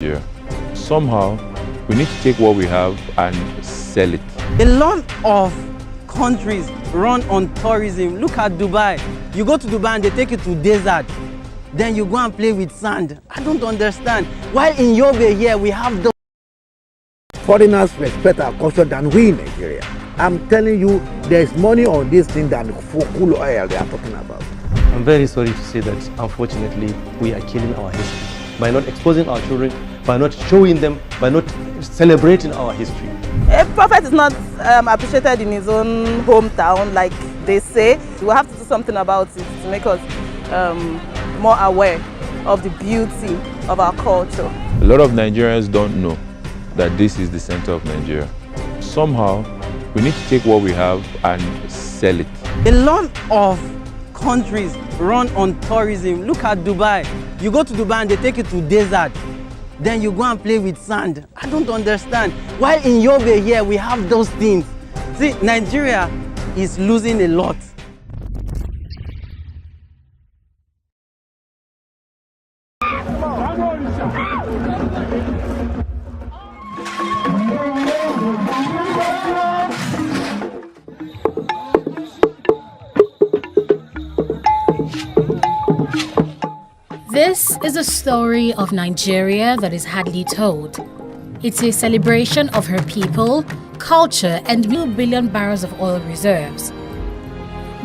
Yeah. Somehow, we need to take what we have and sell it. A lot of countries run on tourism. Look at Dubai. You go to Dubai and they take you to desert. Then you go and play with sand. I don't understand. While in Yobe here, we have the Foreigners respect our culture than we in Nigeria. I'm telling you, there's money on this thing than cool oil they are talking about. I'm very sorry to say that, unfortunately, we are killing our history by not exposing our children, by not showing them, by not celebrating our history. A prophet is not appreciated in his own hometown, like they say. We have to do something about it to make us more aware of the beauty of our culture. A lot of Nigerians don't know that this is the center of Nigeria. Somehow, we need to take what we have and sell it. A lot of countries run on tourism. Look at Dubai. You go to Dubai and they take you to desert. Then you go and play with sand. I don't understand. While in Yobe here, we have those things. See, Nigeria is losing a lot. This is a story of Nigeria that is hardly told. It's a celebration of her people, culture, and 2 billion barrels of oil reserves.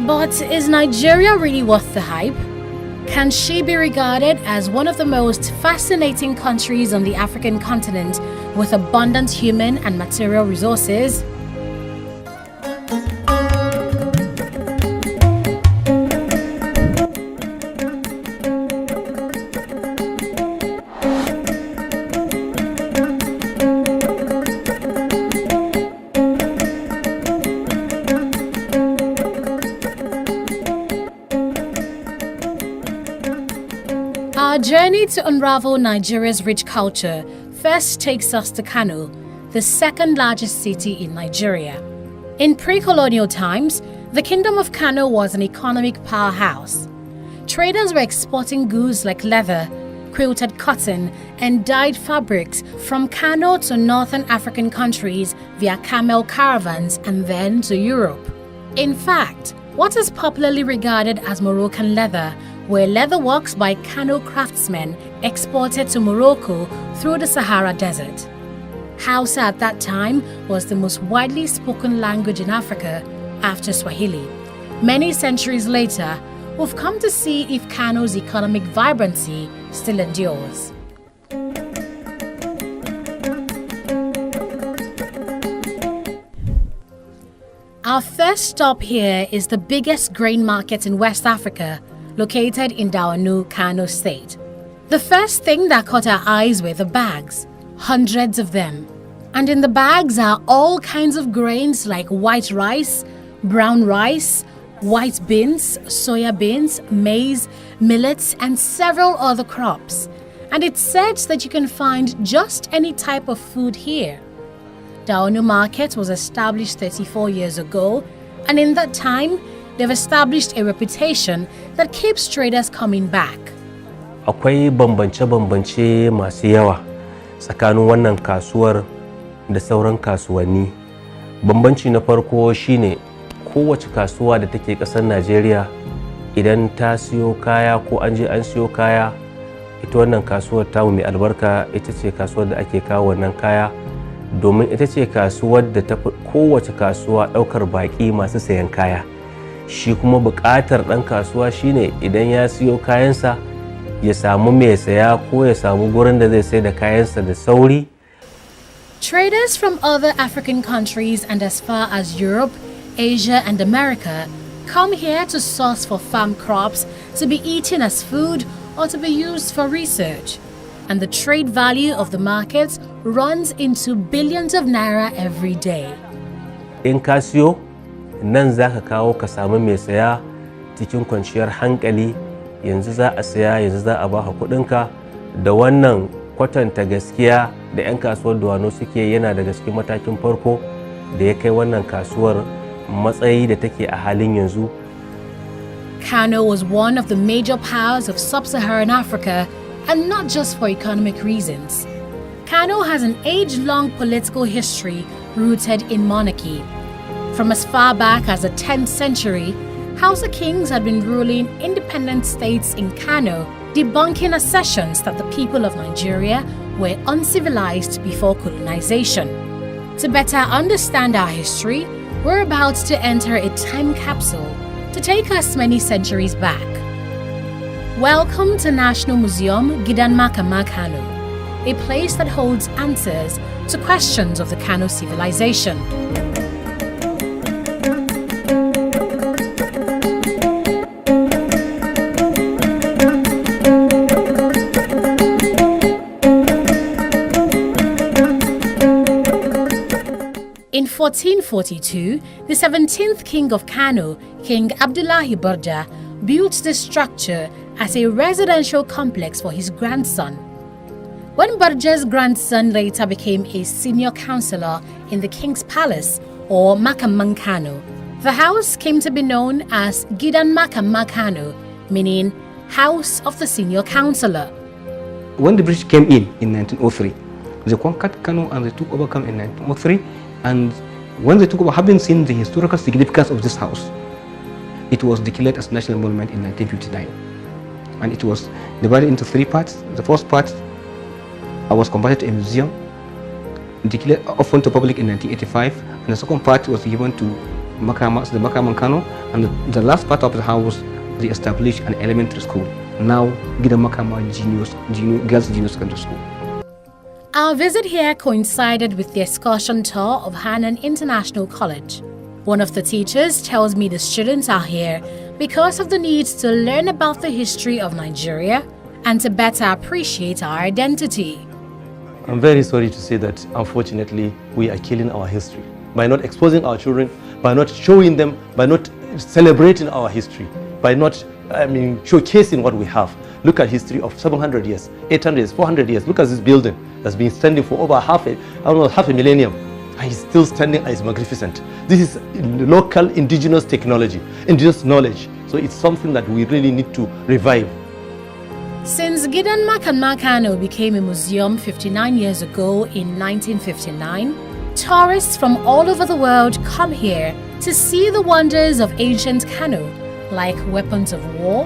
But is Nigeria really worth the hype? Can she be regarded as one of the most fascinating countries on the African continent with abundant human and material resources? Our journey to unravel Nigeria's rich culture first takes us to Kano, the second largest city in Nigeria. In pre-colonial times, the Kingdom of Kano was an economic powerhouse. Traders were exporting goods like leather, quilted cotton, and dyed fabrics from Kano to northern African countries via camel caravans and then to Europe. In fact, what is popularly regarded as Moroccan leather were leather works by Kano craftsmen exported to Morocco through the Sahara Desert. Hausa at that time was the most widely spoken language in Africa after Swahili. Many centuries later, we've come to see if Kano's economic vibrancy still endures. Our first stop here is the biggest grain market in West Africa, located in Dawanau, Kano State. The first thing that caught our eyes were the bags, hundreds of them. And in the bags are all kinds of grains like white rice, brown rice, white beans, soya beans, maize, millets, and several other crops. And it's said that you can find just any type of food here. Dawanau Market was established 34 years ago, and in that time, they've established a reputation that keeps traders coming back. Akwai bambance-bambance masu yawa tsakanin wannan kasuwar da sauran kasuwanni. Bambanci na farko shine kowace kasuwa da take ƙasar Najeriya idan ta siyo kaya ko an je an siyo kaya, ita wannan kasuwar tamu mai albarka ita ce kasuwar da ake kawo wannan kaya, domin ita ce kasuwar da ta kowace kasuwa ɗaukar baƙi masu sayan kaya. Shi kuma buƙatar ɗan kasuwa shine idan ya siyo kayansa ya samu mai saya ko ya samu gurin da zai sai da kayansa da sauri. Traders from other African countries and as far as Europe, Asia, and America come here to source for farm crops to be eaten as food or to be used for research. And the trade value of the markets runs into billions of naira every day. In ka siyo, nan za ka kawo ka samu mai saya cikin kwanciyar hankali, yanzu za a saya, yanzu za a baka kuɗinka. Da wannan kwatanta gaskiya da 'yan kasuwar Dawanau suke yana daga cikin matakin farko da ya kai wannan kasuwar matsayi da take a halin yanzu. Kano was one of the major powers of sub-Saharan Africa, and not just for economic reasons. Kano has an age-long political history rooted in monarchy. From as far back as the 10th century, Hausa kings had been ruling independent states in Kano, debunking assertions that the people of Nigeria were uncivilized before colonization. To better understand our history, we're about to enter a time capsule to take us many centuries back. Welcome to National Museum Gidan Makama Kano, a place that holds answers to questions of the Kano civilization. In 1442, the 17th king of Kano, King Abdullahi Barja, built this structure as a residential complex for his grandson. When Barja's grandson later became a senior councillor in the king's palace, or Makaman Kano, the house came to be known as Gidan Makama Kano, meaning House of the Senior Councillor. When the British came in 1903, they conquered Kano and they took over Kano in 1903. And when they took over, having seen the historical significance of this house, it was declared as national monument in 1959. And it was divided into 3 parts. The first part was converted to a museum, declared open to public in 1985. And the second part was given to the Makaman Kano. And the last part of the house, they established an elementary school, now Gidan Makama Girls Junior Secondary School. Our visit here coincided with the excursion tour of Hannan International College. One of the teachers tells me the students are here because of the need to learn about the history of Nigeria and to better appreciate our identity. I'm very sorry to say that, unfortunately, we are killing our history by not exposing our children, by not showing them, by not celebrating our history, by not, showcasing what we have. Look at history of 700 years, 800 years, 400 years. Look at this building that's been standing for over half a millennium. And it's still standing and it's magnificent. This is local indigenous technology, indigenous knowledge. So it's something that we really need to revive. Since Gidan Makama Kano became a museum 59 years ago in 1959, tourists from all over the world come here to see the wonders of ancient Kano, like weapons of war,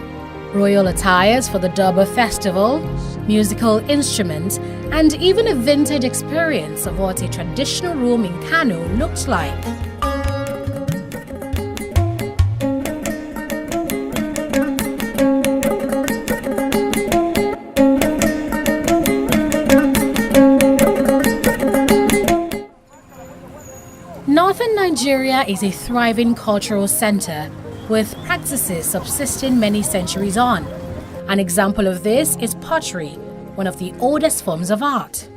royal attires for the Durbar festival, musical instruments, and even a vintage experience of what a traditional room in Kano looked like. Northern Nigeria is a thriving cultural center with practices subsisting many centuries on. An example of this is pottery, one of the oldest forms of art.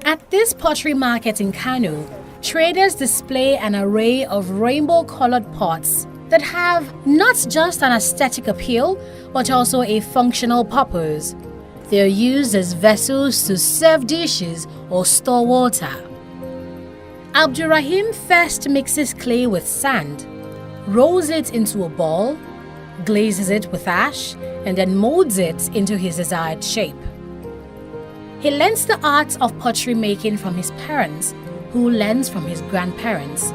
At this pottery market in Kano, traders display an array of rainbow-colored pots that have not just an aesthetic appeal, but also a functional purpose. They are used as vessels to serve dishes or store water. Abdurrahim first mixes clay with sand, rolls it into a ball, glazes it with ash, and then molds it into his desired shape. He learns the art of pottery making from his parents, who learns from his grandparents.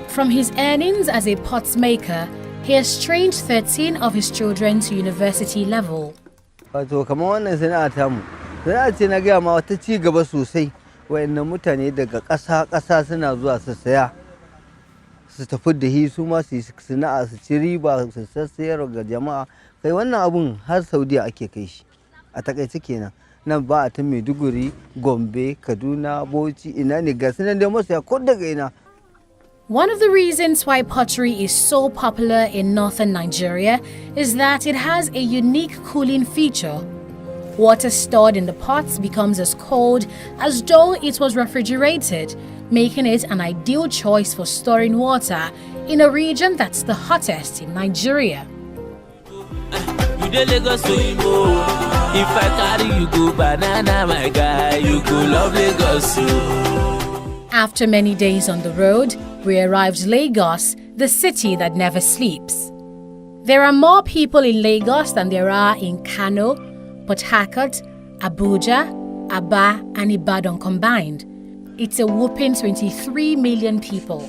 From his earnings as a pots maker, he has trained 13 of his children to university level. Wato kamar wannan sana'a tamu, sana'a ce na gaya ma wata ci gaba sosai. Wayannan mutane daga ƙasa suna zuwa su saya, su tafi da shi su ma su yi sana'a su ci riba su sassayar ga jama'a. Kai wannan abun har Saudiya ake kai shi. A takaice kenan. Nan ba a ta Maiduguri, Gombe, Kaduna, Bauchi, ina ne ga sunan da masaya ko daga ina. One of the reasons why pottery is so popular in northern Nigeria is that it has a unique cooling feature. Water stored in the pots becomes as cold as though it was refrigerated, making it an ideal choice for storing water in a region that's the hottest in Nigeria. If I carry you go banana, my guy, you go love Lagos. After many days on the road, we arrived Lagos, the city that never sleeps. There are more people in Lagos than there are in Kano, Port Harcourt, Abuja, Aba, and Ibadan combined. It's a whopping 23 million people.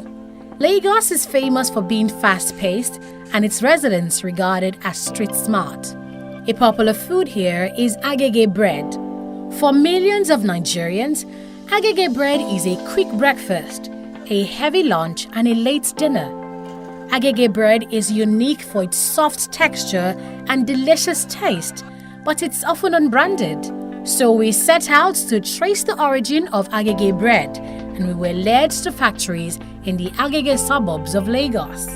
Lagos is famous for being fast-paced and its residents regarded as street smart. A popular food here is agege bread. For millions of Nigerians, agege bread is a quick breakfast, a heavy lunch, and a late dinner. Agege bread is unique for its soft texture and delicious taste, but it's often unbranded. So we set out to trace the origin of agege bread, and we were led to factories in the Agege suburbs of Lagos.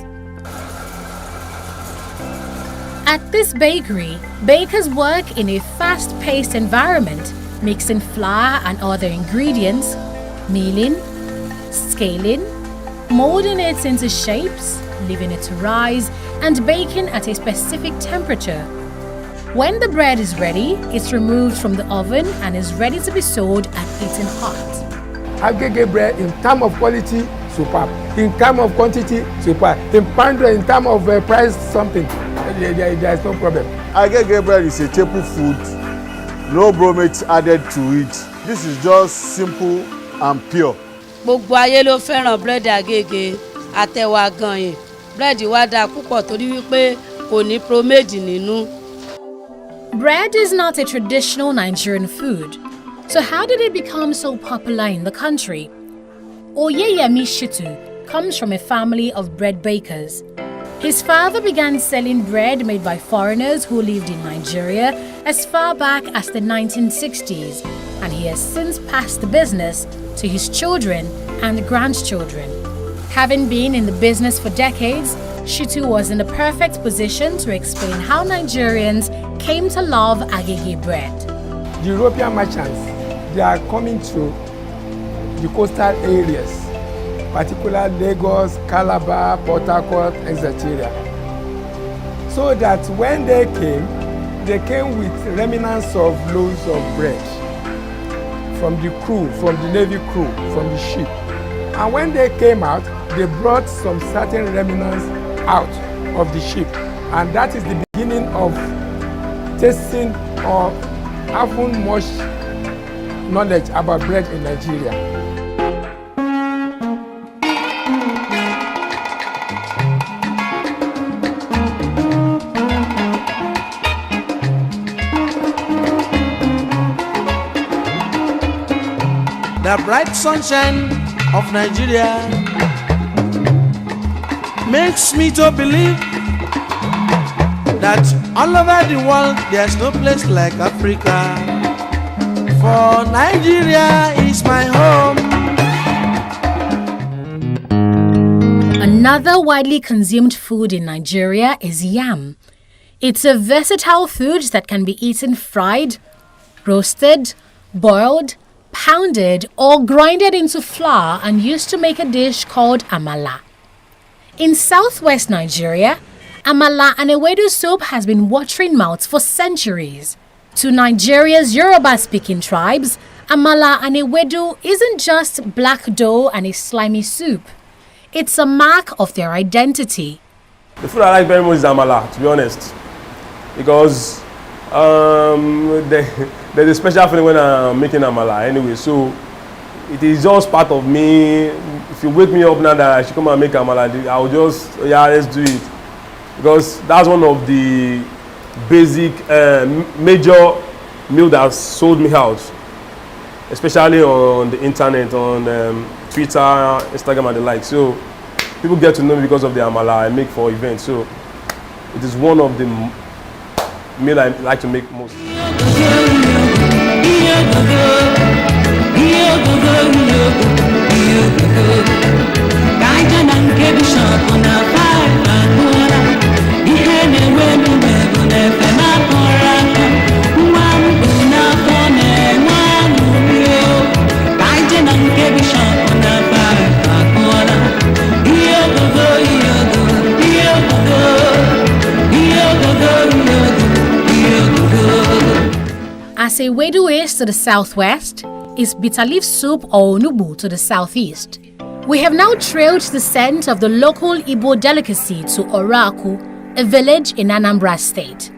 At this bakery, bakers work in a fast-paced environment, mixing flour and other ingredients, milling, scaling, molding it into shapes, leaving it to rise, and baking at a specific temperature. When the bread is ready, it's removed from the oven and is ready to be sold and eaten hot. Agege bread in terms of quality, superb. In terms of quantity, superb. In pound, in terms of price, something. There is no problem. Agege bread is a staple food. No bromate added to it. This is just simple and pure. Gbogbo ayé ló fẹ́ràn búrẹ́dì Agege àtẹwà gan-an. Búrẹ́dì wa dáa púpọ̀ torí wípé kò ní bromate nínú. Bread is not a traditional Nigerian food. So how did it become so popular in the country? Oyeyemi Shitu comes from a family of bread bakers. His father began selling bread made by foreigners who lived in Nigeria as far back as the 1960s, and he has since passed the business to his children and grandchildren. Having been in the business for decades, Shitu was in the perfect position to explain how Nigerians came to love agege bread. The European merchants, they are coming to the coastal areas, particularly Lagos, Calabar, Port Harcourt, etc. So that when they came with remnants of loaves of bread from the crew, from the Navy crew, from the ship. And when they came out, they brought some certain remnants out of the ship. And that is the beginning of tasting or having much knowledge about bread in Nigeria. The bright sunshine of Nigeria makes me to believe that all over the world there's no place like Africa. For Nigeria is my home. Another widely consumed food in Nigeria is yam. It's a versatile food that can be eaten fried, roasted, boiled, pounded, or grinded into flour and used to make a dish called amala. In southwest Nigeria, amala and ewedu soup has been watering mouths for centuries. To Nigeria's Yoruba-speaking tribes, amala and ewedu isn't just black dough and a slimy soup. It's a mark of their identity. The food I like very much is amala, to be honest, because there's a special feeling when I'm making amala anyway, so it is just part of me. If you wake me up now that I should come and make amala, I'll just, yeah, let's do it. Because that's one of the basic, major meal that sold me out, especially on the internet, on Twitter, Instagram and the like. So people get to know me because of the amala I make for events. So it is one of the meal I like to make most. As ewedu is to the southwest, is bitter leaf soup or onubu to the southeast. We have now trailed the scent of the local Igbo delicacy to Oraku, a village in Anambra State.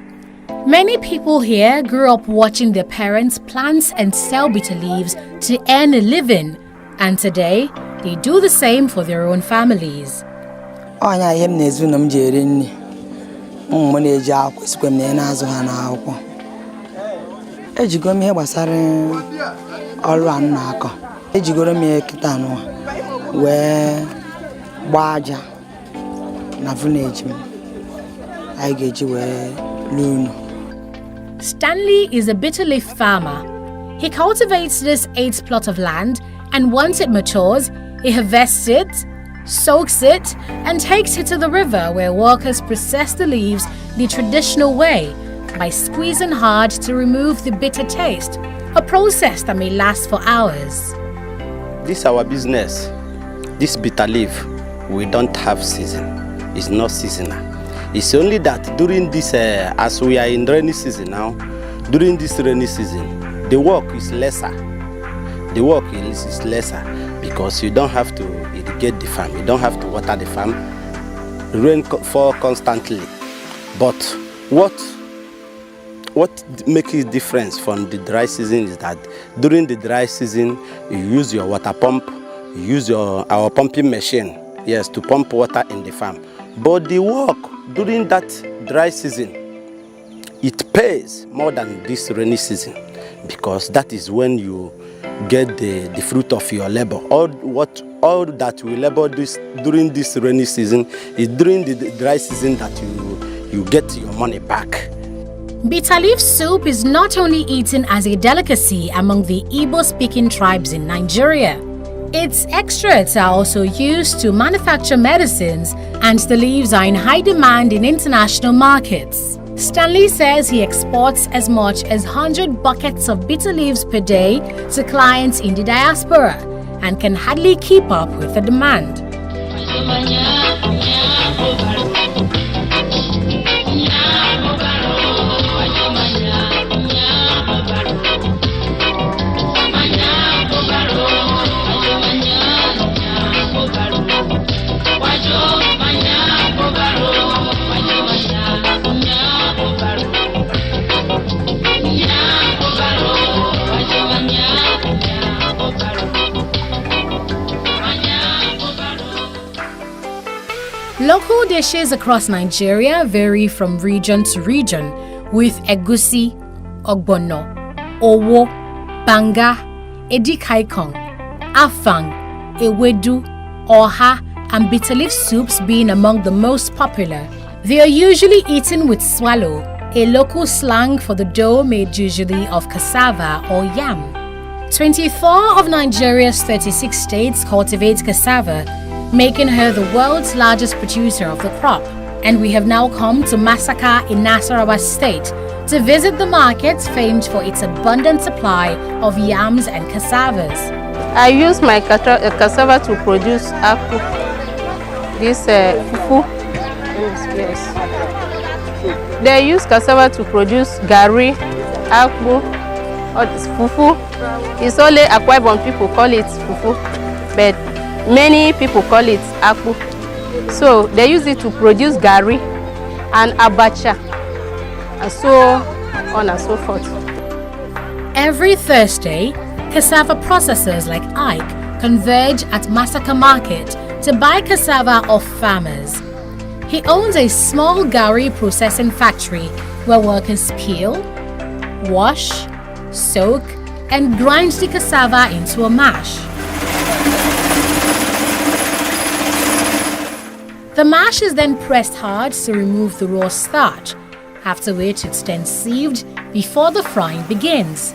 Many people here grew up watching their parents plant and sell bitter leaves to earn a living, and today they do the same for their own families. Stanley is a bitter leaf farmer. He cultivates this 8 plot of land, and once it matures, he harvests it, soaks it, and takes it to the river where workers process the leaves the traditional way by squeezing hard to remove the bitter taste, a process that may last for hours. This is our business. This bitter leaf, we don't have season. It's not seasonal. It's only that during this, as we are in rainy season now, during this rainy season, the work is lesser. The work is lesser because you don't have to irrigate the farm. You don't have to water the farm. Rain fall constantly. But what makes it difference from the dry season is that during the dry season, you use your water pump, you use our pumping machine, yes, to pump water in the farm. But the work during that dry season, it pays more than this rainy season because that is when you get the fruit of your labor. All that we labor during this rainy season is during the dry season that you get your money back. Bitter leaf soup is not only eaten as a delicacy among the Igbo-speaking tribes in Nigeria. Its extracts are also used to manufacture medicines, and the leaves are in high demand in international markets. Stanley says he exports as much as 100 buckets of bitter leaves per day to clients in the diaspora and can hardly keep up with the demand. Local dishes across Nigeria vary from region to region, with egusi, ogbono, owo, banga, edikaikong, afang, ewedu, oha, and bitterleaf soups being among the most popular. They are usually eaten with swallow, a local slang for the dough made usually of cassava or yam. 24 of Nigeria's 36 states cultivate cassava, making her the world's largest producer of the crop. And we have now come to Masaka in Nasarawa State to visit the market famed for its abundant supply of yams and cassavas. I use my cassava to produce akpu. This fufu. Yes. They use cassava to produce gari, akpu, or fufu. It's only Akwa Ibom people call it fufu, but many people call it akpu. So they use it to produce gari and abacha, and so on and so forth. Every Thursday, cassava processors like Ike converge at Masaka Market to buy cassava off farmers. He owns a small gari processing factory where workers peel, wash, soak, and grind the cassava into a mash. The mash is then pressed hard to remove the raw starch, after which it's then sieved before the frying begins.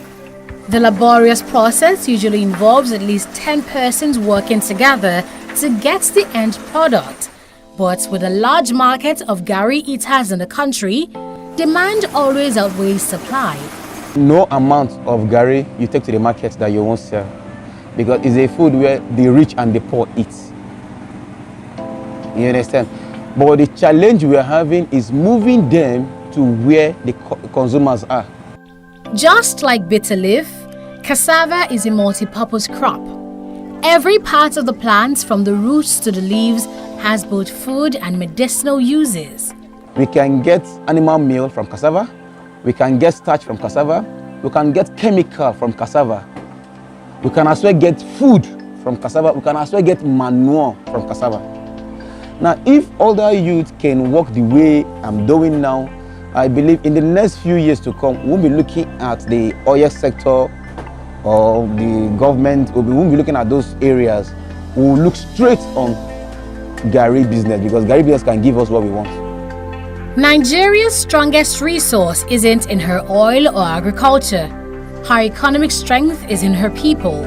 The laborious process usually involves at least 10 persons working together to get the end product. But with a large market of gari eaters in the country, demand always outweighs supply. No amount of gari you take to the market that you won't sell, because it's a food where the rich and the poor eat. You understand? But the challenge we are having is moving them to where the consumers are. Just like bitter leaf, cassava is a multi-purpose crop. Every part of the plant, from the roots to the leaves, has both food and medicinal uses. We can get animal meal from cassava. We can get starch from cassava. We can get chemical from cassava. We can as well get food from cassava. We can as well get manure from cassava. Now, if older youth can work the way I'm doing now, I believe in the next few years to come, we'll be looking at the oil sector or the government. We won't be looking at those areas. We'll look straight on Gari business, because Gari business can give us what we want. Nigeria's strongest resource isn't in her oil or agriculture. Her economic strength is in her people,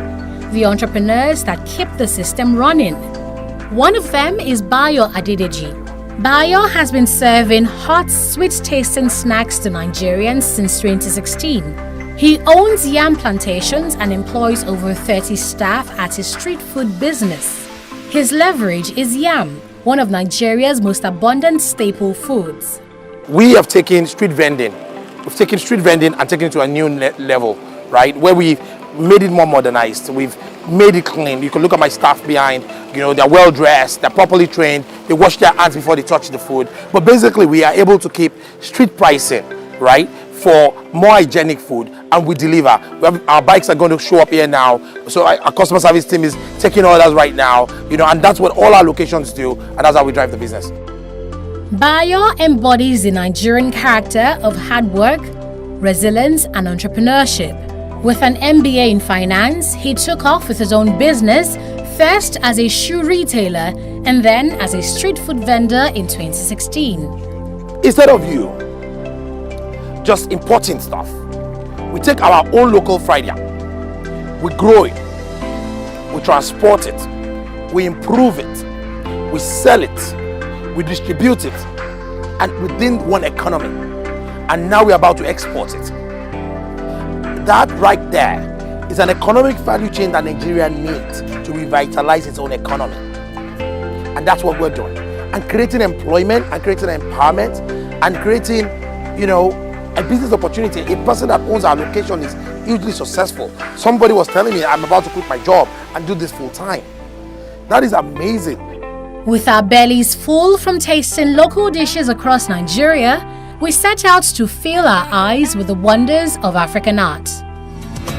the entrepreneurs that keep the system running. One of them is Bayo Adedeji. Bayo has been serving hot, sweet-tasting snacks to Nigerians since 2016. He owns yam plantations and employs over 30 staff at his street food business. His leverage is yam, one of Nigeria's most abundant staple foods. We have taken street vending. We've taken street vending and taken it to a new level, right? Where we've made it more modernized. We've made it clean. You can look at my staff behind, you know, they're well dressed, they're properly trained, they wash their hands before they touch the food. But basically, we are able to keep street pricing, right, for more hygienic food, and we deliver. Our bikes are going to show up here now. So our customer service team is taking orders right now, you know, and that's what all our locations do, and that's how we drive the business. Bayo embodies the Nigerian character of hard work, resilience, and entrepreneurship. With an MBA in finance, he took off with his own business, first as a shoe retailer and then as a street food vendor in 2016. Instead of you just importing stuff, we take our own local fried yam, we grow it, we transport it, we improve it, we sell it, we distribute it, and within one economy. And now we're about to export it. That right there is an economic value chain that Nigeria needs to revitalize its own economy. And that's what we're doing. And creating employment, and creating empowerment, and creating, you know, a business opportunity. A person that owns our location is hugely successful. Somebody was telling me, I'm about to quit my job and do this full time. That is amazing. With our bellies full from tasting local dishes across Nigeria, we set out to fill our eyes with the wonders of African art.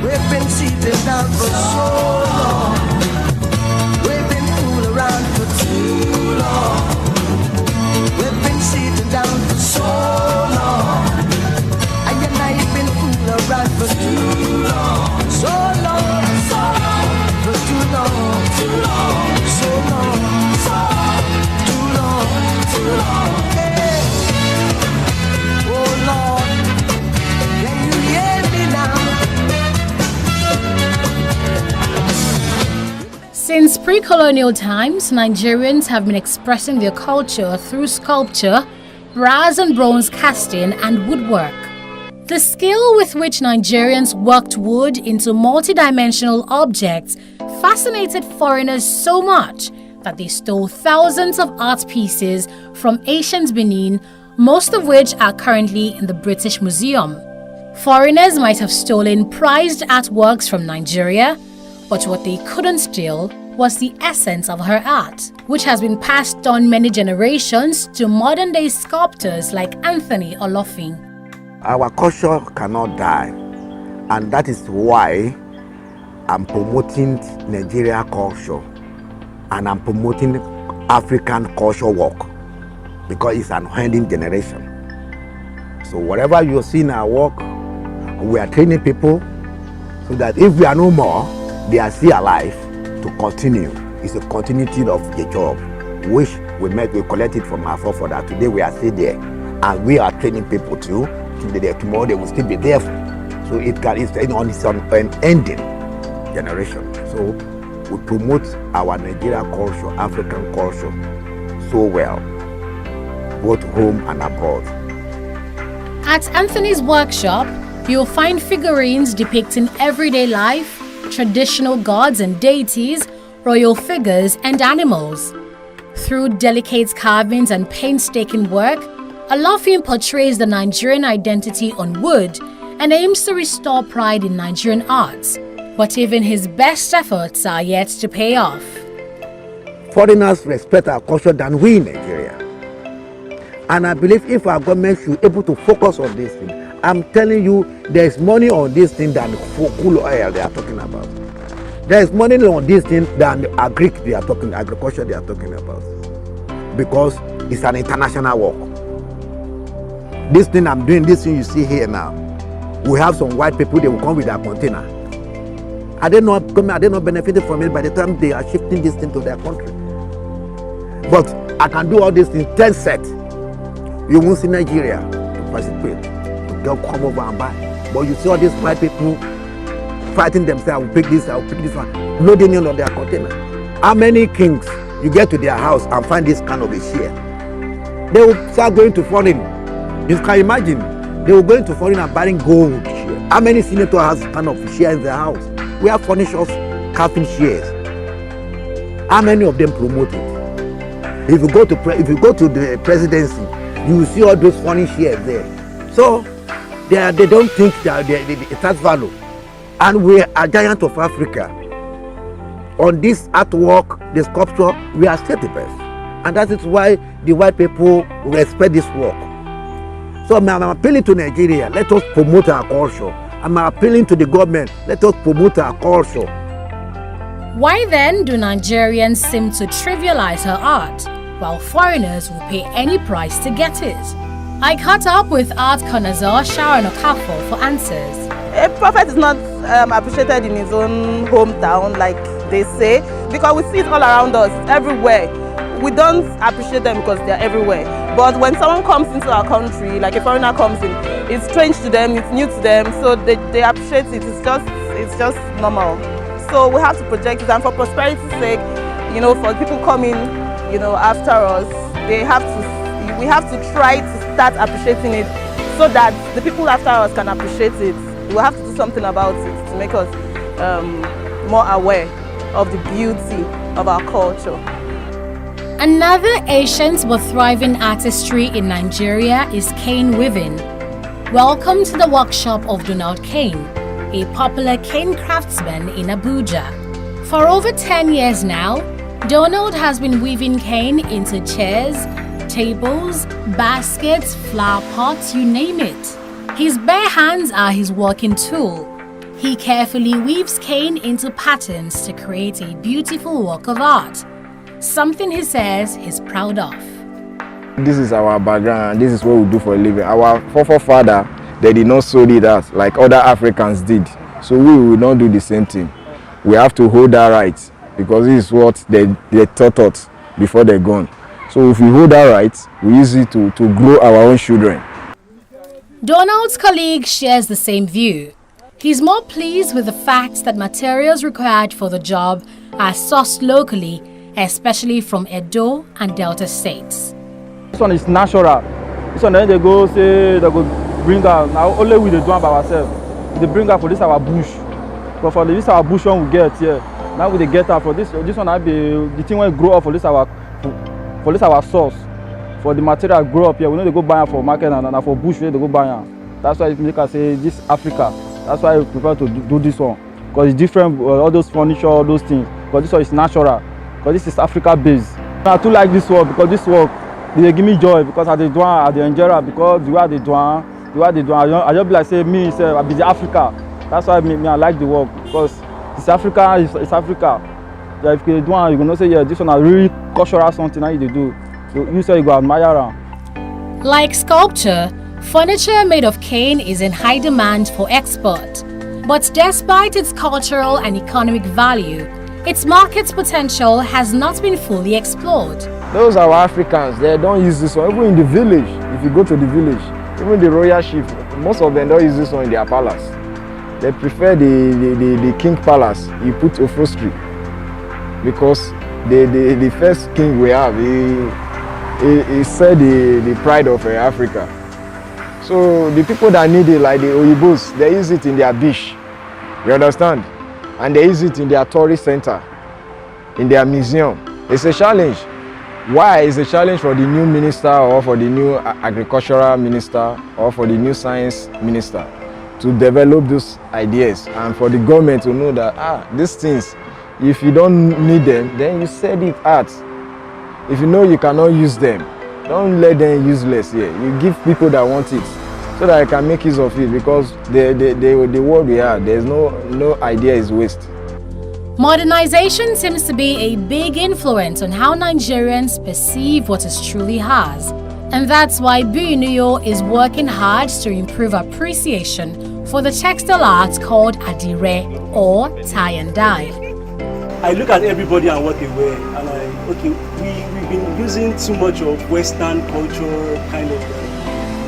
We've been seated down for so long. We've been fooling around for too long. We've been seated down for so long. I been fooling around for too long. So long, so long, for too long, too long, so long, so long, too long, too long. Since pre-colonial times, Nigerians have been expressing their culture through sculpture, brass and bronze casting, and woodwork. The skill with which Nigerians worked wood into multidimensional objects fascinated foreigners so much that they stole thousands of art pieces from ancient Benin, most of which are currently in the British Museum. Foreigners might have stolen prized artworks from Nigeria, but what they couldn't steal was the essence of her art, which has been passed on many generations to modern-day sculptors like Anthony Olofin. Our culture cannot die, and that is why I'm promoting Nigeria culture and I'm promoting African culture work, because it's an unending generation. So whatever you see in our work, we are training people so that if we are no more, they are still alive to continue. It's a continuity of the job, which we collect it from our forefathers. Today we are still there, and we are training people too. Tomorrow they will still be there. So it's on an ending generation. So we promote our Nigerian culture, African culture so well, both home and abroad. At Anthony's workshop, you'll find figurines depicting everyday life, traditional gods and deities, royal figures, and animals. Through delicate carvings and painstaking work, Olofin portrays the Nigerian identity on wood and aims to restore pride in Nigerian arts. But even his best efforts are yet to pay off. Foreigners respect our culture than we in Nigeria. And I believe if our government should be able to focus on this thing I'm telling you, there's money on this thing than cool oil they are talking about. There's money on this thing than agriculture they are talking about. Because it's an international work. This thing I'm doing, this thing you see here now, we have some white people, they will come with their container. Are they not benefiting from it by the time they are shifting this thing to their country? But I can do all these things 10 sets. You won't see Nigeria to participate. They'll come over and buy. But you see all these white people fighting themselves, I will pick this one, loading in on their container. How many kings you get to their house and find this kind of a share? They will start going to foreign. You can imagine, they will go into foreign and buying gold share. How many senators has kind of share in their house? We have furnishers carving shares. How many of them promote it? If you go to the presidency, you will see all those foreign shares there. So they don't think that it has value. And we are giant of Africa. On this artwork, the sculpture, we are still the best. And that is why the white people respect this work. So I'm appealing to Nigeria, let us promote our culture. I'm appealing to the government, let us promote our culture. Why then do Nigerians seem to trivialize her art, while foreigners will pay any price to get it? I caught up with art connoisseur Sharon Okafor for answers. A prophet is not appreciated in his own hometown, like they say, because we see it all around us, everywhere. We don't appreciate them because they're everywhere. But when someone comes into our country, like a foreigner comes in, it's strange to them, it's new to them, so they appreciate it. It's just normal. So we have to project it, and for prosperity's sake, for people coming, after us, we have to try to start appreciating it so that the people after us can appreciate it. We'll have to do something about it to make us more aware of the beauty of our culture. Another ancient but thriving artistry in Nigeria is cane weaving. Welcome to the workshop of Donald Kane, a popular cane craftsman in Abuja. For over 10 years now, Donald has been weaving cane into chairs, tables, baskets, flower pots, you name it. His bare hands are his working tool. He carefully weaves cane into patterns to create a beautiful work of art, something he says he's proud of. This is our background, this is what we do for a living. Our forefather, they did not sew it out like other Africans did. So we will not do the same thing. We have to hold our rights because this is what they taught us before they're gone. So if we hold our rights, we use it to grow our own children. Donald's colleague shares the same view. He's more pleased with the fact that materials required for the job are sourced locally, especially from Edo and Delta states. This one is natural. This one then they go say they go bring out. Now only we do it by ourselves. They bring out for this our bush. But for this our bush one we get here. Now we they get out for this one I be the thing when grow up for this our source. For the material grow up here, we know they go buy for market and for bush they go buy. That's why make us say this Africa. That's why we prefer to do this one because it's different. All those furniture, all those things. Because this one is natural. Because this is Africa based. I too like this work because this work they give me joy because I the enjoy because the way I do, I just be like say me say I be the Africa. That's why me I like the work because it's Africa. It's Africa. Yeah, if you do, you gonna say yeah this one is really cultural something that you do. You say you go admire them. Like sculpture, furniture made of cane is in high demand for export. But despite its cultural and economic value, its market potential has not been fully explored. Those are Africans, they don't use this one. Even in the village, if you go to the village, even the royal chief, most of them don't use this one in their palace. They prefer the king palace. You put upholstery because the first king we have, he said the pride of Africa. So the people that need it, like the Oyibos, they use it in their beach. You understand? And they use it in their tourist center, in their museum. It's a challenge. Why? It's a challenge for the new minister or for the new agricultural minister or for the new science minister to develop those ideas and for the government to know that these things, if you don't need them, then you sell it out. If you know you cannot use them, don't let them useless here. You give people that want it. so that I can make use of it, because the world we are, there's no idea is waste. Modernization seems to be a big influence on how Nigerians perceive what is truly ours. And that's why BUNIO is working hard to improve appreciation for the textile art called Adire or tie and dye. I look at everybody and what they wear, and we've been using too much of Western culture, kind of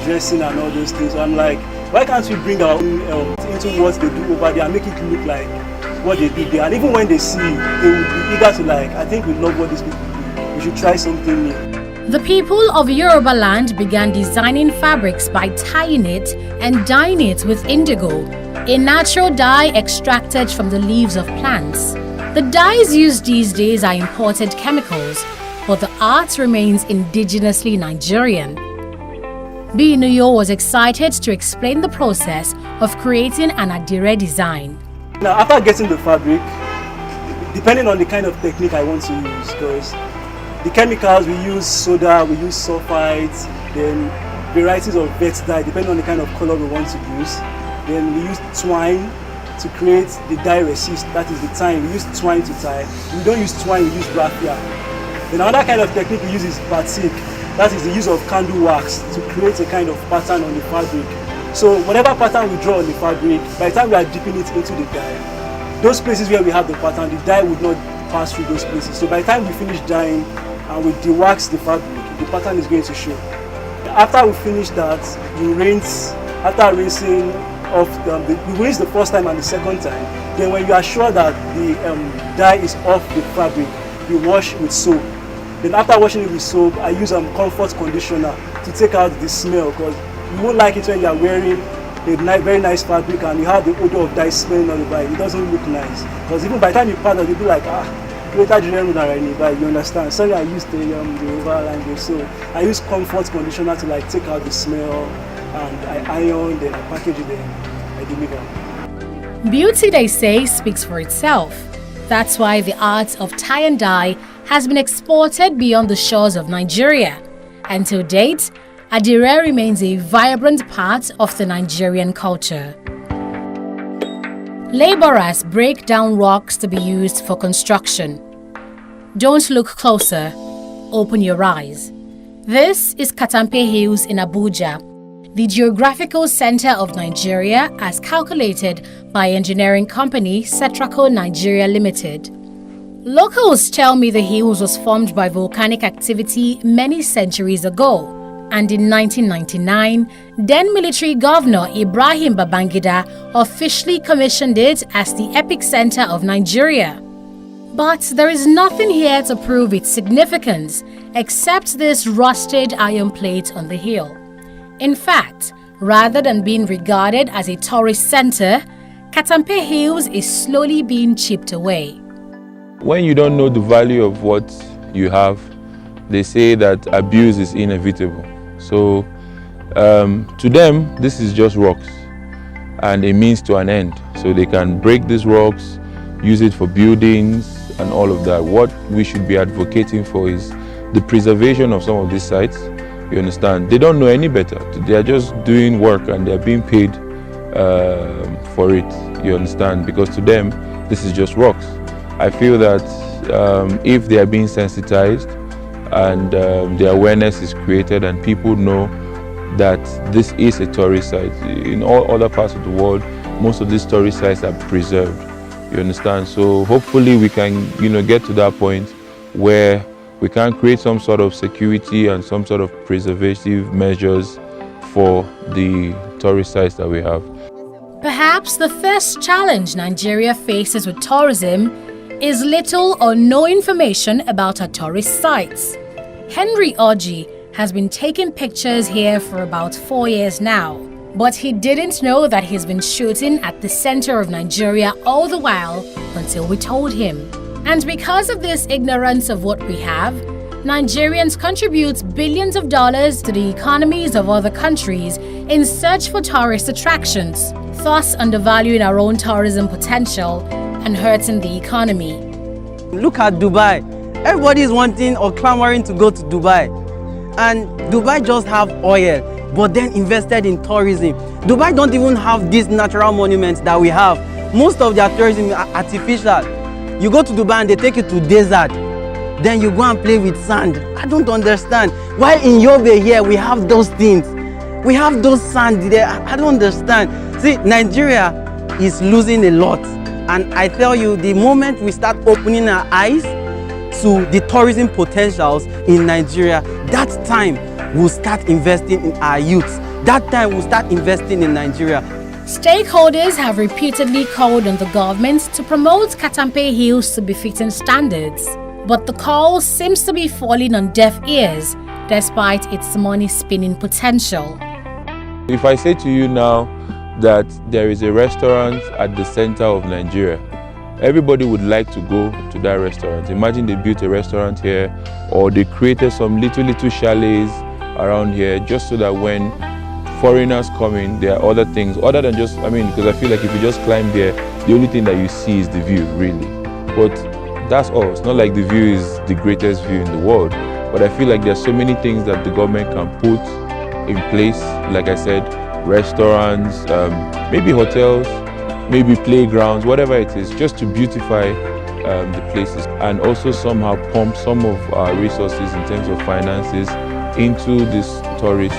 dressing and all those things. So I'm like, why can't we bring our own into what they do over there and make it look like what they do there? And even when they see it, they will be eager to like, I think we love what these people do. We should try something new. The people of Yoruba land began designing fabrics by tying it and dyeing it with indigo, a natural dye extracted from the leaves of plants. The dyes used these days are imported chemicals, but the art remains indigenously Nigerian. BUNIO was excited to explain the process of creating an Adire design. Now, after getting the fabric, depending on the kind of technique I want to use, because the chemicals we use soda, we use sulfites, then varieties of vet dye, depending on the kind of color we want to use. Then we use twine to create the dye resist, that is the time. We use twine to tie. We don't use twine, we use raffia. Then another kind of technique we use is batik, that is the use of candle wax to create a kind of pattern on the fabric. So whatever pattern we draw on the fabric, by the time we are dipping it into the dye, those places where we have the pattern, the dye would not pass through those places. So by the time we finish dyeing and we de-wax the fabric, the pattern is going to show. After we finish that, we rinse. After rinsing off, we rinse the first time and the second time. Then when you are sure that the dye is off the fabric, we wash with soap. Then after washing it with soap, I use comfort conditioner to take out the smell, because you won't like it when you are wearing a very nice fabric and you have the odor of dye smelling on the body. It doesn't look nice. Because even by the time you pattern, you'll be like, greater general you understand. Sorry, I used the Yoruba language, so I use comfort conditioner to like take out the smell, and I iron, then I package it, then I deliver. Beauty, they say, speaks for itself. That's why the art of tie and dye has been exported beyond the shores of Nigeria. And to date, Adire remains a vibrant part of the Nigerian culture. Laborers break down rocks to be used for construction. Don't look closer, open your eyes. This is Katampe Hills in Abuja, the geographical center of Nigeria as calculated by engineering company Setraco Nigeria Limited. Locals tell me the hills was formed by volcanic activity many centuries ago. And in 1999, then military governor Ibrahim Babangida officially commissioned it as the epicenter of Nigeria. But there is nothing here to prove its significance except this rusted iron plate on the hill. In fact, rather than being regarded as a tourist center, Katampe Hills is slowly being chipped away. When you don't know the value of what you have, they say that abuse is inevitable. So to them, this is just rocks and a means to an end. So they can break these rocks, use it for buildings and all of that. What we should be advocating for is the preservation of some of these sites. You understand? They don't know any better. They are just doing work and they're being paid for it. You understand? Because to them, this is just rocks. I feel that if they are being sensitized and the awareness is created and people know that this is a tourist site. In all other parts of the world, most of these tourist sites are preserved. You understand? So hopefully we can, get to that point where we can create some sort of security and some sort of preservative measures for the tourist sites that we have. Perhaps the first challenge Nigeria faces with tourism is little or no information about our tourist sites. Henry Orji has been taking pictures here for about 4 years now, but he didn't know that he's been shooting at the center of Nigeria all the while until we told him. And because of this ignorance of what we have, Nigerians contribute billions of dollars to the economies of other countries in search for tourist attractions, thus undervaluing our own tourism potential and hurting the economy. Look at Dubai. Everybody is wanting or clamoring to go to Dubai. And Dubai just have oil. but then invested in tourism. Dubai don't even have these natural monuments that we have. Most of their tourism are artificial. You go to Dubai and they take you to desert. Then you go and play with sand. I don't understand. While in Yobe here, we have those things. We have those sand there. I don't understand. See, Nigeria is losing a lot. And I tell you, the moment we start opening our eyes to the tourism potentials in Nigeria, that time we'll start investing in our youths. That time we'll start investing in Nigeria. Stakeholders have repeatedly called on the government to promote Katampe Hills to befitting standards. But the call seems to be falling on deaf ears, despite its money-spinning potential. If I say to you now that there is a restaurant at the center of Nigeria, everybody would like to go to that restaurant. Imagine they built a restaurant here, or they created some little chalets around here, just so that when foreigners come in, there are other things other than just, because I feel like if you just climb there, the only thing that you see is the view, really. But that's all. It's not like the view is the greatest view in the world, but I feel like there's so many things that the government can put in place. Like I said, restaurants, maybe hotels, maybe playgrounds, whatever it is, just to beautify the places, and also somehow pump some of our resources in terms of finances into these tourist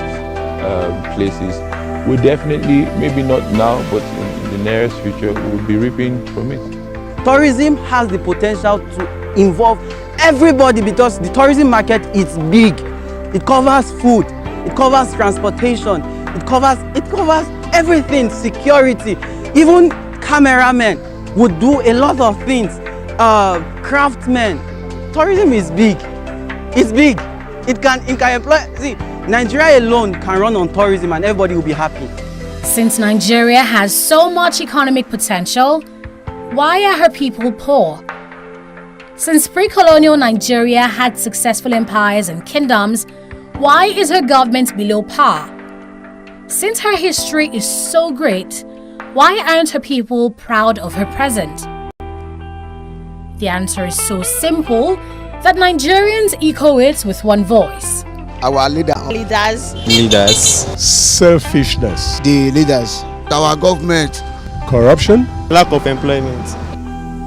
places. We definitely, maybe not now, but in the nearest future, we will be reaping from it. Tourism has the potential to involve everybody because the tourism market is big. It covers food, it covers transportation, it covers everything, security. Even cameramen would do a lot of things. Craftsmen. Tourism is big. It's big. It can employ. See, Nigeria alone can run on tourism and everybody will be happy. Since Nigeria has so much economic potential, why are her people poor? Since pre-colonial Nigeria had successful empires and kingdoms, why is her government below par? Since her history is so great, why aren't her people proud of her present? The answer is so simple that Nigerians echo it with one voice. Our leaders. Selfishness. The leaders. Our government. Corruption. Lack of employment.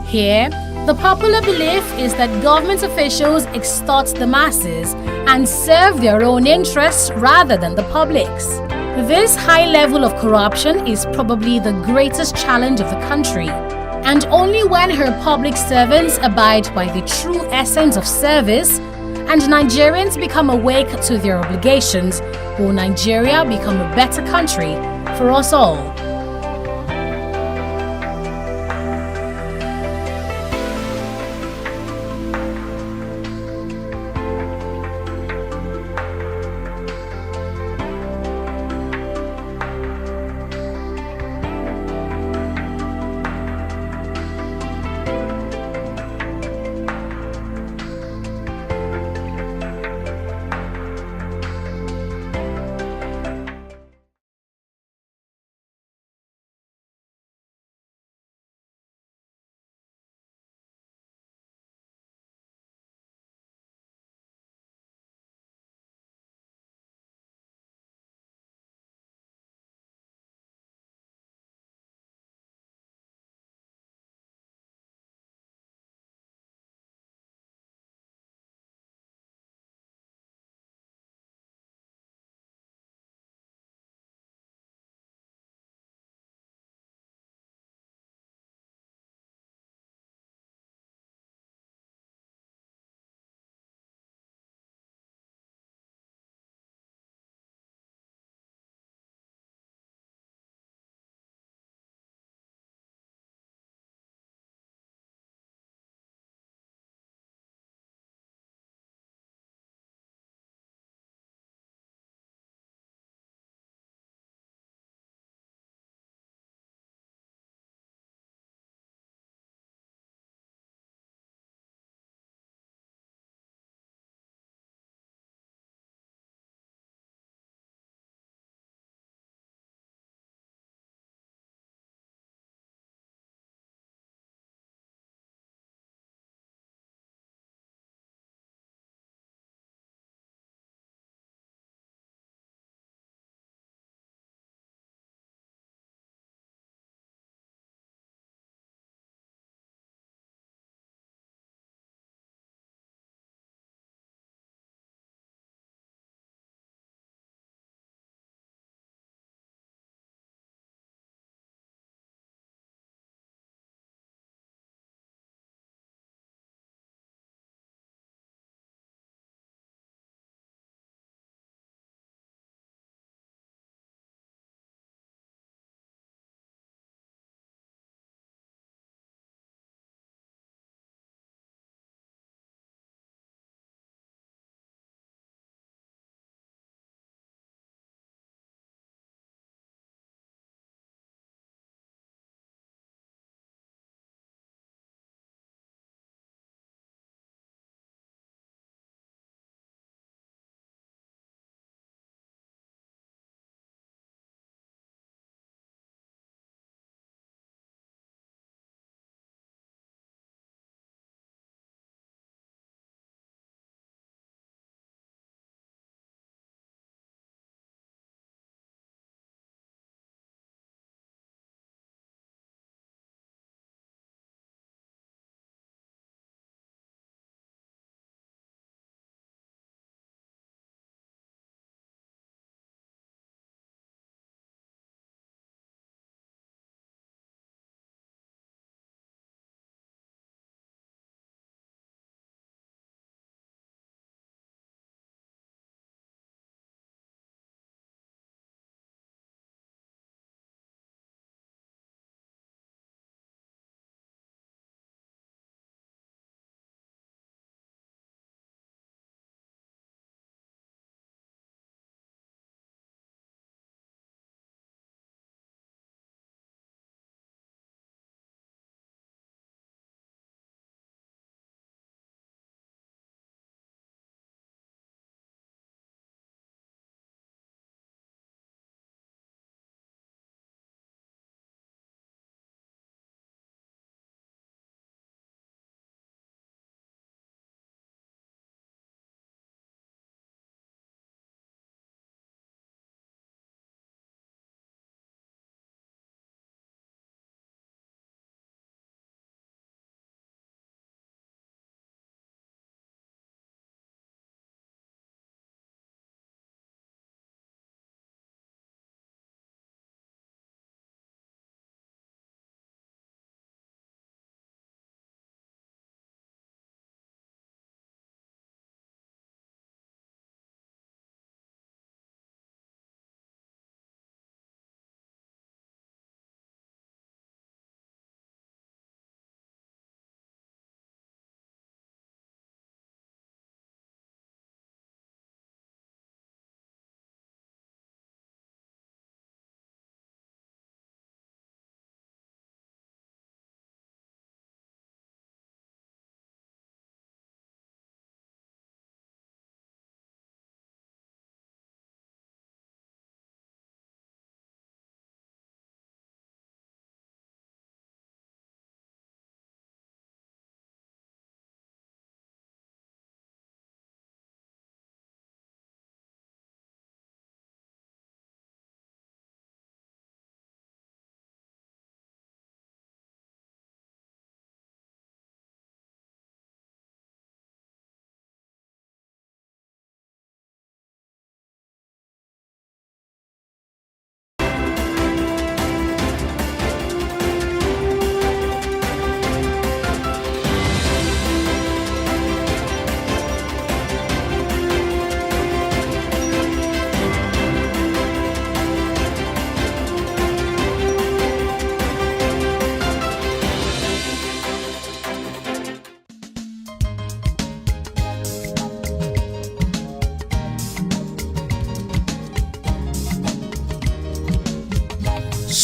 Here, the popular belief is that government officials extort the masses and serve their own interests rather than the public's. This high level of corruption is probably the greatest challenge of the country. And only when her public servants abide by the true essence of service and Nigerians become awake to their obligations, will Nigeria become a better country for us all.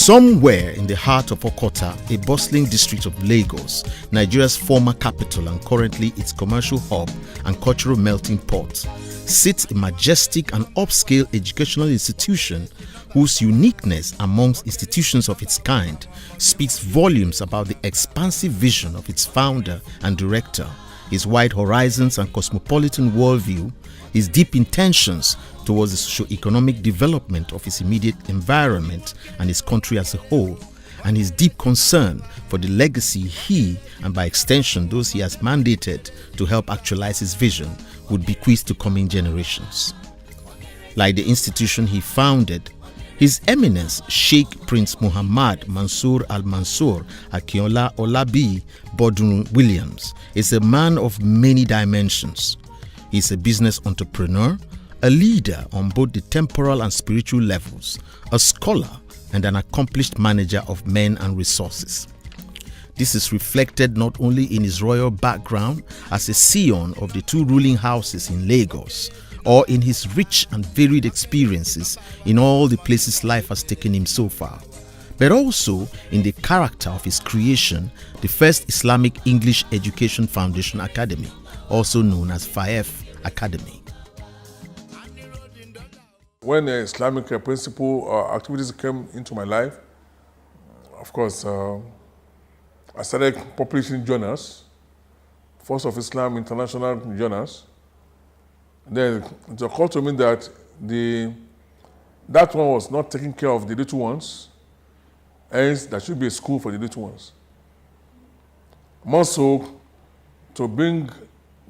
Somewhere in the heart of Okota, a bustling district of Lagos, Nigeria's former capital and currently its commercial hub and cultural melting pot, sits a majestic and upscale educational institution whose uniqueness amongst institutions of its kind speaks volumes about the expansive vision of its founder and director, his wide horizons and cosmopolitan worldview, his deep intentions towards the socio-economic development of his immediate environment and his country as a whole, and his deep concern for the legacy he, and by extension those he has mandated to help actualize his vision, would bequeath to coming generations. Like the institution he founded, His Eminence Sheikh Prince Muhammad Mansour Al-Mansur Akinola Olabi Bodun Williams is a man of many dimensions. He is a business entrepreneur, a leader on both the temporal and spiritual levels, a scholar, and an accomplished manager of men and resources. This is reflected not only in his royal background as a scion of the two ruling houses in Lagos, or in his rich and varied experiences in all the places life has taken him so far, but also in the character of his creation, the first Islamic English Education Foundation Academy, also known as FAEF Academy. When Islamic principle activities came into my life, of course, I started publishing journals, Force of Islam International journals. Then it occurred to me that that one was not taking care of the little ones, hence there should be a school for the little ones. More so, to bring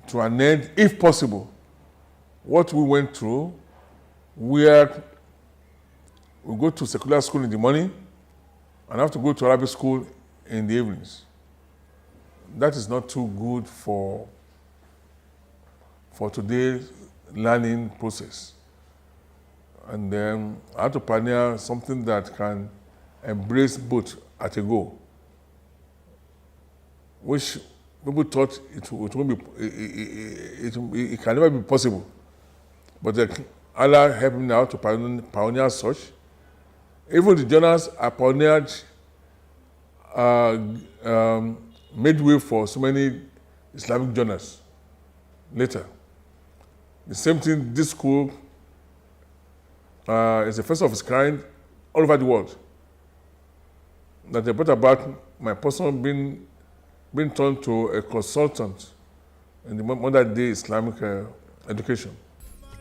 to an end, if possible, what we went through, where we go to secular school in the morning and have to go to Arabic school in the evenings. That is not too good for today's learning process. And then I had to pioneer something that can embrace both at a go, which people thought it can never be possible. But Allah helped me now to pioneer such. Even the journals I pioneered made way for so many Islamic journals later. The same thing, this school is the first of its kind all over the world. That they brought about my person being turned to a consultant in the modern day Islamic education.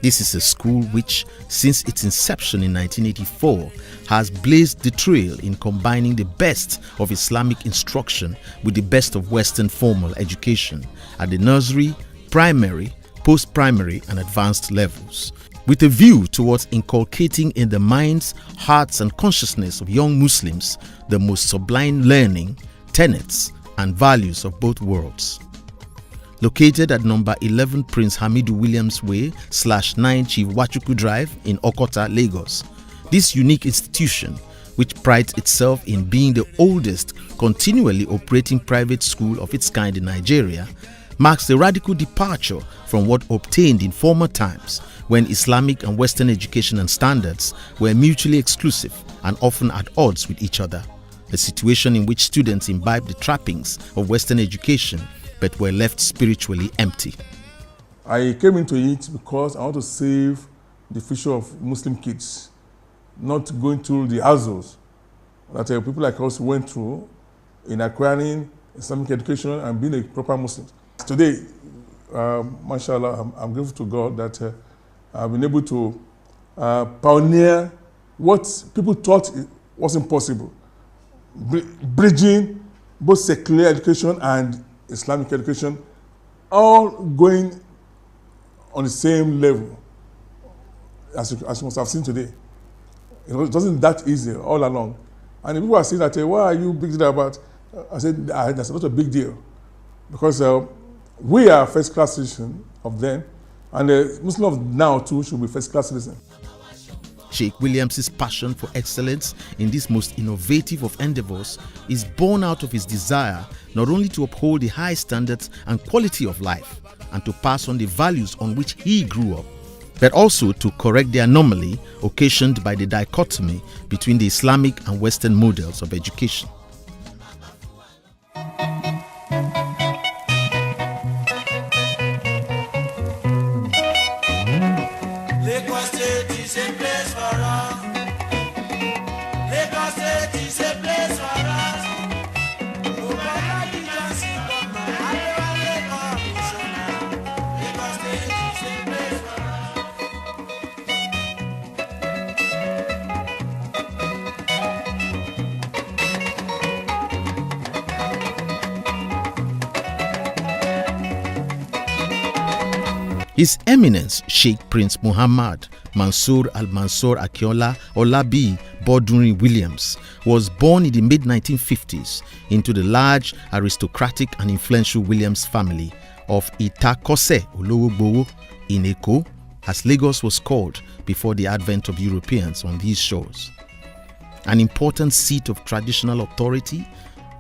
This is a school which, since its inception in 1984, has blazed the trail in combining the best of Islamic instruction with the best of Western formal education at the nursery, primary, post-primary and advanced levels, with a view towards inculcating in the minds, hearts and consciousness of young Muslims the most sublime learning, tenets and values of both worlds. Located at number 11 Prince Hamidu Williams Way /9 Chief Wachuku Drive in Okota, Lagos, this unique institution, which prides itself in being the oldest continually operating private school of its kind in Nigeria, marks a radical departure from what obtained in former times when Islamic and Western education and standards were mutually exclusive and often at odds with each other, a situation in which students imbibed the trappings of Western education but were left spiritually empty. I came into it because I want to save the future of Muslim kids, not going through the hassles that people like us went through in acquiring Islamic education and being a proper Muslim. Today, mashallah, I'm grateful to God that I've been able to pioneer what people thought wasn't possible, bridging both secular education and Islamic education, all going on the same level as you must have seen today. It wasn't that easy all along. And people are saying that, why are you big deal about? I said, that's not a big deal. Because we are first-class citizens of them, and the Muslims of now too should be first-class citizens. Sheikh Williams' passion for excellence in this most innovative of endeavors is born out of his desire not only to uphold the high standards and quality of life and to pass on the values on which he grew up, but also to correct the anomaly occasioned by the dichotomy between the Islamic and Western models of education. Lagos State is a place for us. Lagos State is a place for us. No matter the chances, but my Lagos State is a place for us. His Eminence Sheikh Prince Muhammad Mansour Al-Mansur Akinola Olabi Bodunrin Williams was born in the mid-1950s into the large, aristocratic and influential Williams family of Itakose Olowogbowo in Eko, as Lagos was called before the advent of Europeans on these shores. An important seat of traditional authority,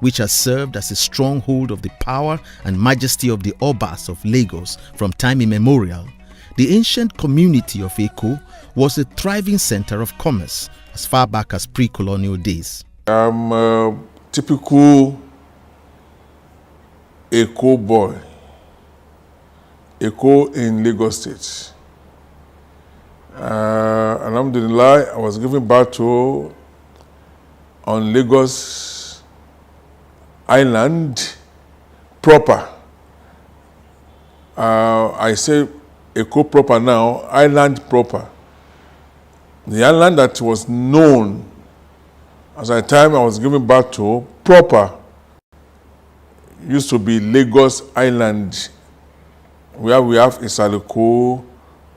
which has served as a stronghold of the power and majesty of the Obas of Lagos from time immemorial, the ancient community of Eko was a thriving center of commerce as far back as pre-colonial days. I'm a typical Eko boy. Eko in Lagos State. Alhamdulillah, I was given birth to on Lagos Island proper. I say Eko proper now, island proper. The island that was known as the time I was given birth to proper used to be Lagos Island, where we have Isaloko,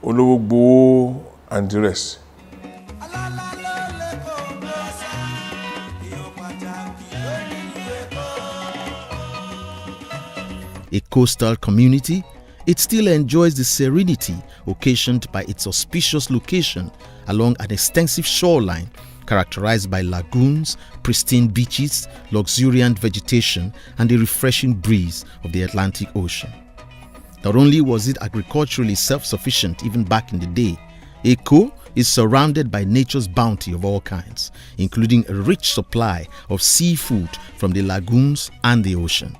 Olowogbowo, and the rest. A coastal community, it still enjoys the serenity occasioned by its auspicious location along an extensive shoreline characterized by lagoons, pristine beaches, luxuriant vegetation, and the refreshing breeze of the Atlantic Ocean. Not only was it agriculturally self-sufficient even back in the day, Eko is surrounded by nature's bounty of all kinds, including a rich supply of seafood from the lagoons and the ocean.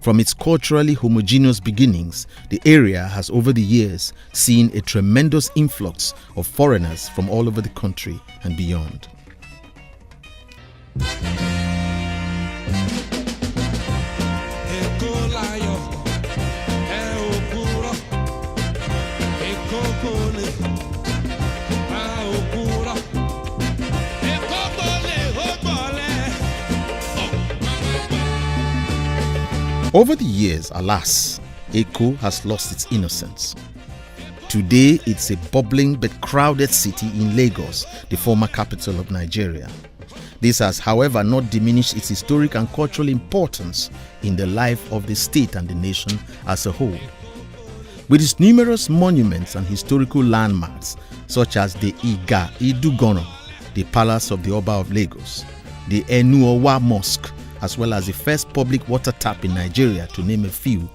From its culturally homogeneous beginnings, the area has over the years seen a tremendous influx of foreigners from all over the country and beyond. Over the years, alas, Eko has lost its innocence. Today, it's a bubbling but crowded city in Lagos, the former capital of Nigeria. This has, however, not diminished its historic and cultural importance in the life of the state and the nation as a whole. With its numerous monuments and historical landmarks, such as the Iga Idugono, the Palace of the Oba of Lagos, the Enuowa Mosque, as well as the first public water tap in Nigeria, to name a few,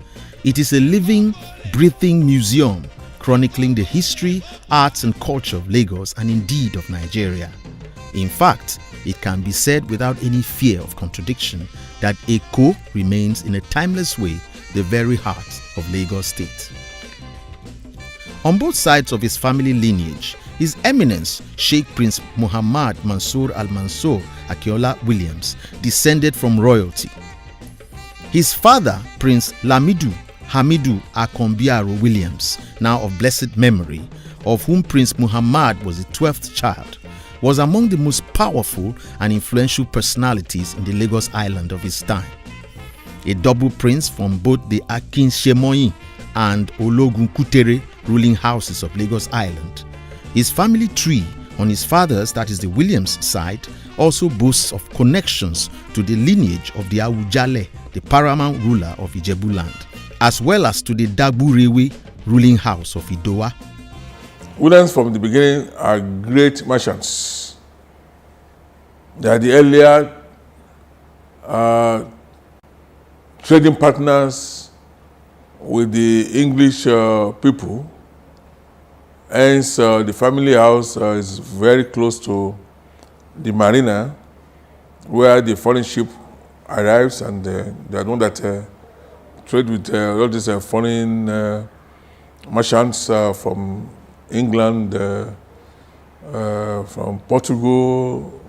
it is a living, breathing museum chronicling the history, arts and culture of Lagos and indeed of Nigeria. In fact, it can be said without any fear of contradiction that Eko remains in a timeless way the very heart of Lagos State. On both sides of his family lineage, His Eminence Sheikh Prince Muhammad Mansour Al-Mansur Akinola Williams descended from royalty. His father, Prince Lamidu Hamidu Akombiaro Williams, now of blessed memory, of whom Prince Muhammad was the 12th child, was among the most powerful and influential personalities in the Lagos Island of his time. A double prince from both the Akinsemoyin and Ologunkutere ruling houses of Lagos Island. His family tree on his father's, that is the Williams side, also boasts of connections to the lineage of the Awujale, the paramount ruler of Ijebu land, as well as to the Dagburewe ruling house of Idowa. Williams from the beginning are great merchants. They are the earlier trading partners with the English people Hence, the family house is very close to the marina where the foreign ship arrives, and they are the one that trade with all these foreign merchants from England, from Portugal,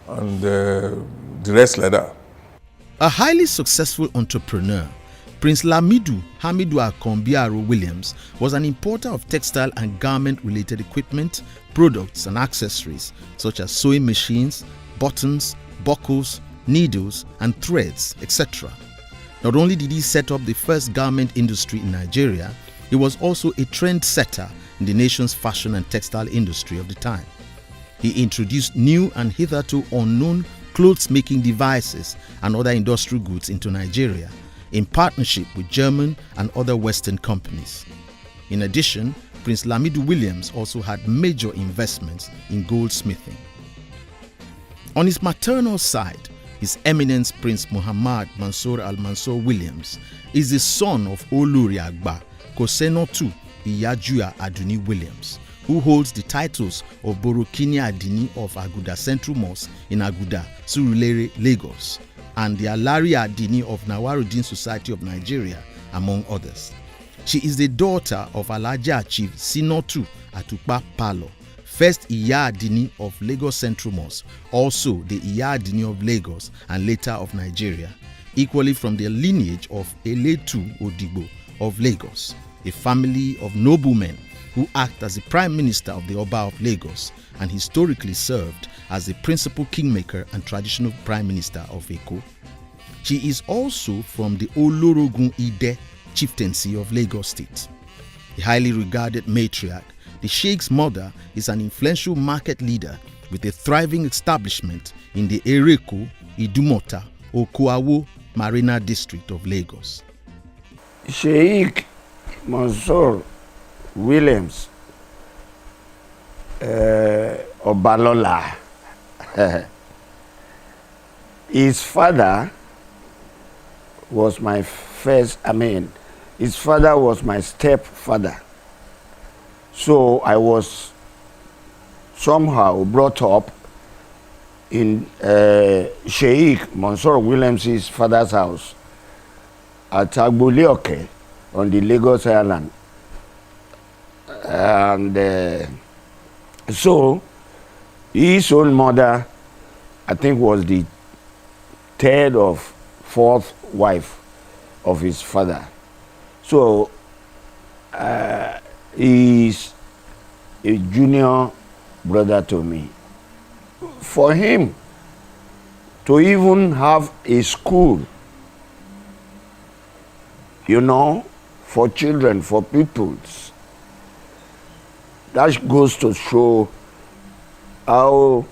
and the rest like that. A highly successful entrepreneur, Prince Lamido Hamidu Akombiaro Williams was an importer of textile and garment-related equipment, products and accessories such as sewing machines, buttons, buckles, needles and threads, etc. Not only did he set up the first garment industry in Nigeria, he was also a trendsetter in the nation's fashion and textile industry of the time. He introduced new and hitherto unknown clothes-making devices and other industrial goods into Nigeria in partnership with German and other Western companies. In addition, Prince Lamido Williams also had major investments in goldsmithing. On his maternal side, His Eminence Prince Muhammad Mansour Al-Mansur Williams is the son of Olori Agba Kosenotu Iyajuya Aduni Williams, who holds the titles of Borokini Adini of Aguda Central Mosque in Aguda, Surulere, Lagos, and the Alari Adini of Nawaruddin Society of Nigeria, among others. She is the daughter of Alhaja Chief Sinotu Atupa Palo, first Iya Adini of Lagos Central Mosque, also the Iya Adini of Lagos and later of Nigeria, equally from the lineage of Eletu Odigbo of Lagos, a family of noblemen who act as the Prime Minister of the Oba of Lagos and historically served as the principal kingmaker and traditional Prime Minister of Eko. She is also from the Olorogun Ide chieftaincy of Lagos State. The highly regarded matriarch, the Sheikh's mother is an influential market leader with a thriving establishment in the Ereko, Idumota, Okuawo, Marina district of Lagos. Sheikh Mansour Williams Obalola. His father was my his father was my stepfather. So I was somehow brought up in Sheikh Mansour Williams' father's house at Agboleoke on the Lagos Island. And so his own mother, I think, was the third or fourth wife of his father. So he's a junior brother to me. For him to even have a school, you know, for children, for pupils, that goes to show how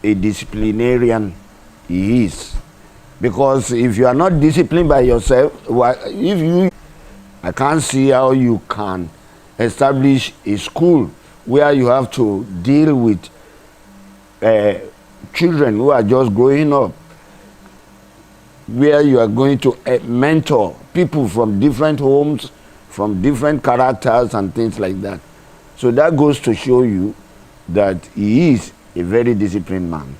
a disciplinarian he is. Because if you are not disciplined by yourself, I can't see how you can establish a school where you have to deal with children who are just growing up, where you are going to mentor people from different homes, from different characters and things like that. So that goes to show you that he is a very disciplined man.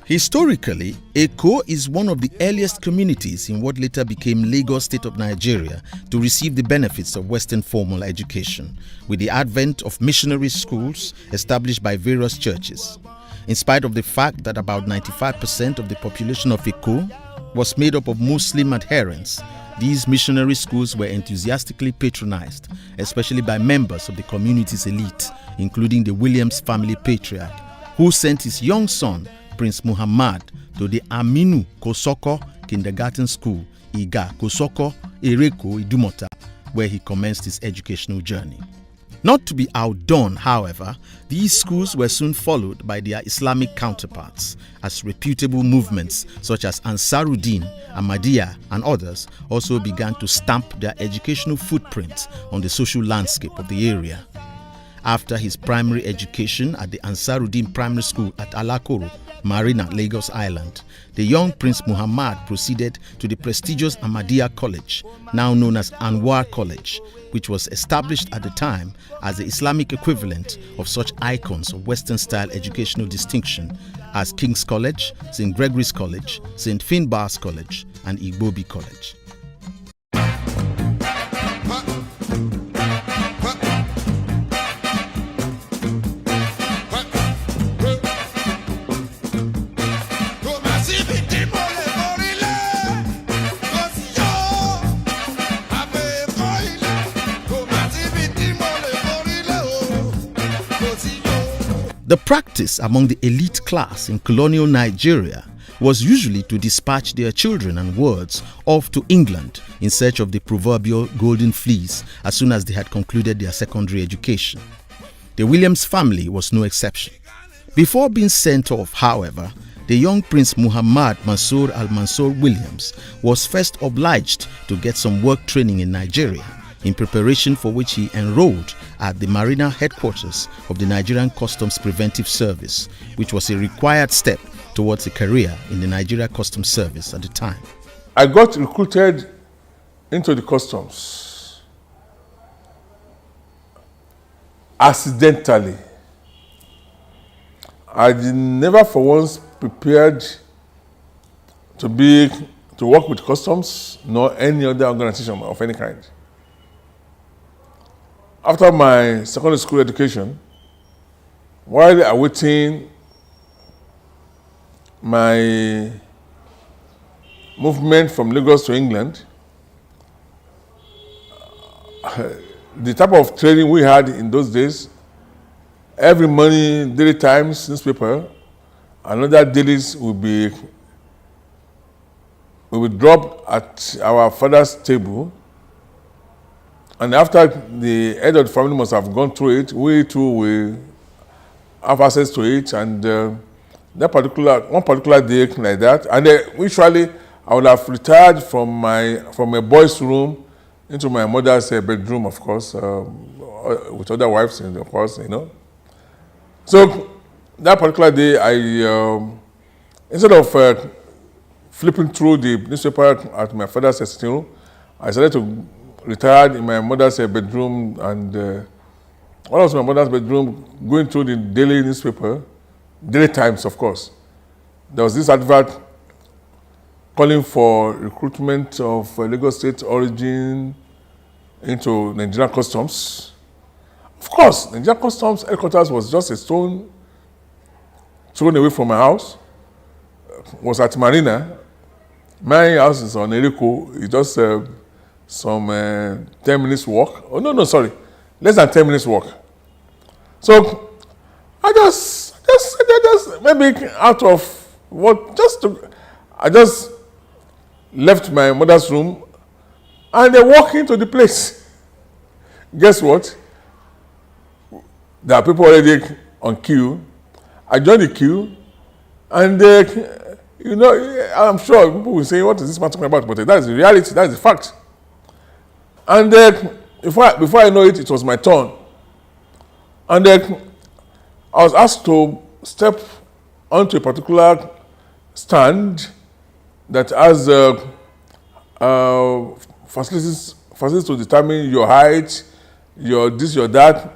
Historically, Eko is one of the earliest communities in what later became Lagos State of Nigeria to receive the benefits of Western formal education, with the advent of missionary schools established by various churches. In spite of the fact that about 95% of the population of Eko was made up of Muslim adherents, these missionary schools were enthusiastically patronized, especially by members of the community's elite, including the Williams family patriarch, who sent his young son, Prince Muhammad, to the Aminu Kosoko Kindergarten School, Iga Kosoko, Ereko, Idumota, where he commenced his educational journey. Not to be outdone, however, these schools were soon followed by their Islamic counterparts, as reputable movements such as Ansaruddin, Ahmadiyya, and others also began to stamp their educational footprint on the social landscape of the area. After his primary education at the Ansaruddin Primary School at Alakoro, Marina, Lagos Island, the young Prince Muhammad proceeded to the prestigious Ahmadiyya College, now known as Anwar College, which was established at the time as the Islamic equivalent of such icons of Western-style educational distinction as King's College, St. Gregory's College, St. Finbarr's College, and Igbobi College. The practice among the elite class in colonial Nigeria was usually to dispatch their children and wards off to England in search of the proverbial golden fleece as soon as they had concluded their secondary education. The Williams family was no exception. Before being sent off, however, the young Prince Muhammad Mansur al-Mansur Williams was first obliged to get some work training in Nigeria, in preparation for which he enrolled at the Marina headquarters of the Nigerian Customs Preventive Service, which was a required step towards a career in the Nigeria Customs Service at the time. I got recruited into the customs accidentally. I never for once prepared to work with customs nor any other organization of any kind. After my secondary school education, while awaiting my movement from Lagos to England, the type of training we had in those days, every morning, Daily Times newspaper, and other dailies will be dropped at our father's table. And after the head of the family must have gone through it, we too will have access to it. And one particular day like that, and usually I would have retired from a boy's room into my mother's bedroom, of course, with other wives, of course, you know. So that particular day, I instead of flipping through the newspaper at my father's sitting room, I decided to retired in my mother's bedroom, and when I was in my mother's bedroom going through the daily newspaper, Daily Times, of course, there was this advert calling for recruitment of Lagos State origin into Nigerian Customs. Of course, Nigerian Customs headquarters was just a stone thrown away from my house. It was at Marina. My house is on Eriko. It's just some 10 minutes walk. Oh, no, sorry. Less than 10 minutes walk. So I just maybe out of what, I just left my mother's room and I walked into the place. Guess what? There are people already on queue. I joined the queue and you know, I'm sure people will say, what is this man talking about? But that is the reality, that is the fact. And before I know it, it was my turn. And I was asked to step onto a particular stand that has facilities to determine your height, your this, your that.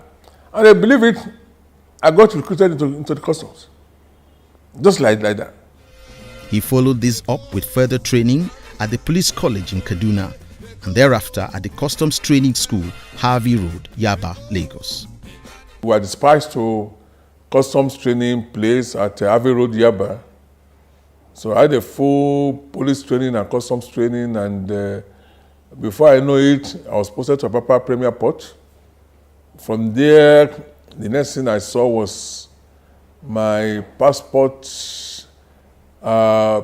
And I believe it, I got recruited into the customs. Just like that. He followed this up with further training at the Police College in Kaduna, and thereafter at the Customs Training School, Harvey Road, Yaba, Lagos. We were dispatched to customs training place at Harvey Road, Yaba. So I had a full police training and customs training, and before I know it, I was posted to Apapa Premier Port. From there, the next thing I saw was my passport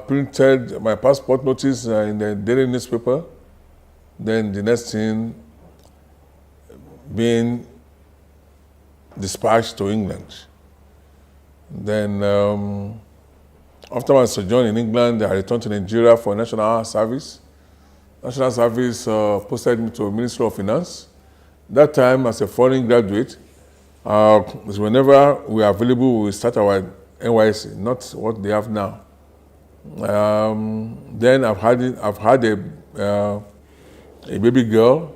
printed, my passport notice in the daily newspaper. Then the next thing being dispatched to England. Then, after my sojourn in England, I returned to Nigeria for National Service. National Service posted me to Ministry of Finance. That time, as a foreign graduate, whenever we are available, we start our NYSC, not what they have now. Then I've had a baby girl.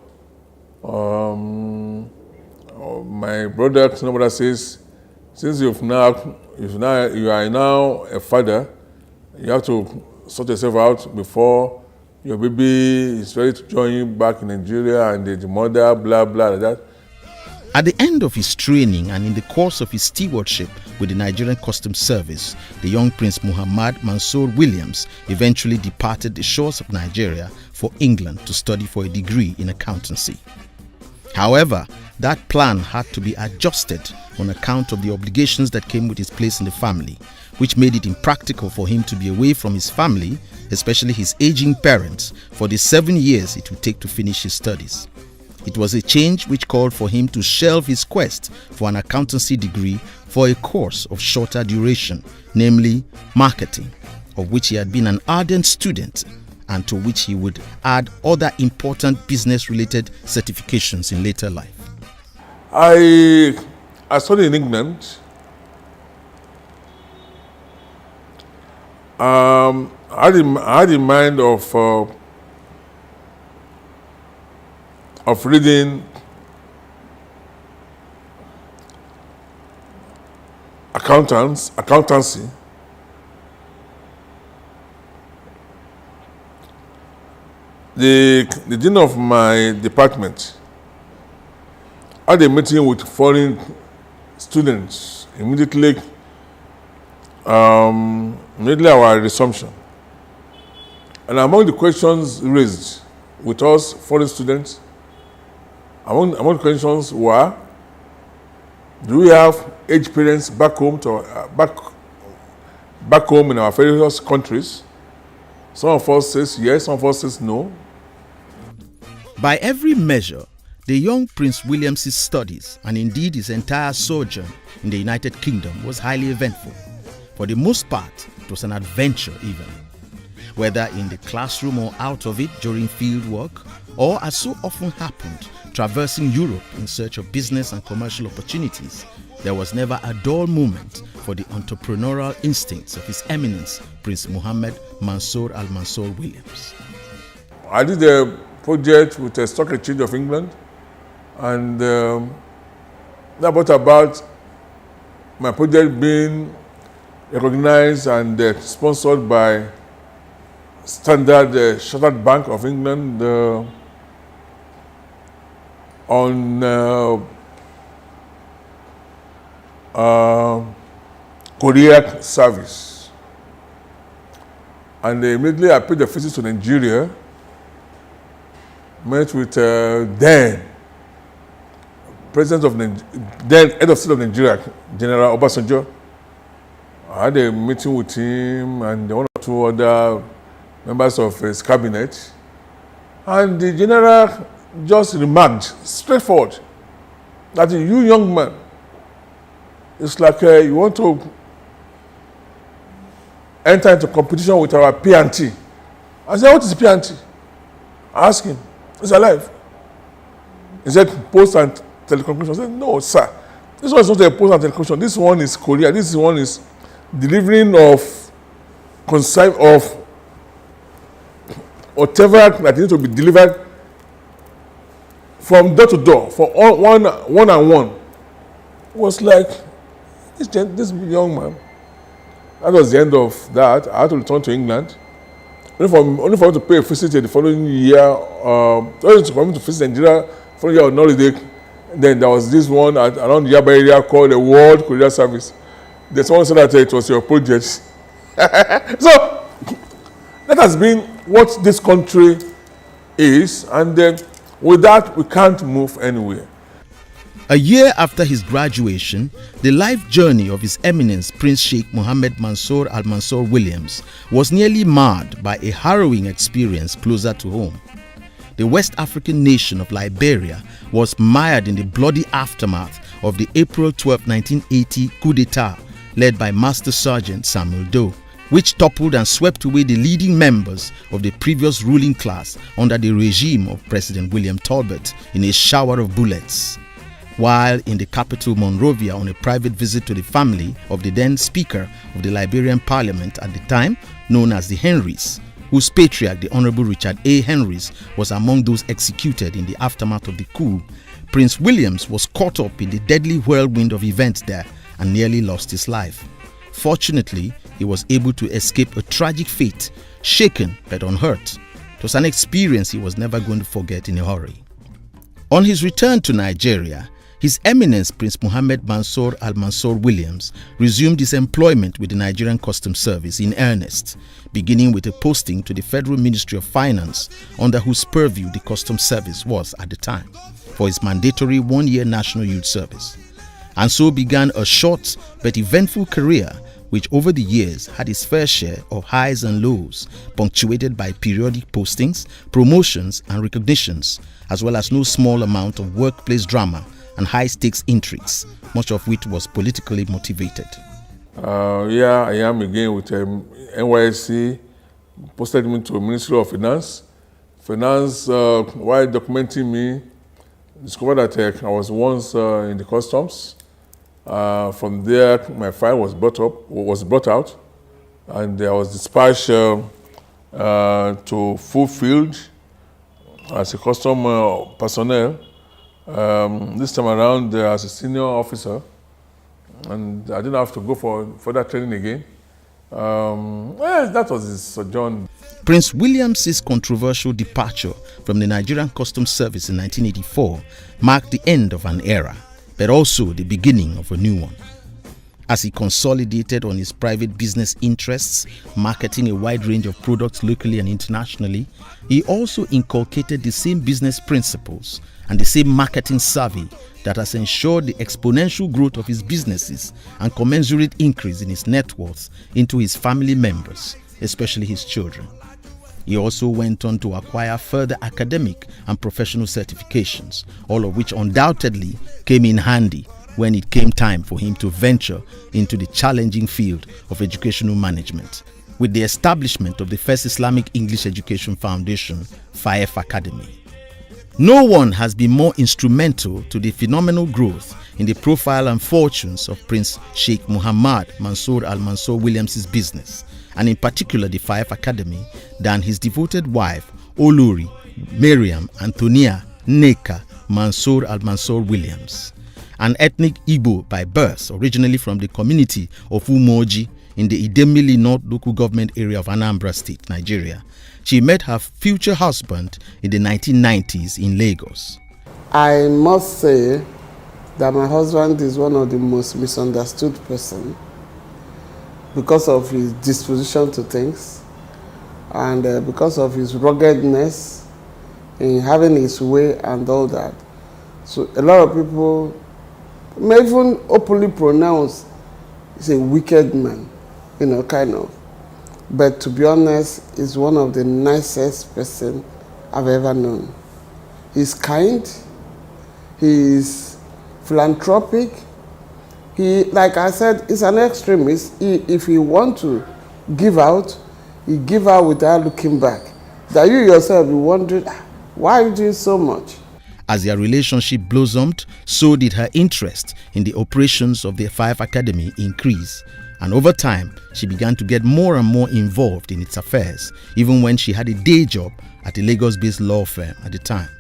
My brother says, since you are now a father, you have to sort yourself out before your baby is ready to join you back in Nigeria, and the mother, blah, blah, like that. At the end of his training and in the course of his stewardship with the Nigerian Customs Service, the young Prince Muhammad Mansour Williams eventually departed the shores of Nigeria for England to study for a degree in accountancy. However, that plan had to be adjusted on account of the obligations that came with his place in the family, which made it impractical for him to be away from his family, especially his aging parents, for the 7 years it would take to finish his studies. It was a change which called for him to shelve his quest for an accountancy degree for a course of shorter duration, namely marketing, of which he had been an ardent student and to which he would add other important business-related certifications in later life. I studied in England. I had in mind of reading accountancy. The dean of my department had a meeting with foreign students immediately our resumption. And among the questions raised with us foreign students, among the questions were, do we have aged parents back home back home in our various countries? Some of us says yes, some of us says no. By every measure, the young Prince William's studies, and indeed his entire sojourn in the United Kingdom, was highly eventful. For the most part, it was an adventure even. Whether in the classroom or out of it during field work, or as so often happened, traversing Europe in search of business and commercial opportunities, there was never a dull moment for the entrepreneurial instincts of His Eminence, Prince Muhammad Mansour Al-Mansour Williams. I did a project with the Stock Exchange of England, and that brought about my project being recognized and sponsored by Standard Chartered Bank of England on courier service. And immediately I paid a visit to Nigeria, met with then President of then Head of State of Nigeria, General Obasanjo. I had a meeting with him and one or two other members of his cabinet, and the general just remarked straightforward that you young man, it's like you want to enter into competition with our P&T. I said, what is P&T? I asked him, it's alive. He said, Post and Telecommunication. I said, no, sir. This one is not a post and telecommunication. This one is courier. This one is delivering of consignment of whatever that needs to be delivered from door to door for one and one. It was like this young man. That was the end of that. I had to return to England. Only for me to pay a visit the following year. Only for me to visit Nigeria following year on holiday. Then there was this one around the Yaba area called the World Courier Service. There's someone said that it was your project. So that has been what this country is, and with that we can't move anywhere. A year after his graduation, the life journey of His Eminence Prince Sheikh Mohammed Mansour Al-Mansour Williams was nearly marred by a harrowing experience closer to home. The West African nation of Liberia was mired in the bloody aftermath of the April 12, 1980 coup d'etat led by Master Sergeant Samuel Doe, which toppled and swept away the leading members of the previous ruling class under the regime of President William Tolbert in a shower of bullets. While in the capital Monrovia on a private visit to the family of the then Speaker of the Liberian Parliament at the time, known as the Henrys, whose patriarch, the Honorable Richard A. Henrys, was among those executed in the aftermath of the coup, Prince Williams was caught up in the deadly whirlwind of events there and nearly lost his life. Fortunately, he was able to escape a tragic fate, shaken but unhurt. It was an experience he was never going to forget in a hurry. On his return to Nigeria, His Eminence Prince Mohammed Mansour Al-Mansur Williams resumed his employment with the Nigerian Customs Service in earnest, beginning with a posting to the Federal Ministry of Finance, under whose purview the Customs Service was at the time, for his mandatory one-year National Youth Service. And so began a short but eventful career which over the years had its fair share of highs and lows, punctuated by periodic postings, promotions and recognitions, as well as no small amount of workplace drama and high-stakes intrigues, much of which was politically motivated. Yeah, I am again with NYSC, posted me to Ministry of Finance. Finance, while documenting me, discovered that I was once in the customs. From there, my file was brought out, and I was dispatched to full field as a custom personnel. This time around as a senior officer, and I didn't have to go for further training again. Well, that was his sojourn. Prince William's controversial departure from the Nigerian Customs Service in 1984 marked the end of an era, but also the beginning of a new one. As he consolidated on his private business interests, marketing a wide range of products locally and internationally, he also inculcated the same business principles and the same marketing savvy that has ensured the exponential growth of his businesses and commensurate increase in his net worth into his family members, especially his children. He also went on to acquire further academic and professional certifications, all of which undoubtedly came in handy when it came time for him to venture into the challenging field of educational management with the establishment of the first Islamic English Education Foundation, FAEF Academy. No one has been more instrumental to the phenomenal growth in the profile and fortunes of Prince Sheikh Muhammad Mansour Al-Mansur Williams' business, and in particular the FAEF Academy, than his devoted wife, Oluri Miriam Antonia Nneka Mansour Al-Mansur Williams. An ethnic Igbo by birth, originally from the community of Umoji in the Idemili North local government area of Anambra State, Nigeria. She met her future husband in the 1990s in Lagos. I must say that my husband is one of the most misunderstood person because of his disposition to things and because of his ruggedness in having his way and all that. So a lot of people may even openly pronounce he's a wicked man, you know, kind of. But to be honest, he's one of the nicest person I've ever known. He's kind, he's philanthropic. He, like I said, he's an extremist. If he want to give out, he give out without looking back. That you yourself be wondering, why are you doing so much? As their relationship blossomed, so did her interest in the operations of the FAEF Academy increase. And over time, she began to get more and more involved in its affairs, even when she had a day job at a Lagos-based law firm at the time.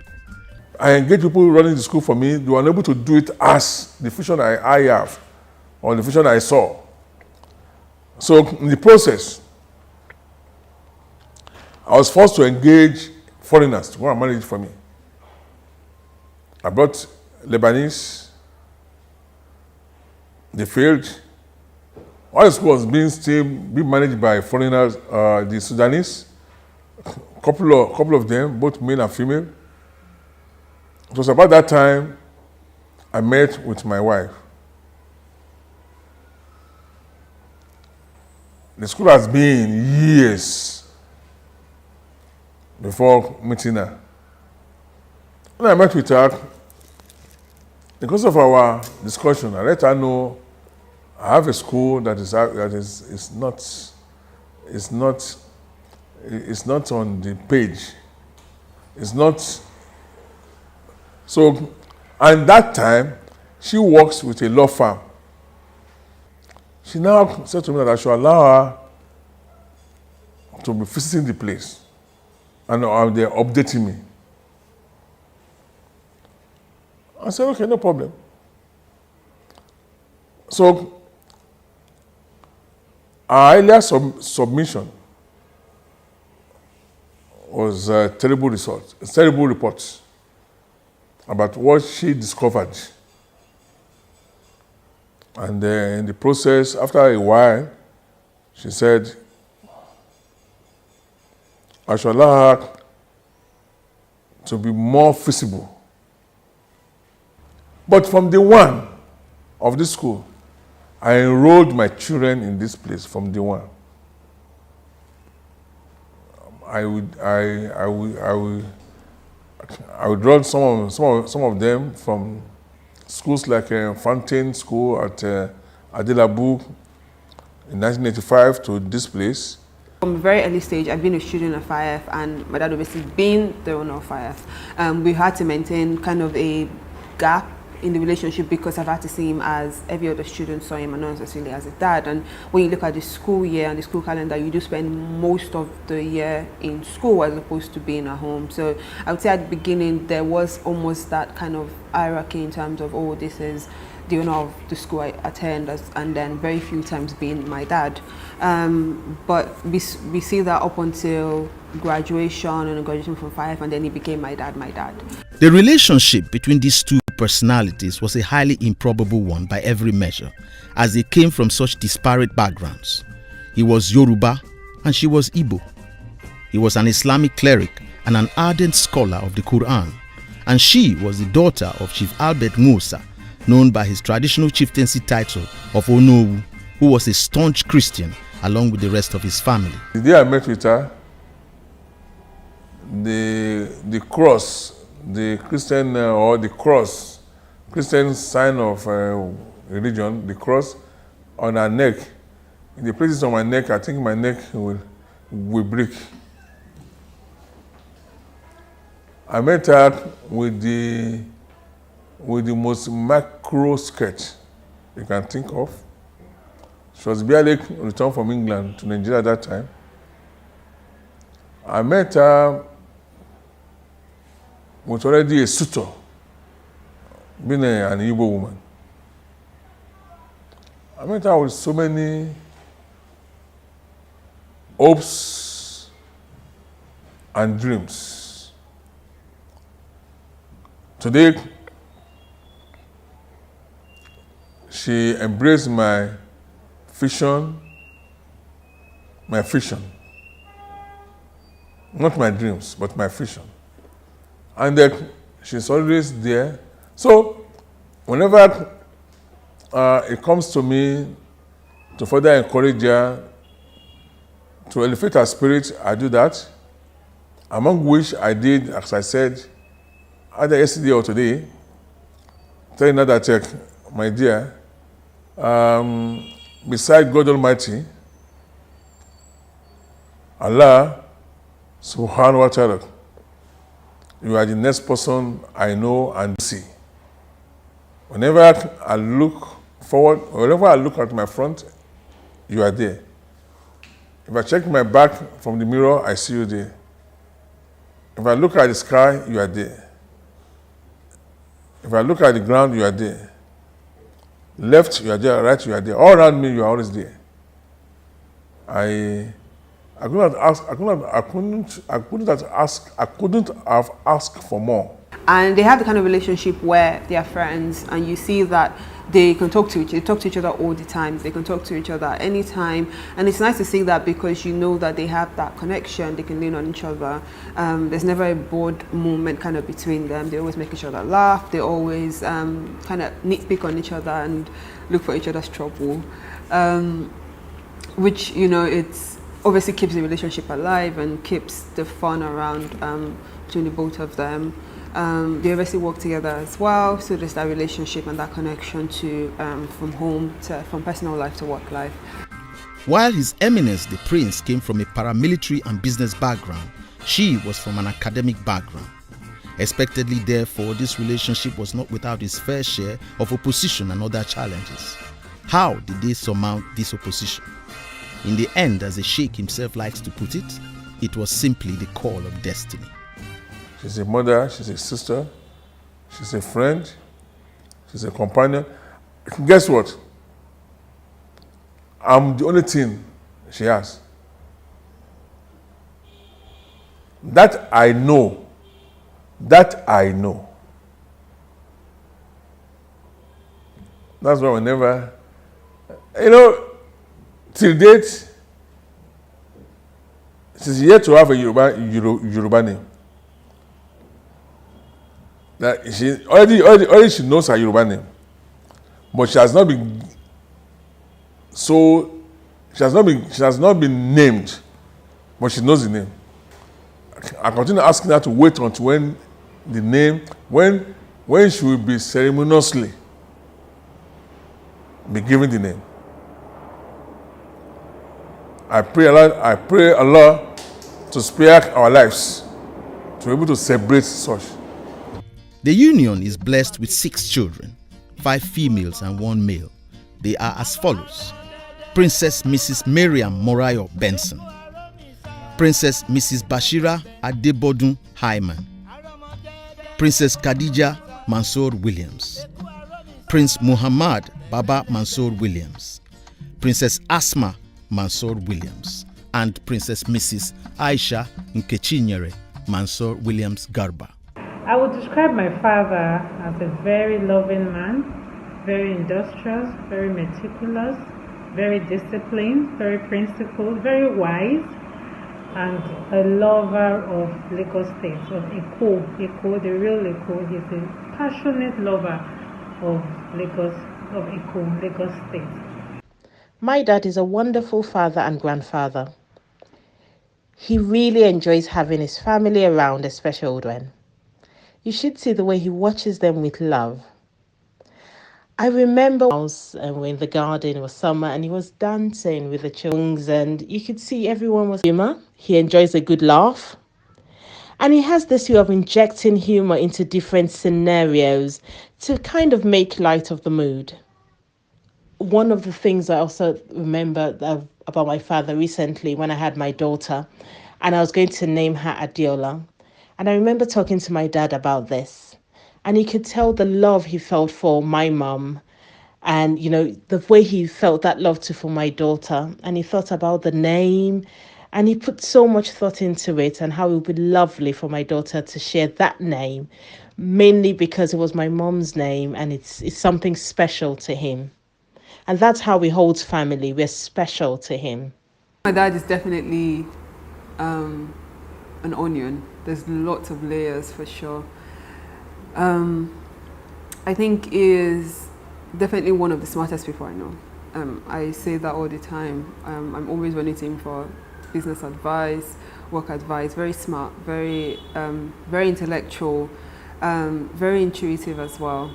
I engage people running the school for me. They were unable to do it as the vision I have, or the vision I saw. So in the process, I was forced to engage foreigners to go and manage it for me. I brought Lebanese. They failed. All the school was being managed by foreigners, the Sudanese, couple of them, both male and female. It was about that time I met with my wife. The school has been years before meeting her. When I met with her, because of our discussion, I let her know I have a school that is not on the page. It's not. So, and that time, she works with a law firm. She now said to me that I should allow her to be visiting the place, and they're updating me. I said, okay, no problem. So, our earlier submission was terrible reports about what she discovered. And in the process, after a while, she said, I should allow her to be more visible. But from the one of this school, I enrolled my children in this place from the one. I would draw some of them from schools like Fountain School at Adelabu in 1985 to this place. From a very early stage, I've been a student of FIF, and my dad obviously being the owner of FIF. We had to maintain kind of a gap in the relationship because I've had to see him as every other student saw him and not necessarily as a dad. And when you look at the school year and the school calendar, you do spend most of the year in school as opposed to being at home. So I would say at the beginning there was almost that kind of hierarchy in terms of, oh, this is the owner of the school I attend, and then very few times being my dad. But we see that up until graduation and graduation from FIF, and then he became my dad. The relationship between these two personalities was a highly improbable one by every measure, as they came from such disparate backgrounds. He was Yoruba and she was Igbo. He was an Islamic cleric and an ardent scholar of the Quran, and she was the daughter of Chief Albert Musa, known by his traditional chieftaincy title of Onowu, who was a staunch Christian along with the rest of his family. The day I met with her, the cross, the Christian or the cross, Christian sign of religion, the cross on her neck, in the places on my neck, I think my neck will break. I met her with the most macro skirt you can think of. She was barely returned from England to Nigeria at that time. I met her with already a suitor, being an Igbo woman. I met her with so many hopes and dreams. Today, she embraced my vision, not my dreams, but my vision. And she's always there. So whenever it comes to me to further encourage her, to elevate her spirit, I do that. Among which I did, as I said, either yesterday or today, telling her that, my dear, beside God Almighty, Allah Subhanahu wa Ta'ala, you are the next person I know and see. Whenever I look forward, whenever I look at my front, you are there. If I check my back from the mirror, I see you there. If I look at the sky, you are there. If I look at the ground, you are there. Left, you are there. Right, you are there. All around me, you are always there. I couldn't have asked for more. And they have the kind of relationship where they are friends, and you see that they can talk to each other all the time. They can talk to each other anytime, and it's nice to see that because you know that they have that connection. They can lean on each other. There's never a bored moment kind of between them. They always make each other laugh. They always kind of nitpick on each other and look for each other's trouble, which it's obviously keeps the relationship alive and keeps the fun around between the both of them. They obviously work together as well, so there's that relationship and that connection to from personal life to work life. While His Eminence the Prince came from a paramilitary and business background, she was from an academic background. Expectedly, therefore, this relationship was not without its fair share of opposition and other challenges. How did they surmount this opposition? In the end, as the Sheikh himself likes to put it was simply the call of destiny. She's a mother, she's a sister, she's a friend, she's a companion. Guess what? I'm the only thing she has. That I know. That I know. That's why whenever, till date, she's yet to have a Yoruba name. That she already she knows her Yoruba name, but she has not been named, but she knows the name. I continue asking her to wait until when the name, when she will be ceremoniously be given the name. I pray Allah to spare our lives to be able to celebrate such. The union is blessed with 6 children, 5 females and 1 male. They are as follows: Princess Mrs. Miriam Morayo Benson, Princess Mrs. Bashira Adebodun Hyman, Princess Khadija Mansour Williams, Prince Muhammad Baba Mansour Williams, Princess Asma Mansour Williams, and Princess Mrs. Aisha Nkechinyere Mansour Williams Garba. I would describe my father as a very loving man, very industrious, very meticulous, very disciplined, very principled, very wise, and a lover of Lagos State, of Eko, the real Eko. He's a passionate lover of Lagos State. My dad is a wonderful father and grandfather. He really enjoys having his family around, especially when. You should see the way he watches them with love. I remember we're in the garden, it was summer, and he was dancing with the children, and you could see everyone was humor. He enjoys a good laugh. And he has this way of injecting humor into different scenarios to kind of make light of the mood. One of the things I also remember about my father recently, when I had my daughter, and I was going to name her Adiola. And I remember talking to my dad about this, and he could tell the love he felt for my mum, and the way he felt that love for my daughter. And he thought about the name, and he put so much thought into it, and how it would be lovely for my daughter to share that name, mainly because it was my mum's name, and it's something special to him. And that's how he holds family. We're special to him. My dad is definitely an onion. There's lots of layers for sure. I think he is definitely one of the smartest people I know. I say that all the time. I'm always running to him for business advice, work advice. Very smart, very intellectual, very intuitive as well.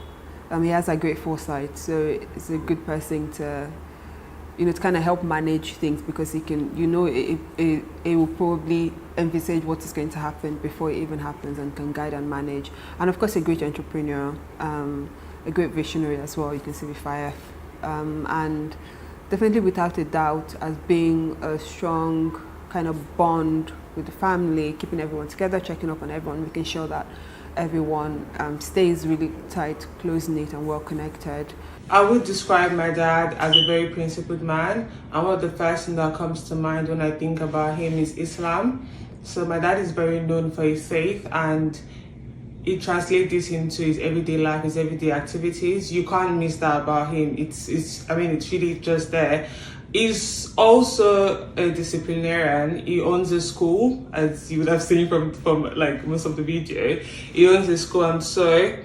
He has a great foresight, so it's a good person to kind of help manage things, because he can, it will probably envisage what is going to happen before it even happens, and can guide and manage. And of course, a great entrepreneur, a great visionary as well. You can see with FIF, and definitely without a doubt as being a strong kind of bond with the family, keeping everyone together, checking up on everyone, making sure that everyone stays really tight, close-knit and well-connected. I would describe my dad as a very principled man, and one of the first thing that comes to mind when I think about him is Islam. So my dad is very known for his faith, and he translates this into his everyday life, his everyday activities. You can't miss that about him. It's really just there. He's also a disciplinarian. He owns a school, as you would have seen from like most of the video. He owns a school, and so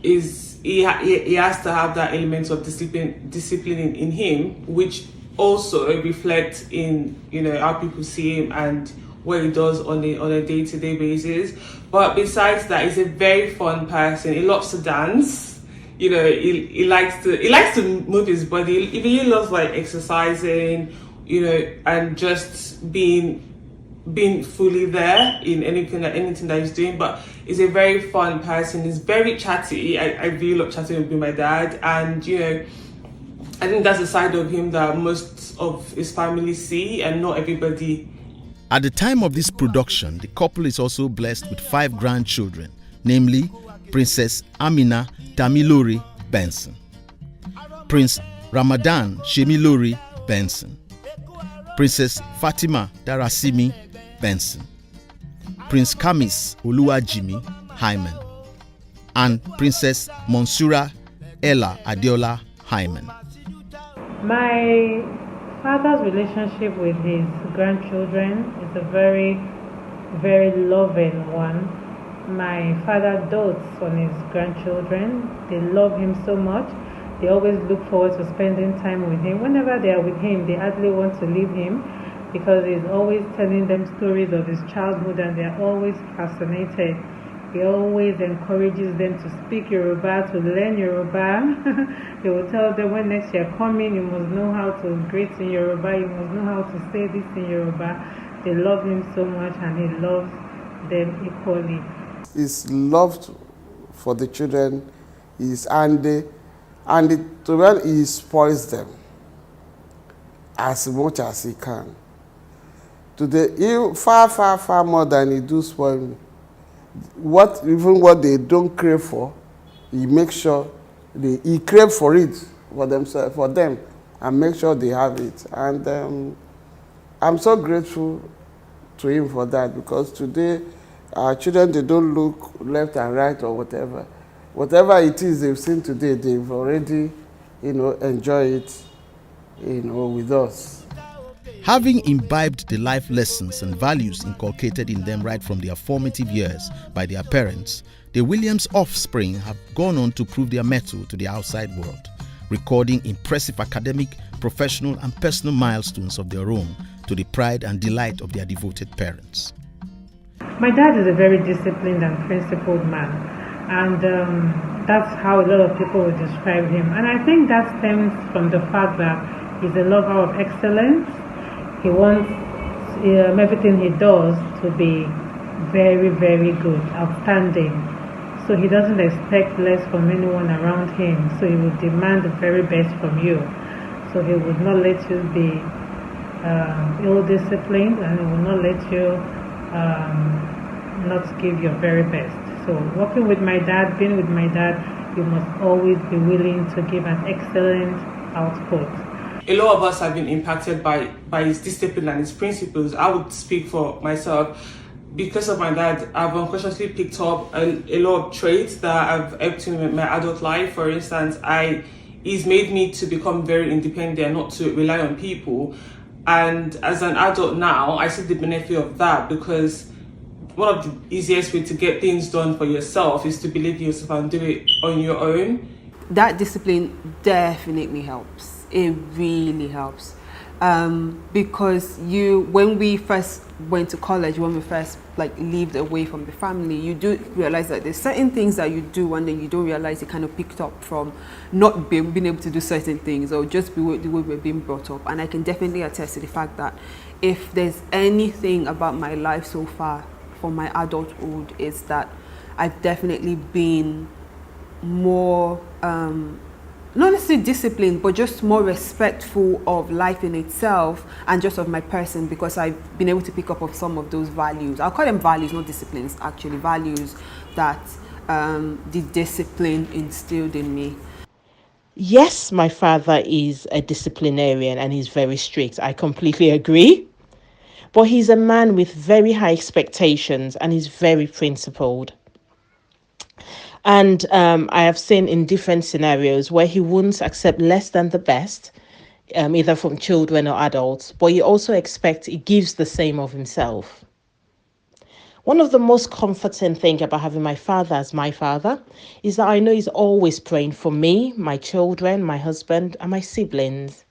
he has to have that element of discipline in him, which also reflects in how people see him and what he does on a day-to-day basis. But besides that, he's a very fun person. He loves to dance. You know, he likes to move his body. He really loves like exercising, you know, and just being fully there in anything that he's doing. But he's a very fun person. He's very chatty. I really love chatting with my dad, and you know, I think that's the side of him that most of his family see, and not everybody. At the time of this production, the couple is also blessed with 5 grandchildren, namely Princess Amina Tamilori Benson, Prince Ramadan Shemilori Benson, Princess Fatima Darasimi Benson, Prince Kamis Oluwajimi Hyman, and Princess Monsura Ella Adeola Hyman. My father's relationship with his grandchildren is a very, very loving one. My father dotes on his grandchildren. They love him so much. They always look forward to spending time with him. Whenever they are with him, they hardly want to leave him because he's always telling them stories of his childhood, and they're always fascinated. He always encourages them to speak Yoruba, to learn Yoruba. He will tell them, when next you're coming, you must know how to greet in Yoruba, you must know how to say this in Yoruba. They love him so much, and he loves them equally. His love for the children is, and he spoils them as much as he can. Today, far more than he do spoil me. Even what they don't crave for, he makes sure he crave for it for themselves, for them, and make sure they have it. And I'm so grateful to him for that, because today our children, they don't look left and right or whatever. Whatever it is they've seen today, they've already, enjoy it, with us. Having imbibed the life lessons and values inculcated in them right from their formative years by their parents, the Williams offspring have gone on to prove their mettle to the outside world, recording impressive academic, professional, and personal milestones of their own to the pride and delight of their devoted parents. My dad is a very disciplined and principled man, and that's how a lot of people would describe him. And I think that stems from the fact that he's a lover of excellence. He wants everything he does to be very, very good, outstanding. So he doesn't expect less from anyone around him. So he would demand the very best from you. So he would not let you be ill-disciplined, and he will not let you not give your very best. So working with my dad, being with my dad, you must always be willing to give an excellent output. A lot of us have been impacted by his discipline and his principles. I would speak for myself. Because of my dad, I've unconsciously picked up a lot of traits that have helped me in my adult life. For instance, he's made me to become very independent and not to rely on people. And as an adult now, I see the benefit of that, because one of the easiest ways to get things done for yourself is to believe in yourself and do it on your own. That discipline definitely helps. It really helps, because when we first went to college, when we first lived away from the family, you do realize that there's certain things that you do, and then you don't realize you kind of picked up from not being able to do certain things, or just the way we're being brought up. And I can definitely attest to the fact that if there's anything about my life so far from my adulthood, is that I've definitely been more not necessarily disciplined, but just more respectful of life in itself and just of my person, because I've been able to pick up on some of those values. I'll call them values, not disciplines, actually, values that the discipline instilled in me. Yes, my father is a disciplinarian and he's very strict. I completely agree. But he's a man with very high expectations and he's very principled. And I have seen in different scenarios where he wouldn't accept less than the best, either from children or adults, but he also he gives the same of himself. One of the most comforting things about having my father as my father is that I know he's always praying for me, my children, my husband, and my siblings.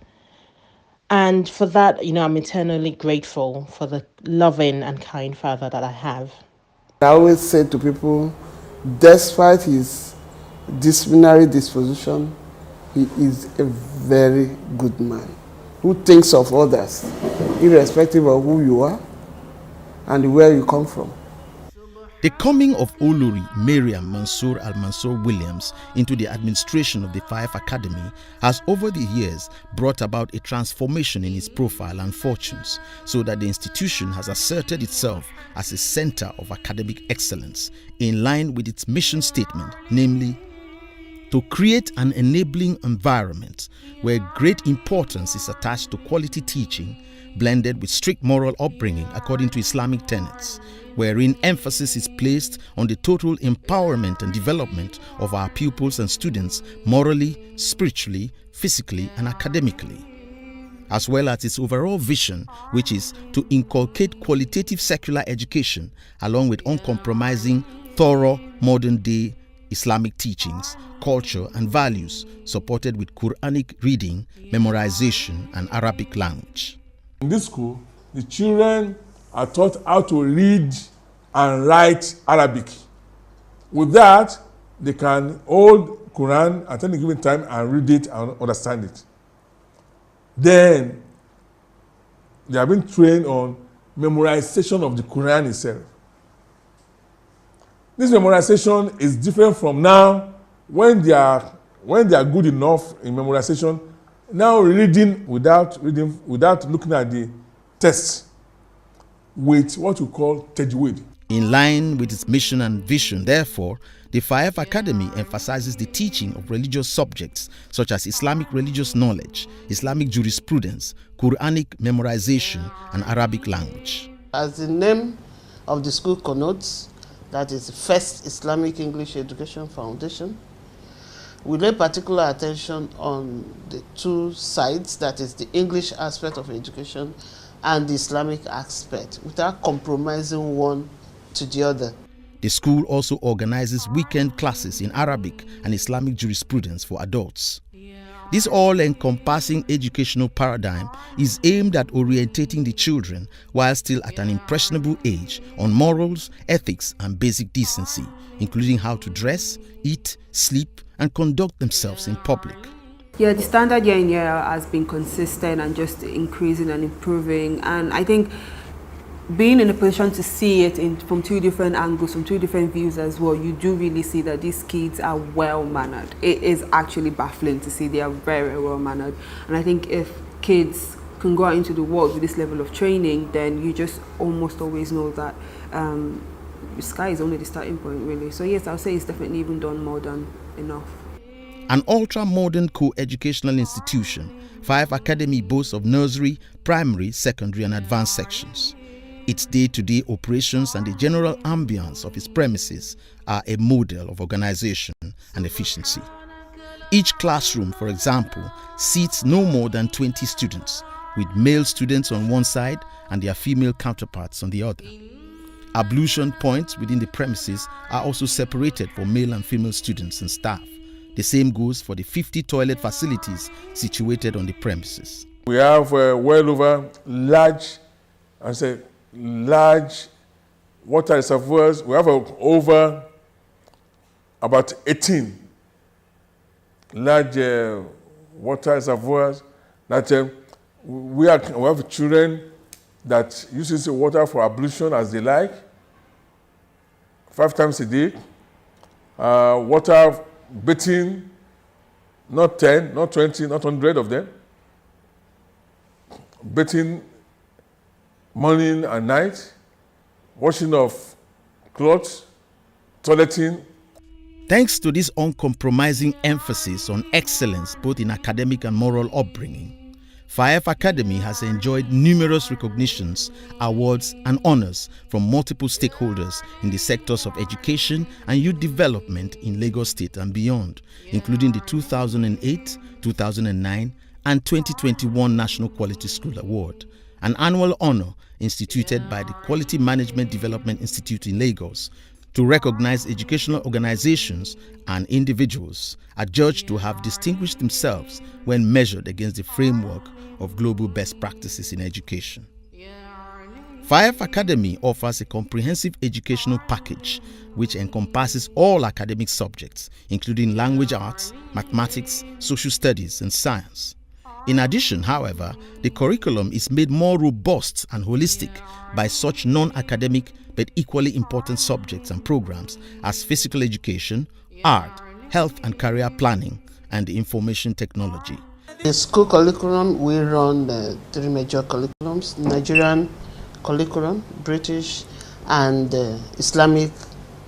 And for that, I'm eternally grateful for the loving and kind father that I have. I always say to people, despite his disciplinary disposition, he is a very good man who thinks of others, irrespective of who you are and where you come from. The coming of Olori Mariam Mansour Al-Mansour Williams into the administration of the FIAF Academy has over the years brought about a transformation in its profile and fortunes, so that the institution has asserted itself as a center of academic excellence in line with its mission statement, namely, to create an enabling environment where great importance is attached to quality teaching blended with strict moral upbringing according to Islamic tenets, wherein emphasis is placed on the total empowerment and development of our pupils and students morally, spiritually, physically, and academically, as well as its overall vision, which is to inculcate qualitative secular education along with uncompromising, thorough, modern-day Islamic teachings, culture, and values, supported with Quranic reading, memorization, and Arabic language. In this school, the children are taught how to read and write Arabic. With that, they can hold Quran at any given time and read it and understand it. Then, they have been trained on memorization of the Quran itself. This memorization is different from now when they are good enough in memorization. Now reading without looking at the text with what we call tajweed. In line with its mission and vision, therefore, the FIAF Academy emphasizes the teaching of religious subjects such as Islamic religious knowledge, Islamic jurisprudence, Quranic memorization, and Arabic language. As the name of the school connotes, that is First Islamic English Education Foundation, we lay particular attention on the two sides, that is the English aspect of education and the Islamic aspect, without compromising one to the other. The school also organizes weekend classes in Arabic and Islamic jurisprudence for adults. This all-encompassing educational paradigm is aimed at orientating the children while still at an impressionable age on morals, ethics, and basic decency, including how to dress, eat, sleep, and conduct themselves in public. Yeah, the standard year in year out has been consistent and just increasing and improving, and I think being in a position to see it from two different angles, from two different views as well, you do really see that these kids are well-mannered. It is actually baffling to see they are very, very well-mannered. And I think if kids can go out into the world with this level of training, then you just almost always know that the sky is only the starting point, really. So yes, I'll say it's definitely even done more than enough. An ultra-modern co-educational institution, FIAF Academy boasts of nursery, primary, secondary, and advanced sections. Its day-to-day operations and the general ambience of its premises are a model of organization and efficiency. Each classroom, for example, seats no more than 20 students, with male students on one side and their female counterparts on the other. Ablution points within the premises are also separated for male and female students and staff. The same goes for the 50 toilet facilities situated on the premises. We have well over large water reservoirs. We have over about 18 large water reservoirs that we have children that uses the water for ablution as they like, 5 times a day. Water bathing, not 10, not 20, not 100 of them. Bathing morning and night, washing of clothes, toileting. Thanks to this uncompromising emphasis on excellence both in academic and moral upbringing, FIAF Academy has enjoyed numerous recognitions, awards, and honors from multiple stakeholders in the sectors of education and youth development in Lagos State and beyond, including the 2008, 2009, and 2021 National Quality School Award, an annual honor instituted by the Quality Management Development Institute in Lagos, to recognize educational organizations and individuals adjudged to have distinguished themselves when measured against the framework of global best practices in education. FIAF Academy offers a comprehensive educational package which encompasses all academic subjects, including language arts, mathematics, social studies, and science. In addition, however, the curriculum is made more robust and holistic by such non-academic but equally important subjects and programs as physical education, art, health and career planning, and information technology. In school curriculum, we run 3 major curriculums: Nigerian curriculum, British, and Islamic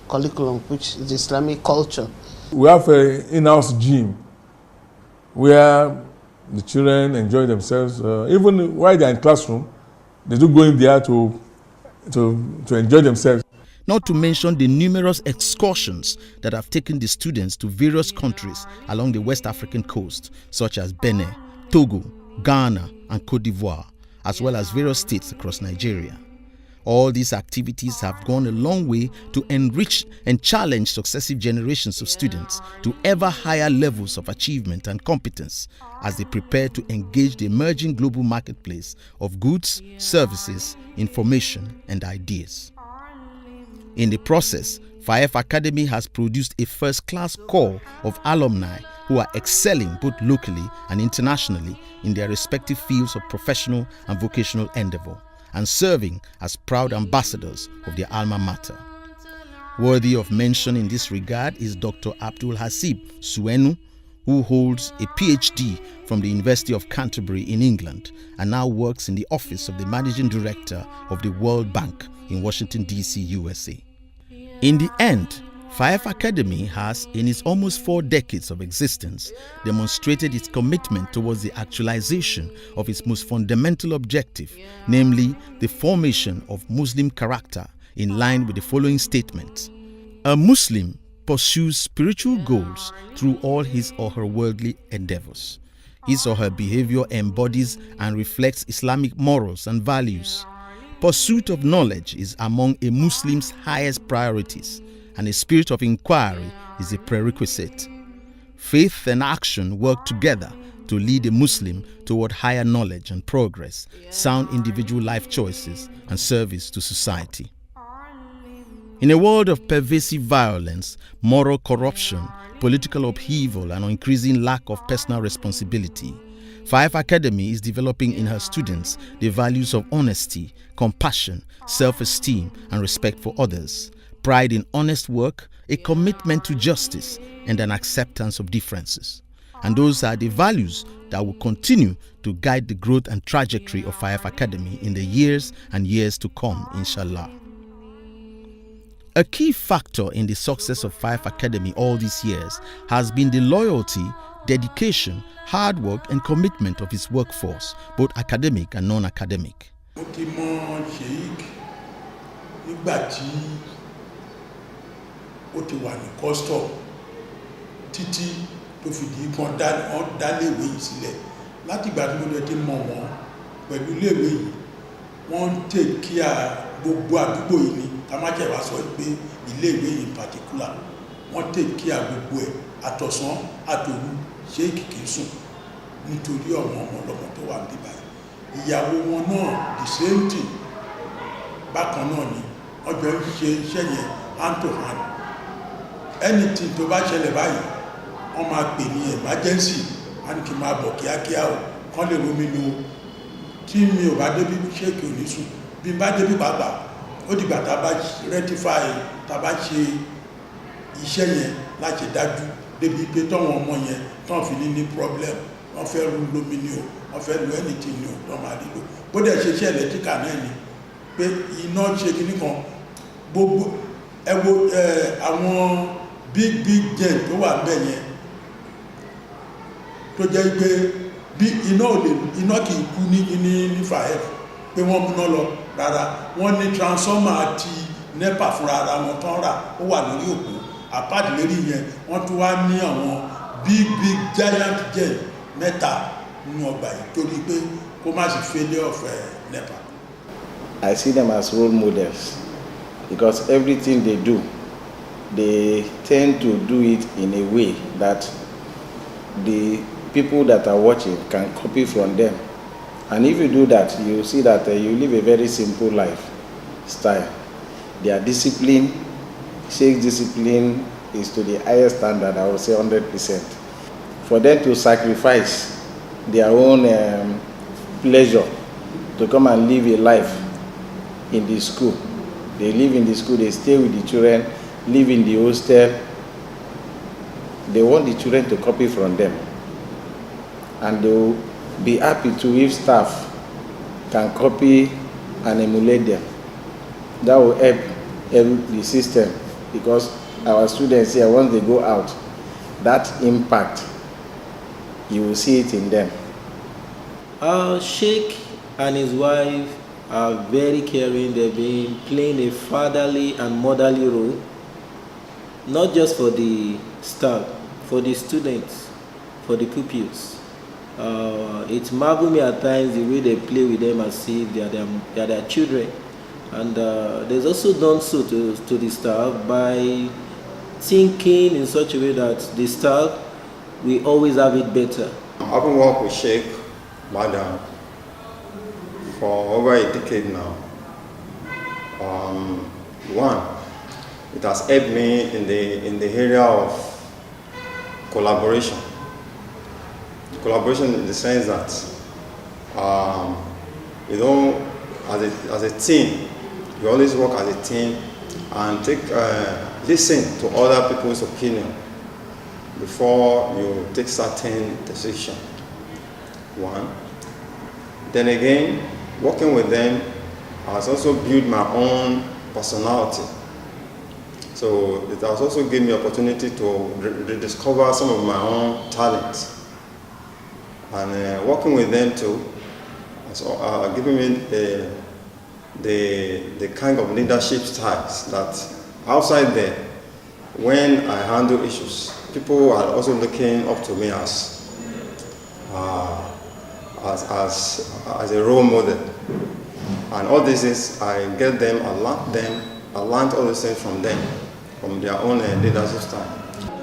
curriculum, which is Islamic culture. We have an in-house gym where the children enjoy themselves. Even while they're in classroom, they do go in there to enjoy themselves. Not to mention the numerous excursions that have taken the students to various countries along the West African coast, such as Benin, Togo, Ghana, and Cote d'Ivoire, as well as various states across Nigeria. All these activities have gone a long way to enrich and challenge successive generations of students to ever higher levels of achievement and competence as they prepare to engage the emerging global marketplace of goods, services, information, and ideas. In the process, FIAF Academy has produced a first-class core of alumni who are excelling both locally and internationally in their respective fields of professional and vocational endeavor, and serving as proud ambassadors of their alma mater. Worthy of mention in this regard is Dr. Abdul Hasib Suenu, who holds a PhD from the University of Canterbury in England and now works in the office of the Managing Director of the World Bank in Washington, D.C., USA. In the end, FIAF Academy has, in its almost 4 decades of existence, demonstrated its commitment towards the actualization of its most fundamental objective, namely the formation of Muslim character in line with the following statement: a Muslim pursues spiritual goals through all his or her worldly endeavors. His or her behavior embodies and reflects Islamic morals and values. Pursuit of knowledge is among a Muslim's highest priorities, and a spirit of inquiry is a prerequisite. Faith and action work together to lead a Muslim toward higher knowledge and progress, sound individual life choices, and service to society. In a world of pervasive violence, moral corruption, political upheaval, and increasing lack of personal responsibility, FIAF Academy is developing in her students the values of honesty, compassion, self-esteem, and respect for others, pride in honest work, a commitment to justice, and an acceptance of differences. And those are the values that will continue to guide the growth and trajectory of FIAF Academy in the years and years to come, inshallah. A key factor in the success of FIAF Academy all these years has been the loyalty, dedication, hard work, and commitment of its workforce, both academic and non-academic. Ó ti wà ní custom títí tó fi di kan dáléèwé yìí sílẹ̀. Láti ìgbà tí mo lè ti mọ̀ wọ́n pẹ̀lú iléèwé yìí, wọ́n ń take care gbogbo àdúgbò yìí ni, ká má jẹ́ wá sọ pé iléèwé yìí in particular, wọ́n take care gbogbo ẹ̀ àtọ̀sán àtòru ṣé kìkì sùn nítorí ọmọ ọlọ́mọ tó wà níbí báyìí. Ìyàwó wọn náà the same thing bákan náà ni ọjọ́ ń ṣe iṣẹ́ yẹn hand to hand. Anything tó bá ṣẹlẹ̀ báyìí wọ́n máa pè ní emergency, a ní kí n máa bọ̀ kíákíá o kán lè romi lo tí mi ò bá débi ṣéèkì ò ní sùn bí n bá débi pàápàá ó dìgbà tá a bá rectify tá a bá ṣe iṣẹ́ yẹn láti dájú débi pé tọ́wọ́n ọmọ yẹn tán fi ní problem wọ́n fẹ́ ru lómi ni o wọ́n fẹ́ lo anything ni o tán máa lílo bó dẹ̀ ṣe iṣẹ́ electrical náà ni pé iná ṣe kíní kan gbogbo ẹ wo àwọn big gen tó wà ńbẹ̀ yẹn tó jẹ́ pé bí iná kì í kú ní FIAF pé wọ́n múná lọ rárá, wọ́n ní transformer àti NEPA fúnra ara wọn tán rà ó wà lórí òpó àpáàdì lérí yẹn wọ́n tún wá ní àwọn big giant gen mẹ́ta nínú ọgbà yìí torí pé kó má sì failure of NEPA. I see them as role models because everything they do they tend to do it in a way that the people that are watching can copy from them. And if you do that, you see that you live a very simple lifestyle. Their discipline, Sheikh's discipline is to the highest standard, I would say 100%. For them to sacrifice their own pleasure to come and live a life in the school. They live in the school, they stay with the children, live in the hostel. They want the children to copy from them. And they will be happy to if staff can copy and emulate them. That will help the system, because our students here, once they go out, that impact, you will see it in them. Sheikh and his wife are very caring. They've been playing a fatherly and motherly role, not just for the staff, for the students, for the pupils. It marvels me at times the way they play with them as if they are their children. And there's also done so to the staff by thinking in such a way that the staff will always have it better. I've been working with Sheikh Madam for over a decade now. One, it has helped me in the area of collaboration. Collaboration in the sense that as a team, you always work as a team and listen to other people's opinion before you take certain decision. One. Then again, working with them has also built my own personality. So it has also given me opportunity to rediscover some of my own talents. And working with them too has given me the kind of leadership styles that outside there, when I handle issues, people are also looking up to me as a role model. And all this is, I get them, I learned all these things from them, from their own leadership style.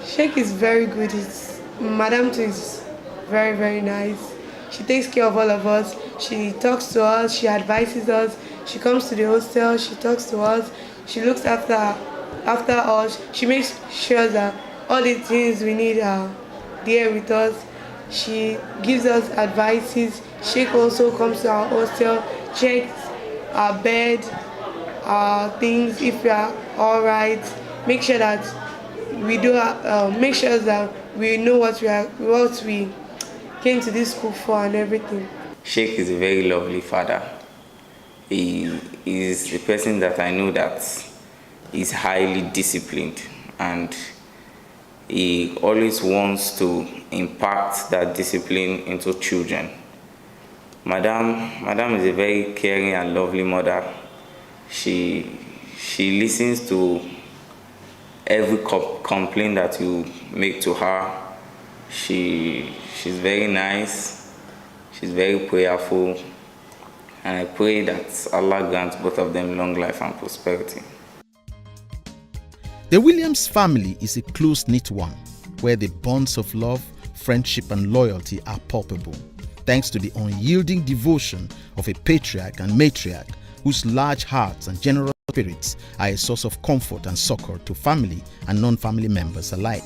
Sheikh is very good. Madam too is very, very nice. She takes care of all of us. She talks to us, she advises us. She comes to the hostel, she talks to us. She looks after us. She makes sure that all the things we need are there with us. She gives us advices. Sheikh also comes to our hostel, checks our bed, our things, if we are all right. Make sure that we do. Make sure that we know what we came to this school for and everything. Sheikh is a very lovely father. He is the person that I know that is highly disciplined, and he always wants to impact that discipline into children. Madam is a very caring and lovely mother. She listens to every complaint that you make to her. She's very nice. She's very prayerful. And I pray that Allah grants both of them long life and prosperity. The Williams family is a close-knit one, where the bonds of love, friendship and loyalty are palpable, thanks to the unyielding devotion of a patriarch and matriarch whose large hearts and generous spirits are a source of comfort and succor to family and non-family members alike,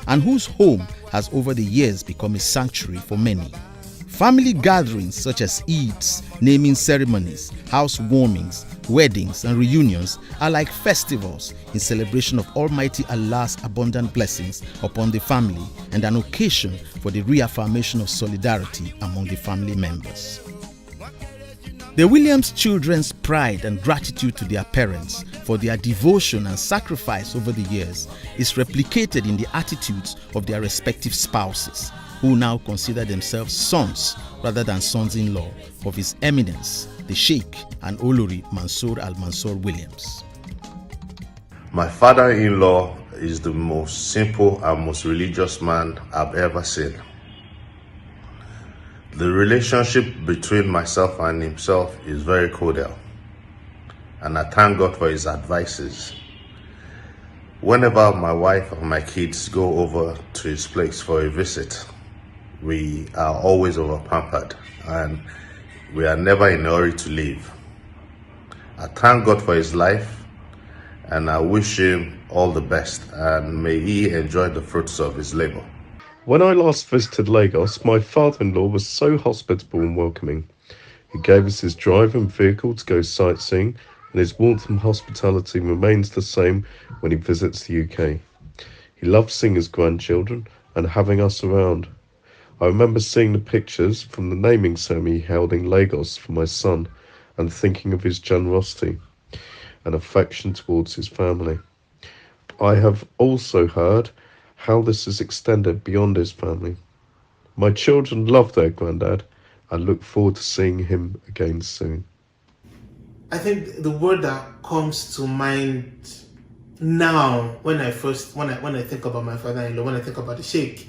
and whose home has over the years become a sanctuary for many. Family gatherings such as Eids, naming ceremonies, housewarmings, weddings and reunions are like festivals in celebration of Almighty Allah's abundant blessings upon the family and an occasion for the reaffirmation of solidarity among the family members. The Williams children's pride and gratitude to their parents for their devotion and sacrifice over the years is replicated in the attitudes of their respective spouses, who now consider themselves sons rather than sons-in-law of His Eminence, the Sheikh and Olori Mansour Al-Mansur Williams. My father-in-law is the most simple and most religious man I've ever seen. The relationship between myself and himself is very cordial, and I thank God for his advices. Whenever my wife and my kids go over to his place for a visit, we are always over-pampered and we are never in a hurry to leave. I thank God for his life and I wish him all the best and may he enjoy the fruits of his labor. When I last visited Lagos, my father-in-law was so hospitable and welcoming. He gave us his drive and vehicle to go sightseeing, and his warmth and hospitality remains the same when he visits the UK. He loved seeing his grandchildren and having us around. I remember seeing the pictures from the naming ceremony held in Lagos for my son and thinking of his generosity and affection towards his family. I have also heard how this is extended beyond his family. My children love their granddad and look forward to seeing him again soon. I think the word that comes to mind now when I think about my father-in-law, when I think about the Sheikh,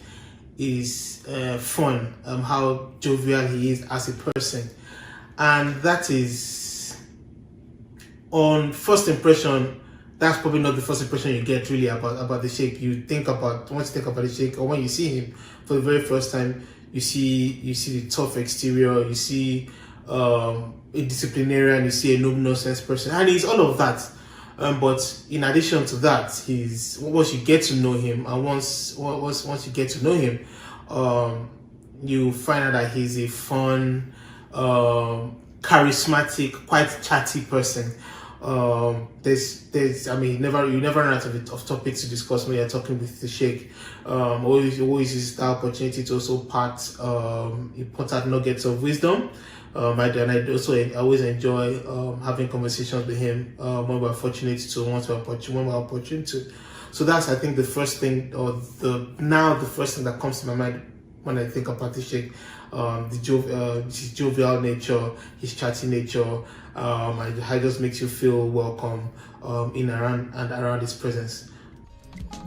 is fun. How jovial he is as a person, and that is, on first impression, that's probably not the first impression you get really about the Sheikh. Once you think about the Sheikh, or when you see him for the very first time, you see the tough exterior, you see a disciplinarian, you see a no-nonsense person, and he's all of that. But in addition to that, once you get to know him, and once you get to know him, you find out that he's a fun, charismatic, quite chatty person. You never run out of topics to discuss when you're talking with the Sheikh. Always use the opportunity to also part important nuggets of wisdom. I always enjoy having conversations with him when we're fortunate to, when we're opportune to. So that's, I think, the first thing, the first thing that comes to my mind when I think about the Sheikh. His jovial nature, his chatty nature, and how it just makes you feel welcome in and around his presence.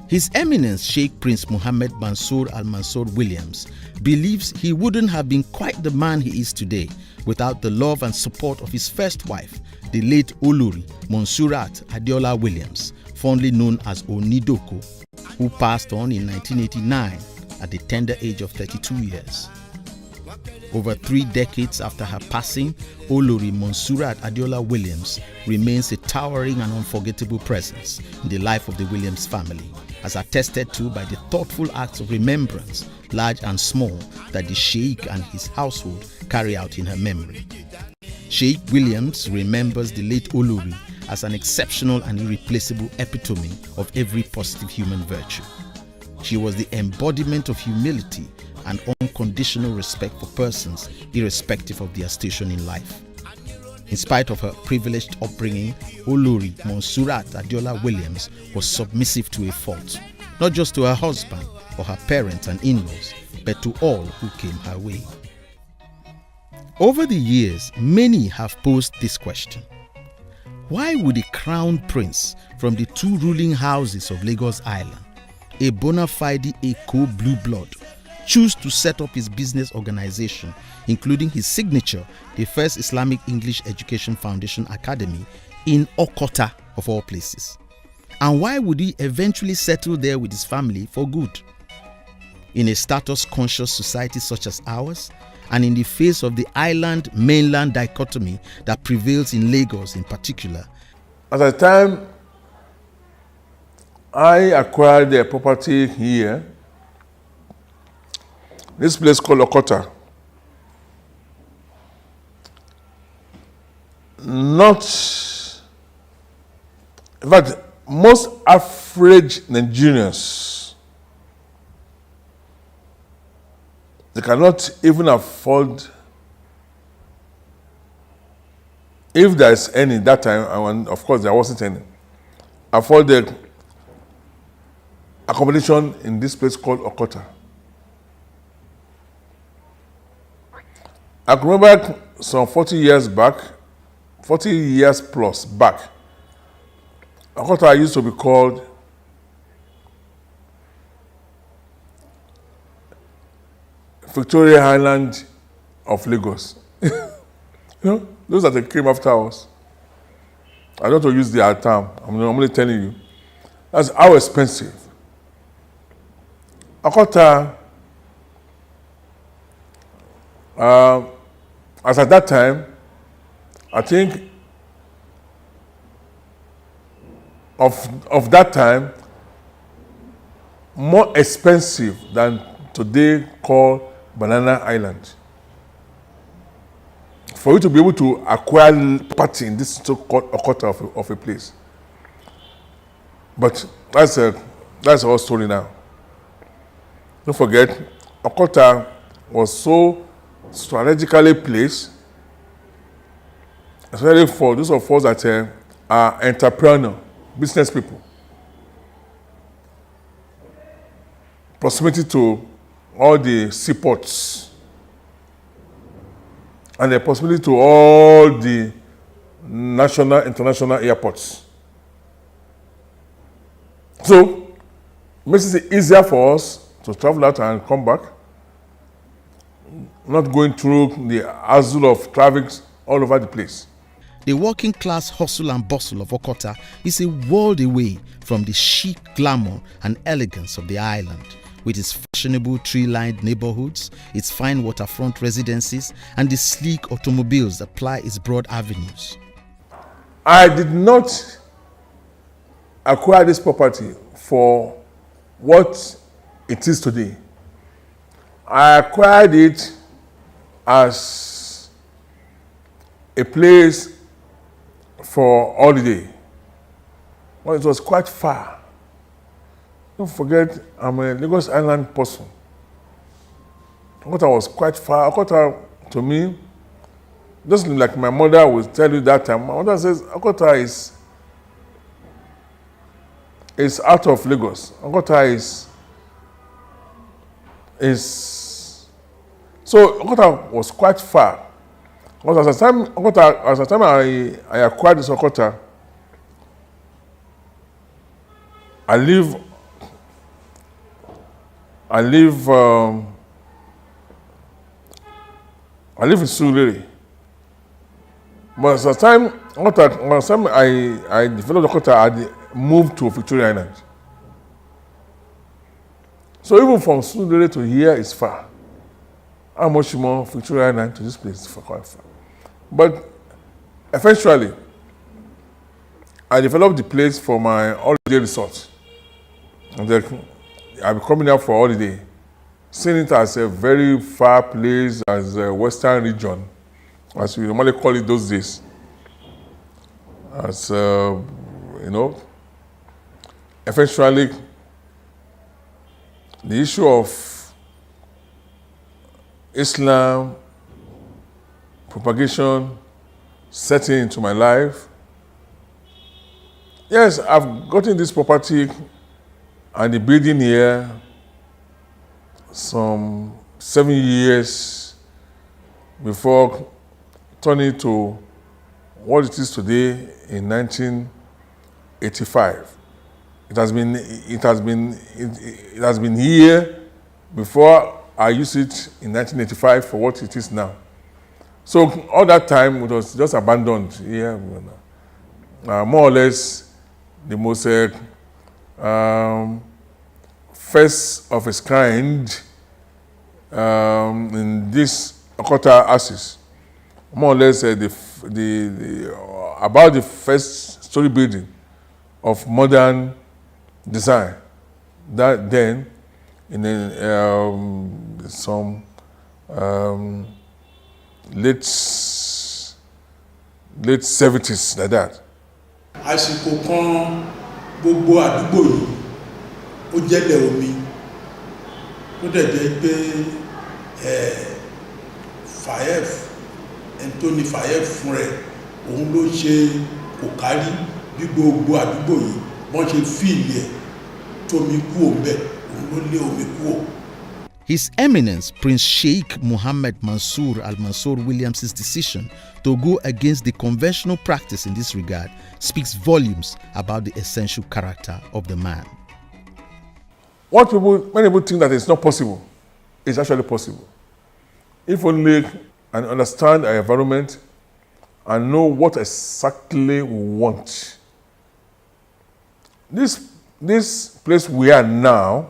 His Eminence Sheikh Prince Mohammed Mansour Al Mansour Williams believes he wouldn't have been quite the man he is today without the love and support of his first wife, the late Olori Monsurat Adeola Williams, fondly known as Onidoko, who passed on in 1989 at the tender age of 32 years. Over 3 decades after her passing, Olori Monsurat Adeola Williams remains a towering and unforgettable presence in the life of the Williams family, as attested to by the thoughtful acts of remembrance, large and small, that the Sheikh and his household carry out in her memory. Sheikh Williams remembers the late Olori as an exceptional and irreplaceable epitome of every positive human virtue. She was the embodiment of humility and unconditional respect for persons, irrespective of their station in life. In spite of her privileged upbringing, Olori Monsurat Adeola Williams was submissive to a fault, not just to her husband or her parents and in-laws, but to all who came her way. Over the years, many have posed this question: why would a crown prince from the 2 ruling houses of Lagos Island, a bona fide Eko blue blood, choose to set up his business organization, including his signature, the first Islamic English Education Foundation Academy, in Okota of all places? And why would he eventually settle there with his family for good? In a status-conscious society such as ours, and in the face of the island-mainland dichotomy that prevails in Lagos in particular. At the time I acquired a property here, this place called Okota, in fact, most average Nigerians, they cannot even afford, if there's any, that time, of course there wasn't any, afford the accommodation in this place called Okota. I can remember some 40 years plus back, Okota used to be called Victoria Island of Lagos. Those are the came after us. I don't want to use their term. I'm only telling you. That's how expensive. Okota, as at that time, I think of that time, more expensive than today called Banana Island. For you to be able to acquire property in this so-called Okota of a place. But that's our story now. Don't forget, Okota was so strategically placed, especially for those of us that are entrepreneur, business people. Proximity to all the seaports and the possibility to all the national, international airports. So, it makes it easier for us to travel out and come back, not going through the hassle of traffic all over the place. The working class hustle and bustle of Okota is a world away from the chic glamour and elegance of the island, with its fashionable tree-lined neighborhoods, its fine waterfront residences, and the sleek automobiles that ply its broad avenues. I did not acquire this property for what it is today. I acquired it as a place for holiday. Well, it was quite far. Don't forget, I'm a Lagos Island person. Okota was quite far. Okota, to me, just like my mother would tell you that time, my mother says Okota is out of Lagos. Okota is so Okota was quite far. Because at the time I acquired this Okota, I live in Surulere. But at the time I developed Okota, I moved to Victoria Island. So even from Surulere to here is far. How much more Victoria Island to this place is quite far. But eventually, I developed the place for my holiday resort. And then I'll be coming out for holiday, seeing it as a very far place, as a western region, as we normally call it those days. As eventually, the issue of Islam propagation setting into my life. Yes, I've gotten this property and the building here some 7 years before turning to what it is today in 1985. It has been here before I used it in 1985 for what it is now. So all that time it was just abandoned here. More or less the most first of its kind in this Okota axis. More or less about the first story building of modern design. That then in some late 70s like that. Àsìkò kan gbogbo àdúgbò yìí ó jẹ́lẹ̀ omi tó dẹ̀ jẹ́ pé Fayef ẹni tó ní Fayef fún rẹ̀ òun ló ṣe kò kárí bí gbogbo àdúgbò yìí wọ́n ṣe fíìlì ẹ̀ tómi kú òǹbẹ̀ òun ló lé omi kú ò. His Eminence Prince Sheikh Mohammed Mansour Al-Mansour Williams' decision to go against the conventional practice in this regard speaks volumes about the essential character of the man. Many people think that it's not possible, it's actually possible. If only and understand our environment and know what exactly we want. This this place we are now,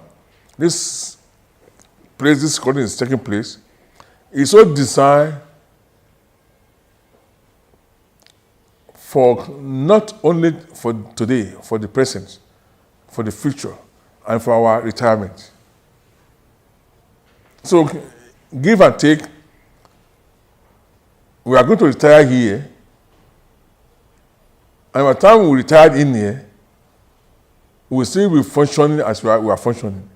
this place this recording is taking place, is so designed for not only for today, for the present, for the future, and for our retirement. So, give and take, we are going to retire here, and by the time we retire in here, we will still be functioning as we are functioning.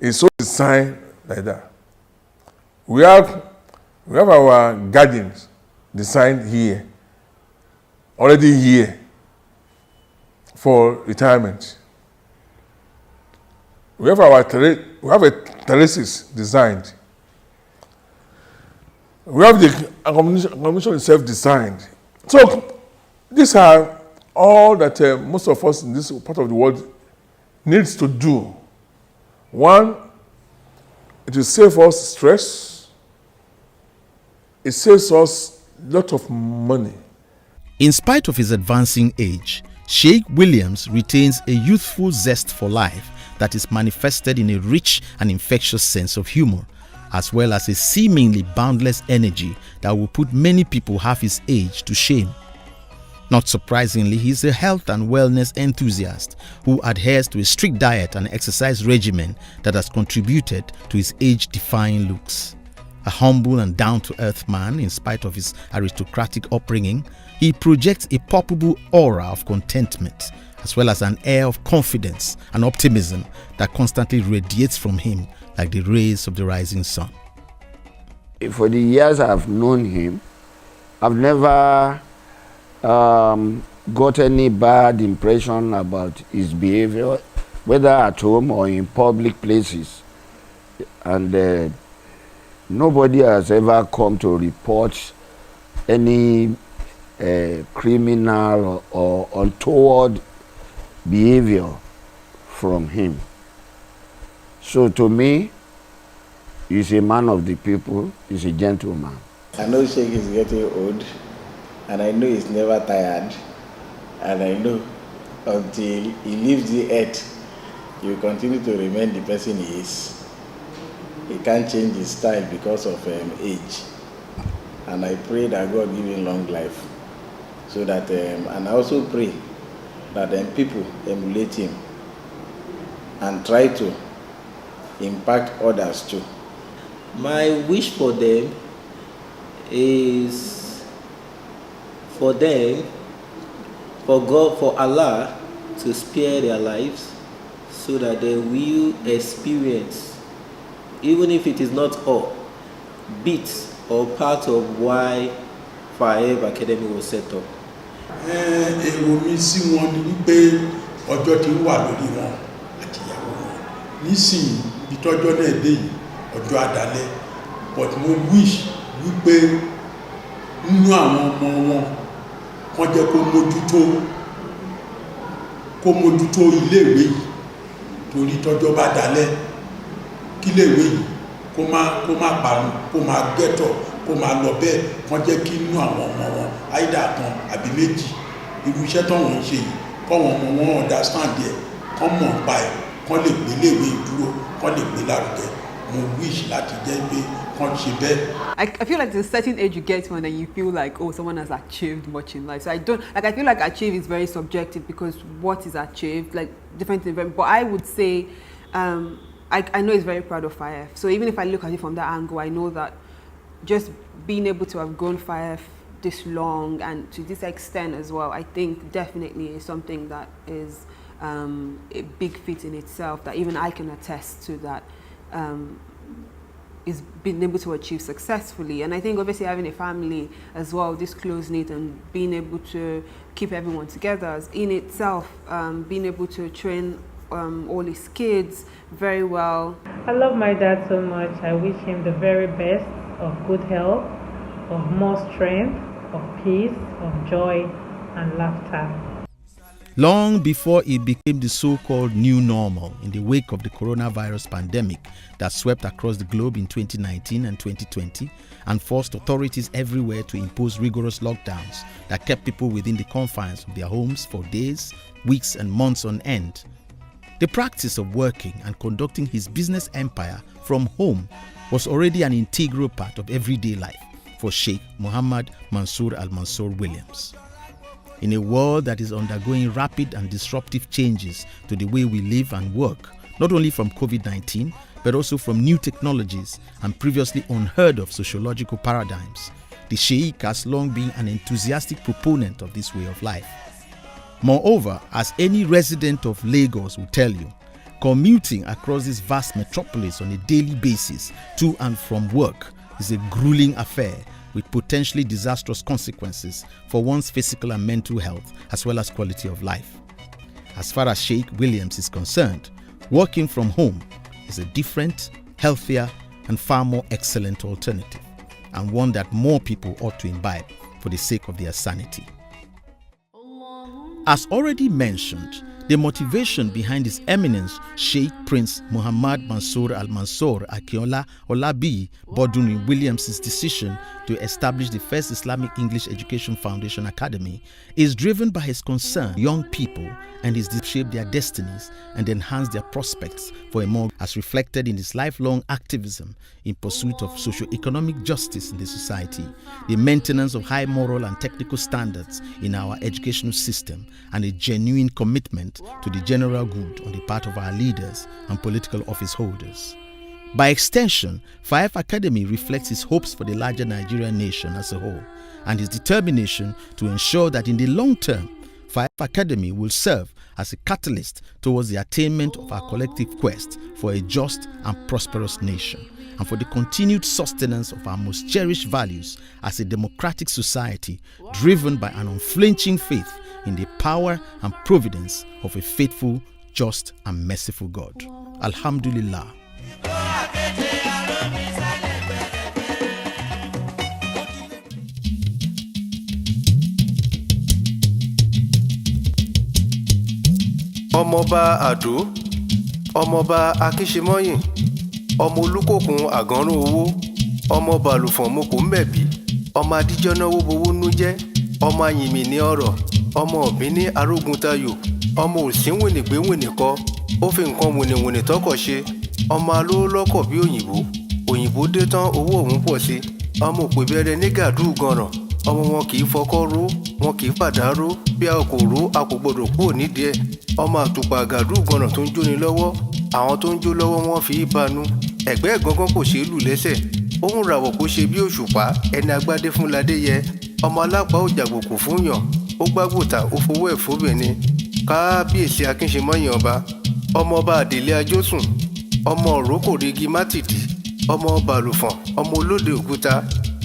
It's so designed like that. We have our gardens designed here, already here for retirement. We have a terraces designed. We have the accommodation itself designed. So these are all that most of us in this part of the world needs to do. One, it will save us stress. It saves us a lot of money. In spite of his advancing age, Sheikh Williams retains a youthful zest for life that is manifested in a rich and infectious sense of humor, as well as a seemingly boundless energy that will put many people half his age to shame. Not surprisingly, he is a health and wellness enthusiast who adheres to a strict diet and exercise regimen that has contributed to his age-defying looks. A humble and down-to-earth man, in spite of his aristocratic upbringing, he projects a palpable aura of contentment, as well as an air of confidence and optimism that constantly radiates from him like the rays of the rising sun. For the years I've known him, I've never got any bad impression about his behavior, whether at home or in public places. And nobody has ever come to report any criminal or untoward behavior from him. So to me, he's a man of the people, he's a gentleman. I know Sheikh is getting old, and I know he's never tired, and I know until he leaves the earth, he will continue to remain the person he is. He can't change his style because of age. And I pray that God give him long life. So that, and I also pray that people emulate him and try to impact others too. My wish for them is for God, for Allah to spare their lives so that they will experience, even if it is not all, bits or part of why Fire Academy was set up. Èrò mi sí wọn ni wípé ọjọ́ tí ń wà lórí wọn àti ìyàwó wọn. Nísìnyí ìtọ́jọ́ náà dé yìí ọjọ́ àdálẹ́, but mo wish wípé nínú àwọn ọmọ wọn wọ́n jẹ́ kó mójútó iléèwé yìí, torí tọ́jọ́ bá dálẹ́ kí iléèwé yìí kó má parun, kó má gẹ́tọ̀, kó má lọ bẹ́ẹ̀, wọ́n jẹ́ kí inú àwọn ọmọ wọn àìdá kan àbí méjì irú iṣẹ́ tọ́wọ́n ń ṣe yìí kọ́wọn ọmọ wọn understand ẹ̀, kọ́ mọ̀ pa ẹ̀, kọ́ lè gbé iléèwé dúró, kọ́ lè gbé lárugẹ. Mo wish láti jẹ́ pé kọ́ ṣe bẹ́ẹ̀. I feel like there's a certain age you get when you feel like, oh, someone has achieved much in life. So I feel like achieve is very subjective because what is achieved, like different things. But I would say, I know he's very proud of FIRE. So even if I look at it from that angle, I know that just being able to have grown FIRE this long and to this extent as well, I think definitely is something that is a big feat in itself, that even I can attest to, that is being able to achieve successfully. And I think obviously having a family as well, this close-knit, and being able to keep everyone together in itself, being able to train all his kids very well. I love my dad so much. I wish him the very best of good health, of more strength, of peace, of joy and laughter. Long before it became the so-called new normal in the wake of the coronavirus pandemic that swept across the globe in 2019 and 2020 and forced authorities everywhere to impose rigorous lockdowns that kept people within the confines of their homes for days, weeks and months on end. The practice of working and conducting his business empire from home was already an integral part of everyday life for Sheikh Muhammad Mansour Al-Mansur Williams. In a world that is undergoing rapid and disruptive changes to the way we live and work, not only from COVID-19, but also from new technologies and previously unheard of sociological paradigms, the Sheikh has long been an enthusiastic proponent of this way of life. Moreover, as any resident of Lagos will tell you, commuting across this vast metropolis on a daily basis to and from work is a grueling affair with potentially disastrous consequences for one's physical and mental health as well as quality of life. As far as Sheikh Williams is concerned, working from home is a different, healthier and far more excellent alternative, and one that more people ought to imbibe for the sake of their sanity. As already mentioned, the motivation behind His Eminence Sheikh Prince Muhammad Mansour Al-Mansur Akinola Olabiyi Bodunrin Williams' decision to establish the first Islamic English Education Foundation Academy is driven by his concern for young people and his desire to shape their destinies and enhance their prospects for a more, as reflected in his lifelong activism in pursuit of socio-economic justice in the society, the maintenance of high moral and technical standards in our educational system, and a genuine commitment to the general good on the part of our leaders and political office holders. By extension, Faif Academy reflects his hopes for the larger Nigerian nation as a whole and his determination to ensure that in the long term, Faif Academy will serve as a catalyst towards the attainment of our collective quest for a just and prosperous nation and for the continued sustenance of our most cherished values as a democratic society driven by an unflinching faith in the power and providence of a faithful, just and merciful God. Alhamdulillah. Ọmọọba Àdó, ọmọọba Akínṣemọ́yìn, ọmọ Olúkòkun àgánrún owó, ọmọọba àlùfọ̀n mokò mẹ̀bí, ọmọ adíjọ́náwó bowó nú jẹ́, ọmọ àyìnmí ní ọ̀rọ̀, ọmọ ọ̀bí ní aróguntayò, ọmọ òsínwìnìgbéwìnìkọ́, ó fi nǹkan wìnìwìnì tọ́kọ̀ ṣe, ọmọ alówólọ́kọ̀ bí òyìnbó dé tán owó òun pọ̀ sí, ọmọ òpè bẹ̀rẹ̀ ní gàdúù ganràn, ọmọ wọn kì í fọkọ́ ró, wọn kì í fàdá ró, bí a kò ró a kò gbọdọ̀ kúrò nídìí ẹ̀, ọmọ àtùpà gàdúù ganràn tó ń jóni lọ́wọ́, àwọn tó ń jó lọ́wọ́ wọn fi í banu, ẹ̀gbẹ́ ìgangan kò ṣeé lù lẹ́sẹ̀, ó ń ràwọ̀ kó ṣe bí òṣùpá, ẹni agbádé fún ládé yẹ, ọmọ alápá òjàgbòkò fún yàn, ó gbágbòtà ó fowó ẹ̀ fóbìnrin, kábíyèsí Akínṣemọ́yìn ọmọọba Àdèlé Ajósùn, ọmọ òrókòrègi mátìdí, ọmọ ọba àlùfọ̀n, ọmọ olóde òkúta,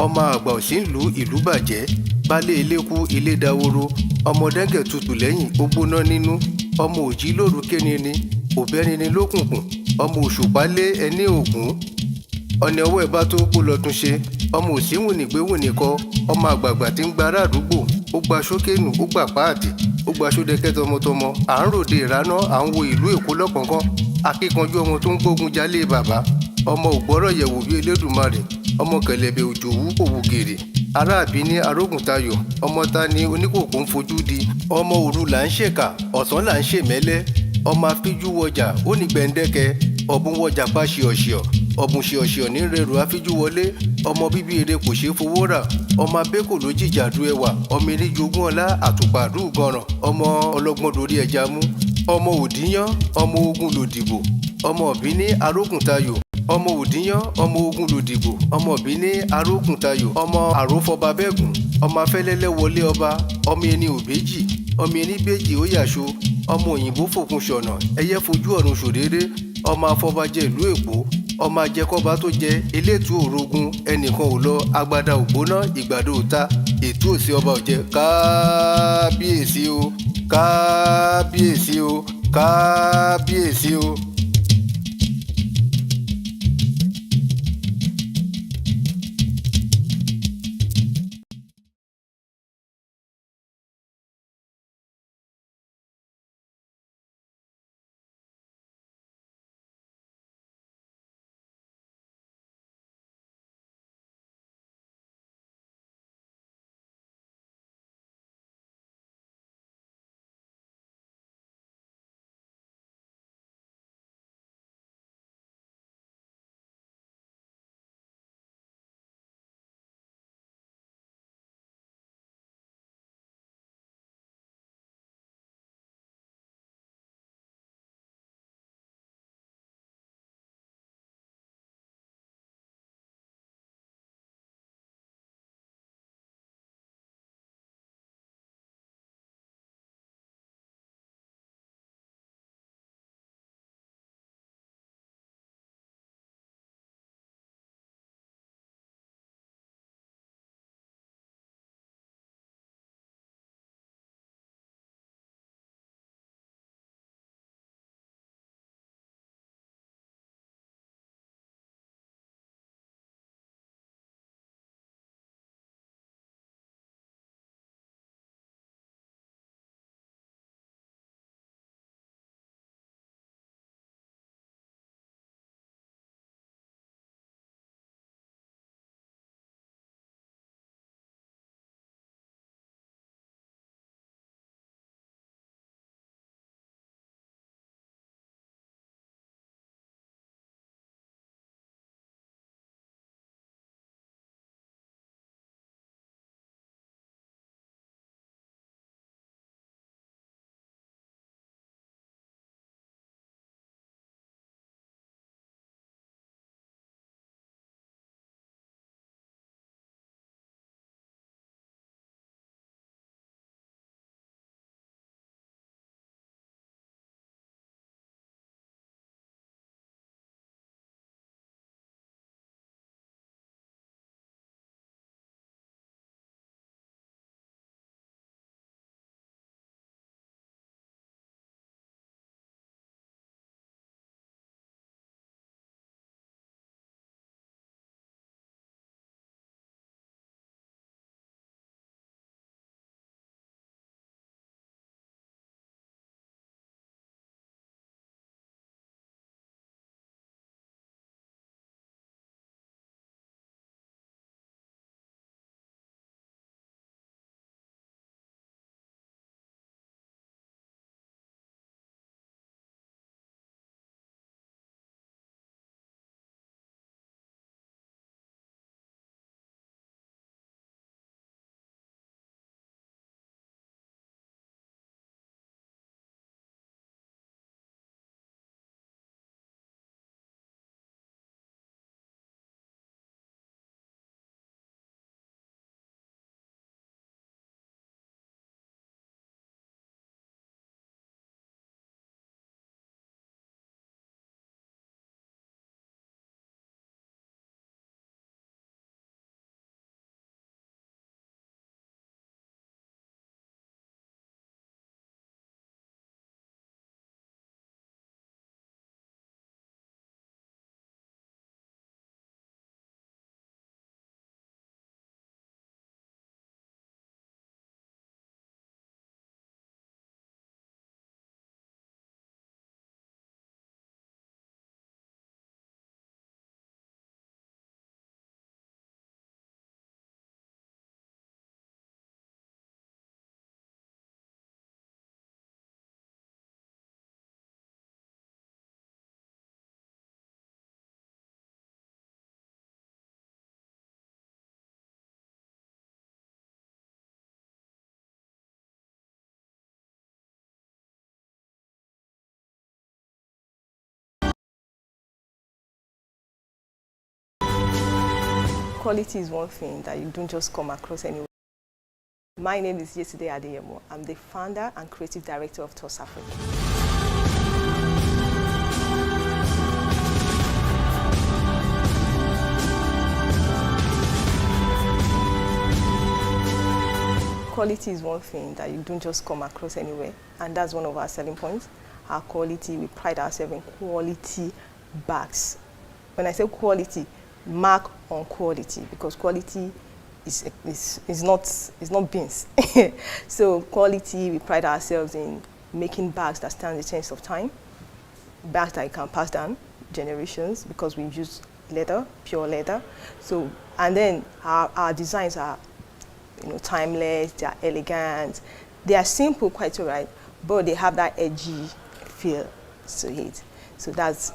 ọmọ àgbà òsínlú ìlú bàjẹ́, baálé ilé kú ilé daworo, ọmọ dẹ́ngẹ̀ tutù lẹ́yìn ó gbóná nínú, ọmọ òjì lóru kénini, òbẹ́rini lókùnkùn, ọmọ òṣùpá lé ẹní ògún, ọ̀nà ọwọ́ ẹ̀ bá tó kó lọ tún ṣe, ọmọ òsínwìnìgbéwìnìkọ, ọmọ àgbààgbà tí ń gba ará àdúgbò, ó gba ṣókènù ó gbà páàdì, ó gba ṣódẹkẹ́ tọmọtọmọ, à ń ròde ìráná à ń wo ìlú Èkó lọ́kọ̀ọ̀kan, akíkanjú ọmọ tó ń gbógun jálé bàbá, ọmọ ògbọ́rọ̀ yẹ̀wò bí Elédùmarè, ọmọ kẹ̀lẹ̀bẹ̀ òjò wú kò wù gèrè, aráàbí ní aróguntayò, ọmọ ta ni oníkòkò ń fojú di, ọmọ òru là ń ṣèkà ọ̀sán là ń ṣèmẹ́lẹ́, ọmọ afíjú wọjà ó ní gbẹ̀ǹdẹ́kẹ́, ọ̀bùn wọjà pa ṣìọ̀ṣìọ̀, ọ̀bùn ṣìọ̀ṣìọ̀ ní rẹrù afíjú wọlé, ọmọ bíbí ire kò ṣeé fowó rà, ọmọ abẹ́kò ló jìjàdù ẹwà, ọmọ eré jogún ọlá àtùpàdù ganràn, ọmọ ọlọ́gbọ́n dorí ẹja mú, ọmọ òdíyán ọmọ ogun lòdìbò, ọmọ òbí ní aróguntayò, ọmọ òdíyán ọmọ ogun lòdìbò, ọmọ òbí ní aróguntayò, ọmọ àrófọbabẹ́gùn, ọmọ afẹ́lẹ́lẹ́ wọlé ọba, ọmọ ẹni òbejì, ọmọ ẹni bèjì ó yàṣọ, ọmọ òyìnbó fòkun ṣọ̀nà, ẹyẹ fojú ọ̀run ṣòréré, ọmọ afọbajẹ ìlú Èkó, ọmọ ajẹkọba tó jẹ elétò òrogun, ẹnìkan ò lọ agbada ògbóná ìgbàdo òta, ètò òsì ọba òjẹ, kábíyèsí o kábíyèsí o kábíyèsí o. Quality is one thing that you don't just come across anywhere. My name is Yetunde Adeyemo. I'm the founder and creative director of TOS Africa. Quality is one thing that you don't just come across anywhere, and that's one of our selling points. Our quality, we pride ourselves in quality bags. When I say quality, mark on quality, because quality is not beans. So quality, we pride ourselves in making bags that stand the test of time, bags that you can pass down generations, because we use leather, pure leather. So, and then our designs are, timeless, they are elegant, they are simple, quite all right, but they have that edgy feel to it. So that's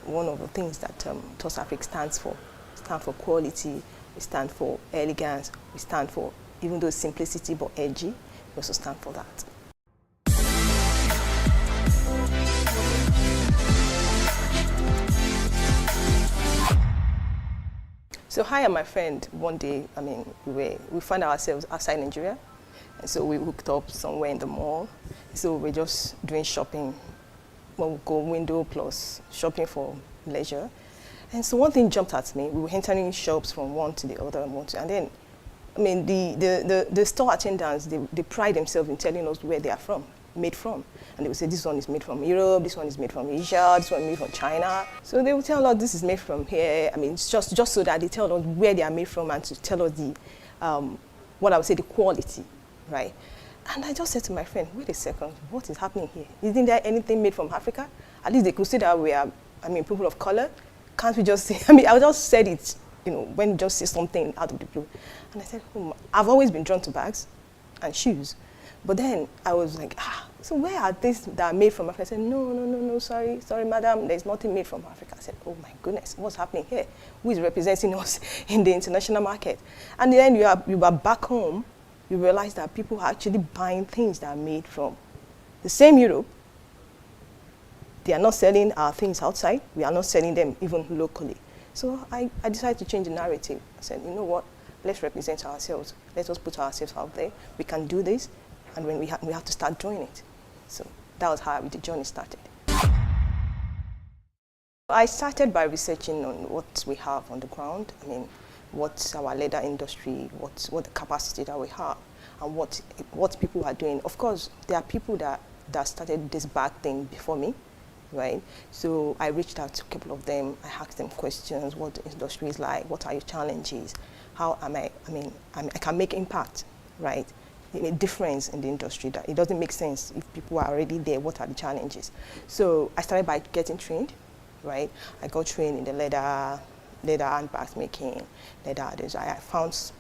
one of the things that TOS Africa stands for. We stand for quality, we stand for elegance, we stand for, even though simplicity but edgy, we also stand for that. So I and my friend, one day, we found ourselves outside Nigeria, and so we hooked up somewhere in the mall. So we're just doing shopping. Well, we go window plus shopping for leisure. And so one thing jumped at me. We were entering shops from one to the other, and then, the store attendants, they pride themselves in telling us where they are made from. And they would say, this one is made from Europe, this one is made from Asia, this one is made from China. So they would tell us this is made from here. It's just so that they tell us where they are made from and to tell us the, what I would say, the quality, right? And I just said to my friend, wait a second, what is happening here? Isn't there anything made from Africa? At least they could see that we are, people of color. Can't we just say, I just said it, when you just say something out of the blue. And I said, I've always been drawn to bags and shoes. But then I was like, so where are things that are made from Africa? I said, no, sorry, madam, there's nothing made from Africa. I said, oh my goodness, what's happening here? Who is representing us in the international market? And then you are back home, you realize that people are actually buying things that are made from the same Europe. They are not selling our things outside. We are not selling them even locally. So I decided to change the narrative. I said, you know what, let's represent ourselves. Let us put ourselves out there. We can do this. And when we have to start doing it. So that was how the journey started. I started by researching on what we have on the ground. What's our leather industry, what the capacity that we have, and what people are doing. Of course, there are people that started this bag thing before me, right? So I reached out to a couple of them. I asked them questions, what the industry is like, what are your challenges, how I can make impact, right? A difference in the industry, that it doesn't make sense if people are already there. What are the challenges? So I started by getting trained, right? I got trained in the leather handbags making, leather design. I found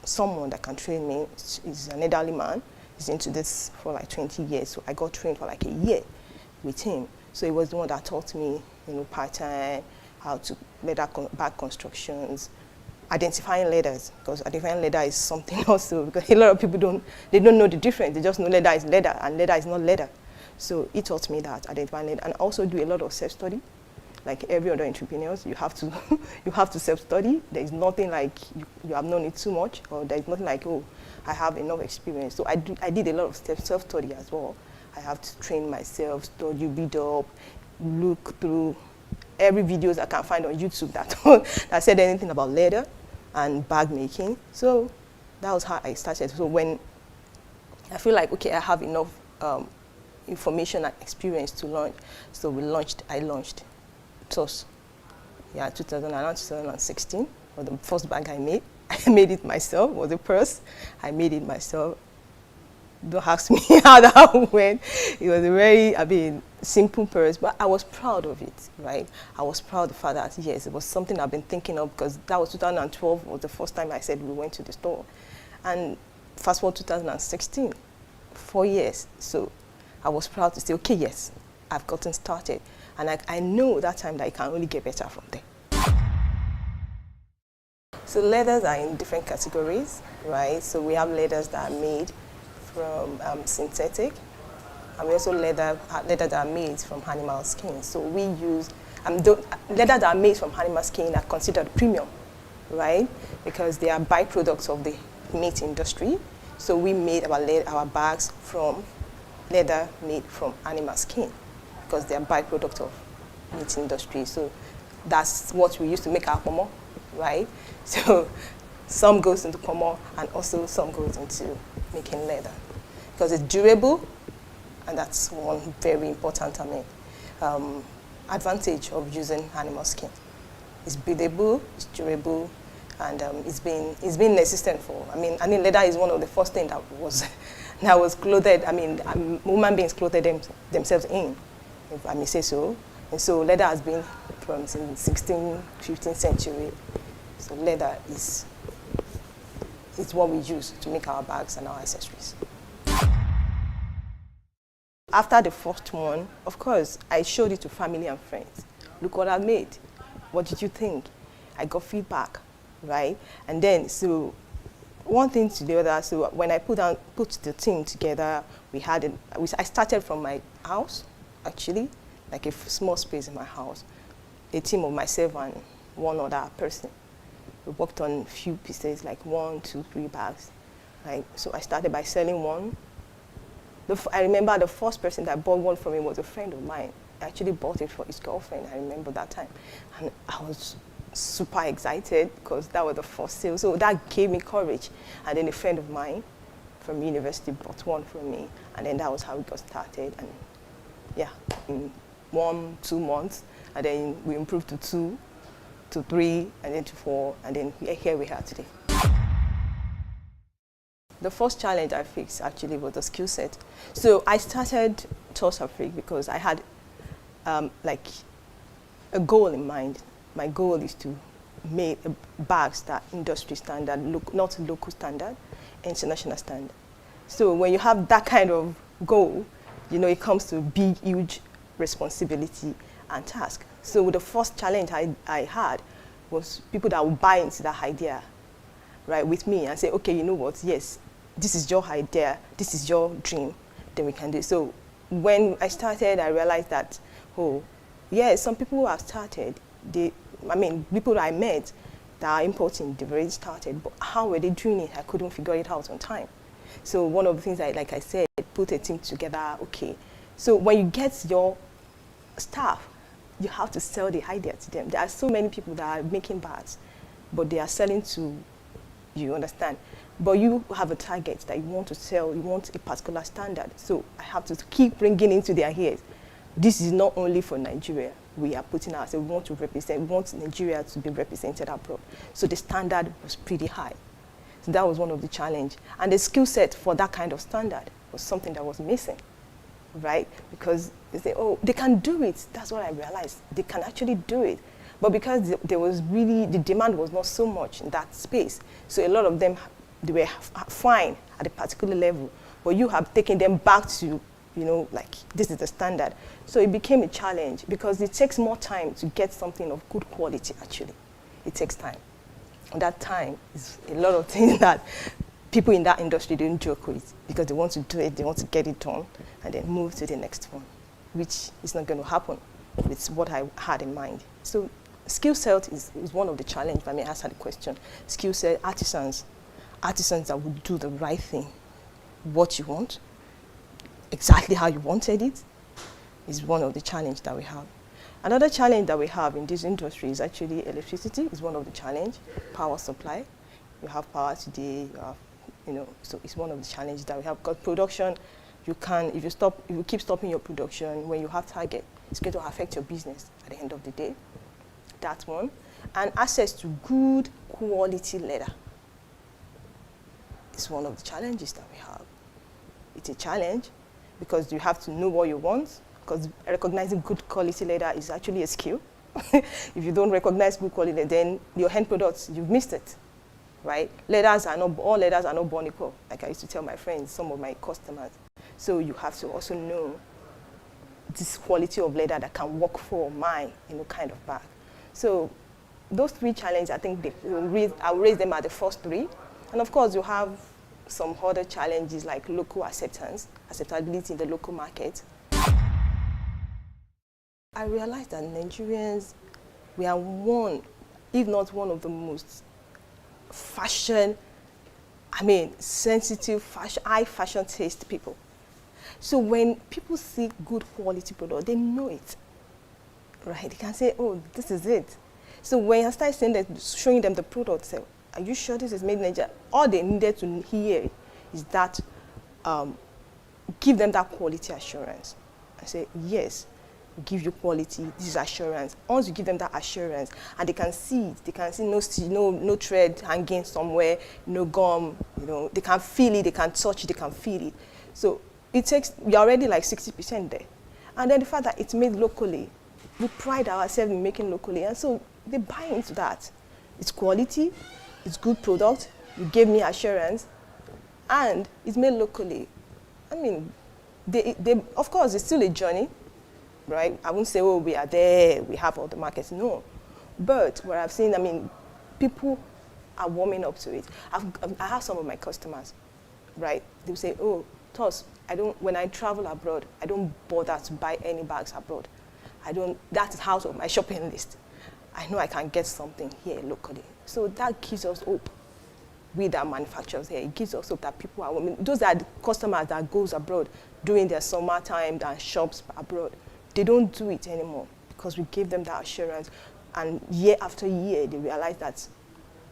someone that can train me. He's an elderly man. He's into this for like 20 years. So I got trained for like a year with him. So he was the one that taught me, pattern, how to leather bag constructions, identifying leathers, because identifying leather is something also, because a lot of people don't know the difference. They just know leather is leather and leather is not leather. So he taught me that, identifying leather, and also do a lot of self-study. Like every other entrepreneurs, you have to self-study. There is nothing like you have known it too much, or there is nothing like, I have enough experience. So I did a lot of self-study as well. I have to train myself, study, read up, look through every videos I can find on YouTube that said anything about leather and bag making. So that was how I started. So when I feel like, okay, I have enough information and experience to launch, so I launched TOS. 2016 was the first bag I made. I made it myself. It was a purse. I made it myself. Don't ask me how that went. It was a very, simple purse, but I was proud of it, right? I was proud of the fact that, yes, it was something I've been thinking of, because that was 2012 was the first time I said we went to the store. And fast forward 2016, 4 years. So I was proud to say, okay, yes, I've gotten started. And I know that time that it can only get better from there. So leathers are in different categories, right? So we have leathers that are made from synthetic, and we also leather that are made from animal skin. So we use leather that are made from animal skin are considered premium, right? Because they are byproducts of the meat industry. So we made our bags from leather made from animal skin because they are byproduct of meat industry. So that's what we used to make our pomo, right? So some goes into pomo and also some goes into making leather because it's durable, and that's one very important advantage of using animal skin. It's breathable, it's durable, and it's been resistant for. I mean, leather is one of the first things that was clothed. I mean, human beings clothed themselves in, if I may say so. And so leather has been from the 16th, 15th century. So leather is what we use to make our bags and our accessories. After the first one, of course, I showed it to family and friends. Look what I made. What did you think? I got feedback, right? And then, so one thing to the other, so when I put the team together, I started from my house, actually, like a small space in my house, a team of myself and one other person. We worked on a few pieces, like 1, 2, 3 bags. Right? So I started by selling one. I remember the first person that bought one from me was a friend of mine. I actually bought it for his girlfriend, I remember that time. And I was super excited because that was the first sale. So that gave me courage. And then a friend of mine from university bought one from me. And then that was how it got started. And yeah, in 1, 2 months, and then we improved to 2, to 3, and then to 4, and then here we are today. The first challenge I faced actually was the skill set. So I started Toss Afrique because I had like a goal in mind. My goal is to make bags that industry standard, not local standard, international standard. So when you have that kind of goal, you know, it comes to big, huge responsibility and task. So the first challenge I had was people that would buy into that idea, right, with me and say, okay, you know what, yes, this is your idea, this is your dream, then we can do it. So when I started, I realized that, oh, yeah, some people who have started, people that I met that are importing, they've already started, but how were they doing it? I couldn't figure it out on time. So one of the things, like I said, put a team together, okay. So when you get your staff, you have to sell the idea to them. There are so many people that are making bags, but they are selling to, you understand? But you have a target that you want to sell, you want a particular standard. So I have to keep bringing into their ears. This is not only for Nigeria. We are putting ourselves, we want to represent, we want Nigeria to be represented abroad. So the standard was pretty high. So that was one of the challenges. And the skill set for that kind of standard was something that was missing, right? Because they say, oh, they can do it. That's what I realized. They can actually do it. But because there was really, the demand was not so much in that space. So a lot of them, they were fine at a particular level. But you have taken them back to, you know, like, this is the standard. So it became a challenge because it takes more time to get something of good quality, actually. It takes time. And that time is a lot of things that people in that industry don't joke with because they want to do it, they want to get it done, and then move to the next one, which is not going to happen with what I had in mind. So skill set is one of the challenges, if I may answer the question. Skill set, artisans that would do the right thing, what you want, exactly how you wanted it, is one of the challenges that we have. Another challenge that we have in this industry is actually electricity is one of the challenges, power supply. You have power today, you have, you know, so it's one of the challenges that we have. Because production, if you keep stopping your production, when you have target, it's going to affect your business at the end of the day. That's one. And access to good quality leather is one of the challenges that we have. It's a challenge because you have to know what you want, because recognizing good quality leather is actually a skill. If you don't recognize good quality, then your end products, you've missed it, right? All leathers are not born equal, like I used to tell my friends, some of my customers. So you have to also know this quality of leather that can work for my, you know, kind of bag. So those 3 challenges, I think I'll raise them at the first 3. And of course, you have some other challenges like local acceptability in the local market. I realized that Nigerians, we are one, if not one of the most fashion, I mean, sensitive fashion, high fashion taste people. So when people see good quality product, they know it, right? They can say, oh, this is it. So when I start showing them the product, say, are you sure this is made in Nigeria? All they needed to hear is that, give them that quality assurance. I say, yes, we give you quality, this is assurance. Once you give them that assurance, and they can see it, they can see no thread hanging somewhere, no gum, you know, they can feel it, they can touch it, they can feel it. So it takes, you're already like 60% there. And then the fact that it's made locally, we pride ourselves in making locally, and so they buy into that. It's quality, it's good product, you gave me assurance, and it's made locally. I mean, they of course, it's still a journey, right? I wouldn't say, oh, we are there, we have all the markets, no. But what I've seen, I mean, people are warming up to it. I have some of my customers, right? They'll say, oh, Tos, when I travel abroad, I don't bother to buy any bags abroad. That's out of my shopping list. I know I can get something here locally. So that gives us hope with our manufacturers here. It gives us hope that people are, I mean, those are the customers that goes abroad during their summertime and shops abroad. They don't do it anymore because we gave them that assurance. And year after year, they realize that,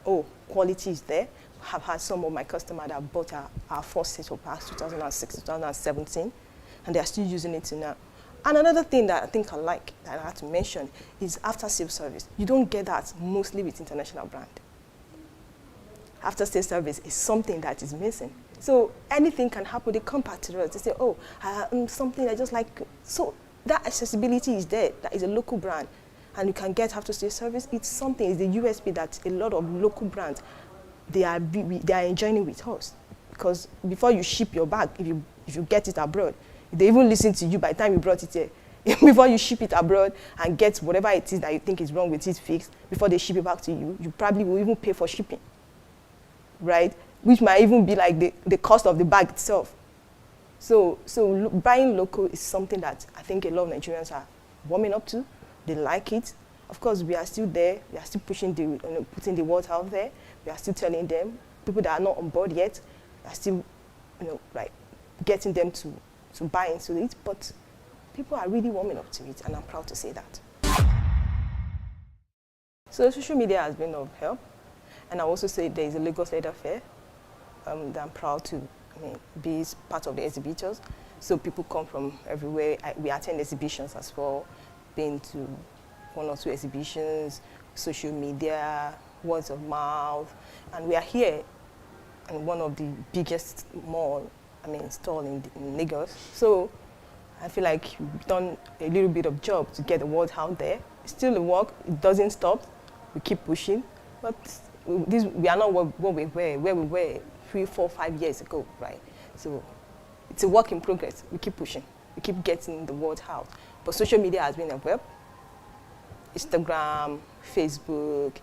oh, quality is there. I have had some of my customers that bought our first set of bags, 2006, 2017, and they are still using it now. And another thing that I think I like, that I had to mention, is after-sales service. You don't get that mostly with international brand. After-sales service is something that is missing. So anything can happen. They come back to us. They say, oh, something I just like. So that accessibility is there. That is a local brand. And you can get after-sales service. It's something, it's the USP that a lot of local brands, they are enjoying with us. Because before you ship your bag, if you get it abroad, they even listen to you by the time you brought it here. Before you ship it abroad and get whatever it is that you think is wrong with it fixed, before they ship it back to you, you probably will even pay for shipping, right? Which might even be like the cost of the bag itself. So buying local is something that I think a lot of Nigerians are warming up to. They like it. Of course, we are still there. We are still putting the word out there. We are still telling them, people that are not on board yet, we are still, like getting them to buy into it, but people are really warming up to it, and I'm proud to say that. So social media has been of help, and I also say there is a Lagos Leather Fair that I'm proud to be part of the exhibitors. So people come from everywhere. We attend exhibitions as well, been to 1 or 2 exhibitions, social media, words of mouth, and we are here in one of the biggest stall in Lagos. So I feel like we've done a little bit of job to get the word out there. It's still a work, it doesn't stop. We keep pushing, but we are not where we were 3, 4, 5 years ago, right? So it's a work in progress. We keep pushing. We keep getting the word out. But social media has been a web. Instagram, Facebook,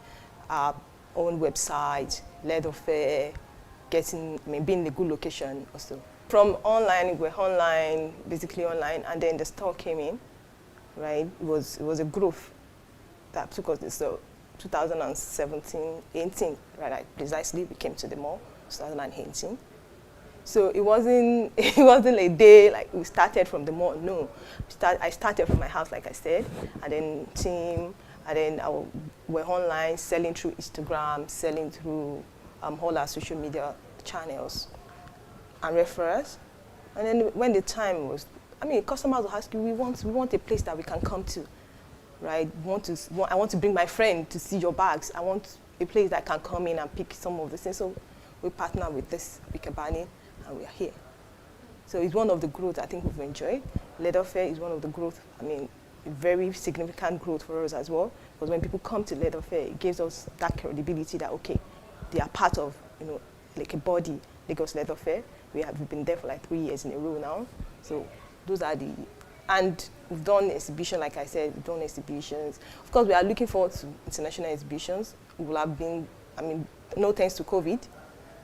our own website, Leather Fair, being in a good location also. From online, we're online, basically online, and then the store came in, right? It was a growth that took us this 2017, 18, right? Precisely, we came to the mall, 2018. So it wasn't a day like we started from the mall. No, I started from my house, like I said, and then team, and then we're online, selling through Instagram, selling through all our social media channels and referrals. And then when the time was, customers will ask you, we want a place that we can come to, right? I want to bring my friend to see your bags. I want a place that can come in and pick some of the things. So we partner with Bikabani, and we are here. So it's one of the growth I think we've enjoyed. Leather Fair is one of the growth, a very significant growth for us as well. Because when people come to Leather Fair, it gives us that credibility that, okay, they are part of, like a body, Lagos Leather Fair. We've been there for like 3 years in a row now. So those are and we've done exhibition, like I said, we've done exhibitions. Of course, we are looking forward to international exhibitions. We will have been, no thanks to COVID,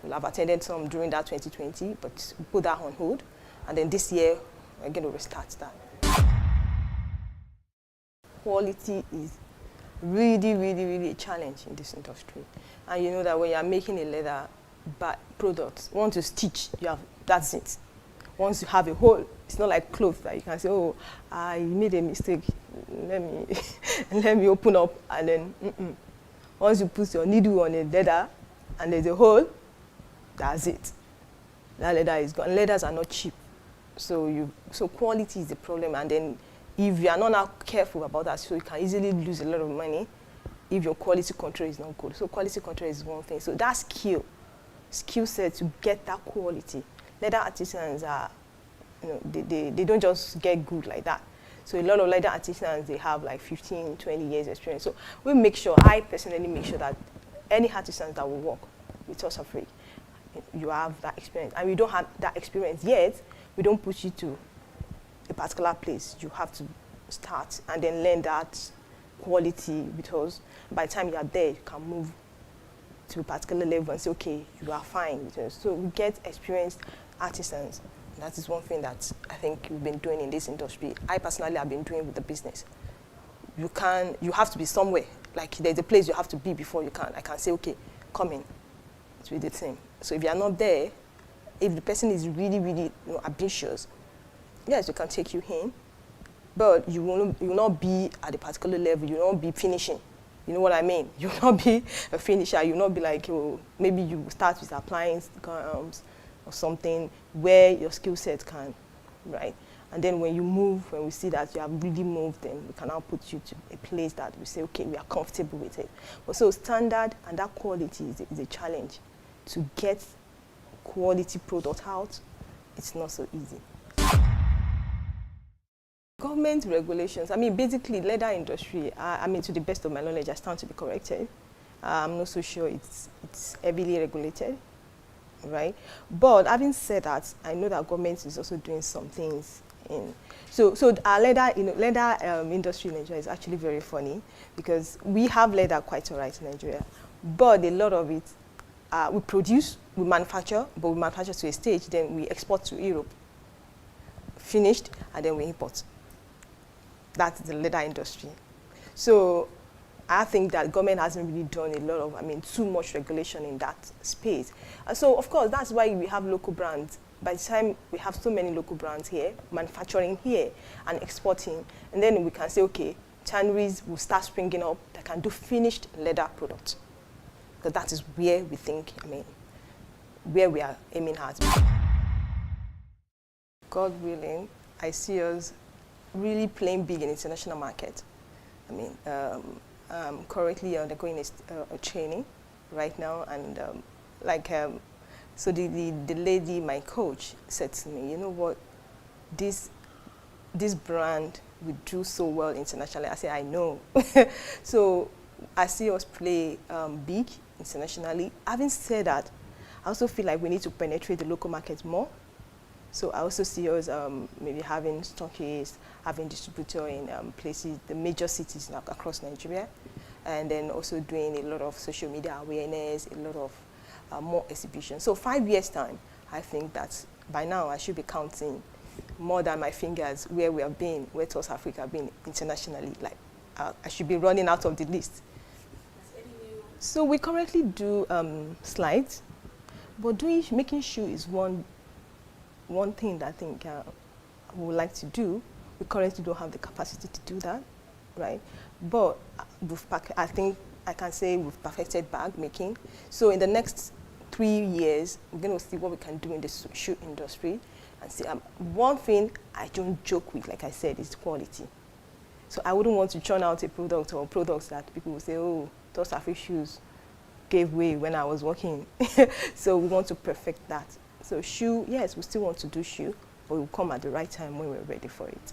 we'll have attended some during that 2020, but we put that on hold. And then this year, we're going to restart that. Quality is really a challenge in this industry. And you know that when you're making a leather product, once you stitch, that's it. Once you have a hole, it's not like clothes that you can say, oh, I made a mistake, let me let me open up, and then once you put your needle on a leather and there's a hole, that's it. That leather is gone. Leathers are not cheap, so quality is the problem. And then if you are not now careful about that, so you can easily lose a lot of money if your quality control is not good. So quality control is one thing. So that skill set to get that quality. Leather artisans are, they don't just get good like that. So a lot of leather artisans, they have like 15, 20 years experience. So I personally make sure that any artisans that will work with us Africa, you have that experience. And we don't have that experience yet, we don't push you to a particular place. You have to start and then learn that quality, because by the time you are there, you can move to a particular level and say, okay, you are fine. So we get experienced artisans. That is one thing that I think we've been doing in this industry. I personally have been doing with the business. You have to be somewhere. Like there's a place you have to be before I can say, okay, come in. It's with the team. So if you are not there, if the person is really ambitious, yes, we can take you in, but you will not be at a particular level. You will not be finishing. You know what I mean? You will not be a finisher. You will not be like, maybe you start with appliance or something where your skill set can, right? And then when we see that you have really moved, then we can now put you to a place that we say, okay, we are comfortable with it. But so standard and that quality is a challenge. To get quality product out, it's not so easy. Government regulations, basically leather industry, to the best of my knowledge, I stand to be corrected. I'm not so sure it's heavily regulated, right? But having said that, I know that government is also doing some things so our leather industry in Nigeria is actually very funny, because we have leather quite all right in Nigeria, but a lot of it we manufacture, but we manufacture to a stage, then we export to Europe, finished, and then we import. That's the leather industry. So I think that government hasn't really done a lot of, too much regulation in that space. And so, of course, that's why we have local brands. By the time we have so many local brands here, manufacturing here and exporting, and then we can say, okay, tanneries will start springing up that can do finished leather products. Because that is where we think, where we are aiming at. God willing, I see us really playing big in international market. Currently undergoing a training right now, and so the lady, my coach, said to me, you know what, this brand will do so well internationally. I said, I know. So I see us play big internationally. Having said that, I also feel like we need to penetrate the local market more. So I also see us maybe having stockists, having distributor in places, the major cities across Nigeria, and then also doing a lot of social media awareness, a lot of more exhibitions. So 5 years time, I think that by now I should be counting more than my fingers where we have been, where Toss Africa have been internationally. Like I should be running out of the list. So we currently do slides, but making shoe is one thing that I think we would like to do. We currently don't have the capacity to do that, right? But I think I can say we've perfected bag making. So in the next 3 years, we're going to see what we can do in the shoe industry. And see, one thing I don't joke with, like I said, is quality. So I wouldn't want to churn out a product or products that people will say, oh, those African shoes gave way when I was working. So we want to perfect that. So shoe, yes, we still want to do shoe, but we'll come at the right time when we're ready for it.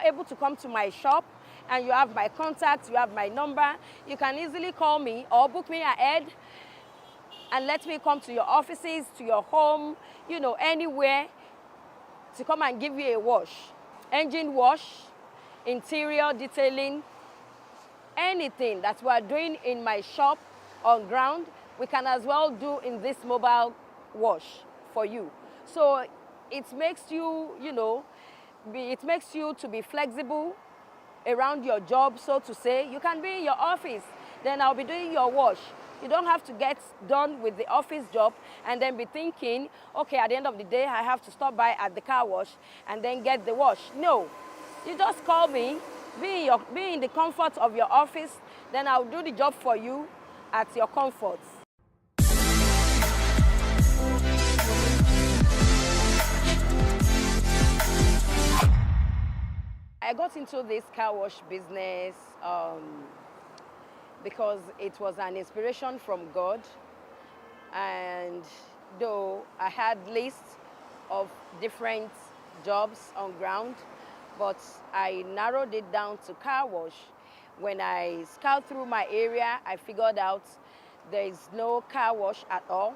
not able to come to my shop and you have my contact, you have my number, you can easily call me or book me ahead and let me come to your offices, to your home, you know, anywhere to come and give you a wash. Engine wash, interior detailing, anything that we are doing in my shop on ground, we can as well do in this mobile wash for you. So it makes you, you know, it makes you to be flexible around your job, so to say. You can be in your office, then I'll be doing your wash. You don't have to get done with the office job and then be thinking, okay, at the end of the day, I have to stop by at the car wash and then get the wash. No, you just call me, be in the comfort of your office, then I'll do the job for you at your comfort. I got into this car wash business because it was an inspiration from God, and though I had lists of different jobs on ground, but I narrowed it down to car wash. When I scouted through my area, I figured out there is no car wash at all,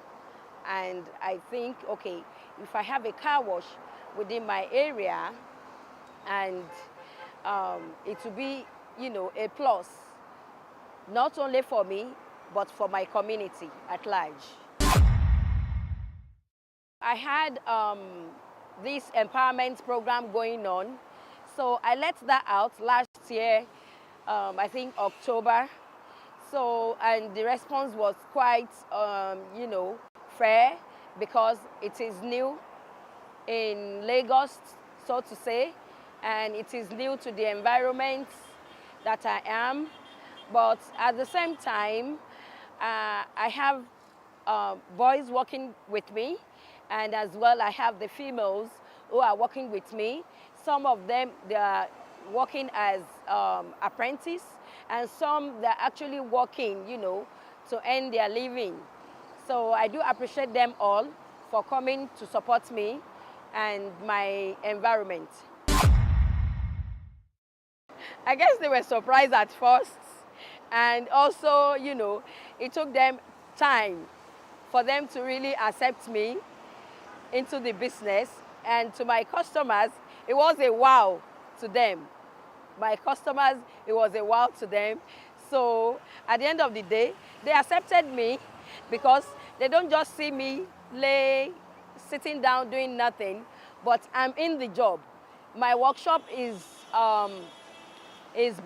and I think, okay, if I have a car wash within my area, and it will be, you know, a plus, not only for me, but for my community at large. I had this empowerment program going on, so I let that out last year, I think October. So, and the response was quite, you know, fair, because it is new in Lagos, so to say, and it is new to the environment that I am. But at the same time, I have boys working with me, and as well I have the females who are working with me. Some of them, they are working as apprentice, and some they're actually working, you know, to earn their living. So I do appreciate them all for coming to support me and my environment. I guess they were surprised at first, and also, you know, it took them time for them to really accept me into the business. And to my customers, it was a wow to them. My customers, it was a wow to them. So at the end of the day, they accepted me because they don't just see me sitting down doing nothing, but I'm in the job. My workshop is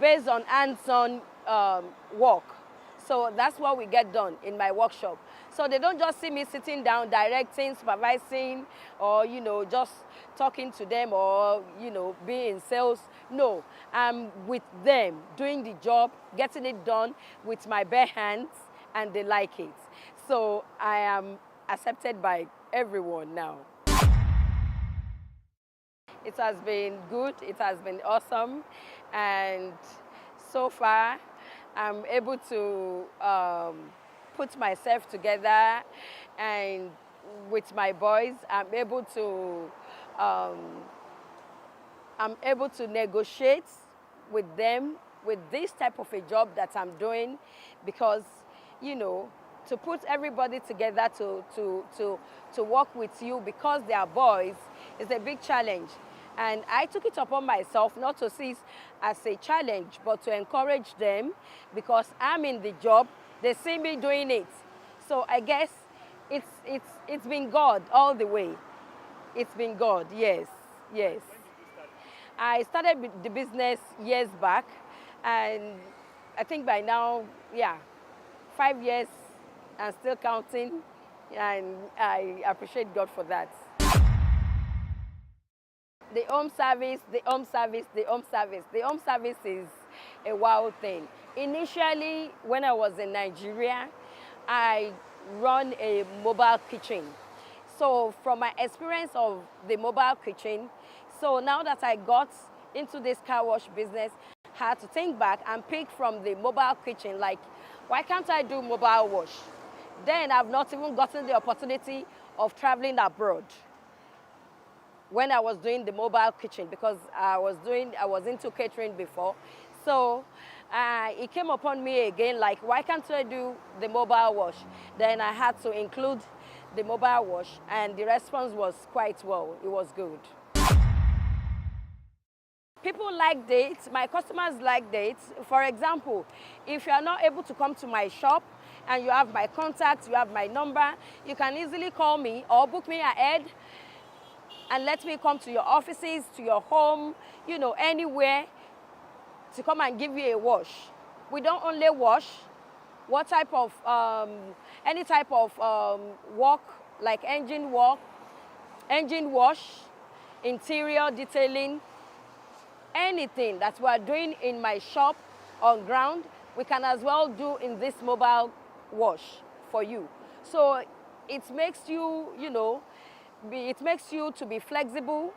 based on hands-on work. So that's what we get done in my workshop. So they don't just see me sitting down, directing, supervising, or, you know, just talking to them, or, you know, being in sales. No, I'm with them, doing the job, getting it done with my bare hands, and they like it. So I am accepted by everyone now. It has been good, it has been awesome, and so far I'm able to put myself together, and with my boys I'm able to negotiate with them with this type of a job that I'm doing, because, you know, to put everybody together to work with you because they are boys is a big challenge. And I took it upon myself not to see it as a challenge, but to encourage them, because I'm in the job, they see me doing it. So I guess it's been God all the way. It's been God, yes, yes. I started the business years back, and I think by now, yeah, 5 years and still counting, and I appreciate God for that. The home service, the home service, the home service. The home service is a wild thing. Initially, when I was in Nigeria, I run a mobile kitchen. So from my experience of the mobile kitchen, so now that I got into this car wash business, I had to think back and pick from the mobile kitchen, like, why can't I do mobile wash? Then I've not even gotten the opportunity of traveling abroad. when I was doing the mobile kitchen, because I was into catering before. So it came upon me again, like, why can't I do the mobile wash? Then I had to include the mobile wash, and the response was quite well. It was good. People like dates. My customers like dates. For example, if you are not able to come to my shop and you have my contact, you have my number, you can easily call me or book me ahead and let me come to your offices, to your home, you know, anywhere to come and give you a wash. We don't only wash. What type of, any type of work, like engine work, engine wash, interior detailing, anything that we are doing in my shop on ground, we can as well do in this mobile wash for you. So it makes you, you know, it makes you to be flexible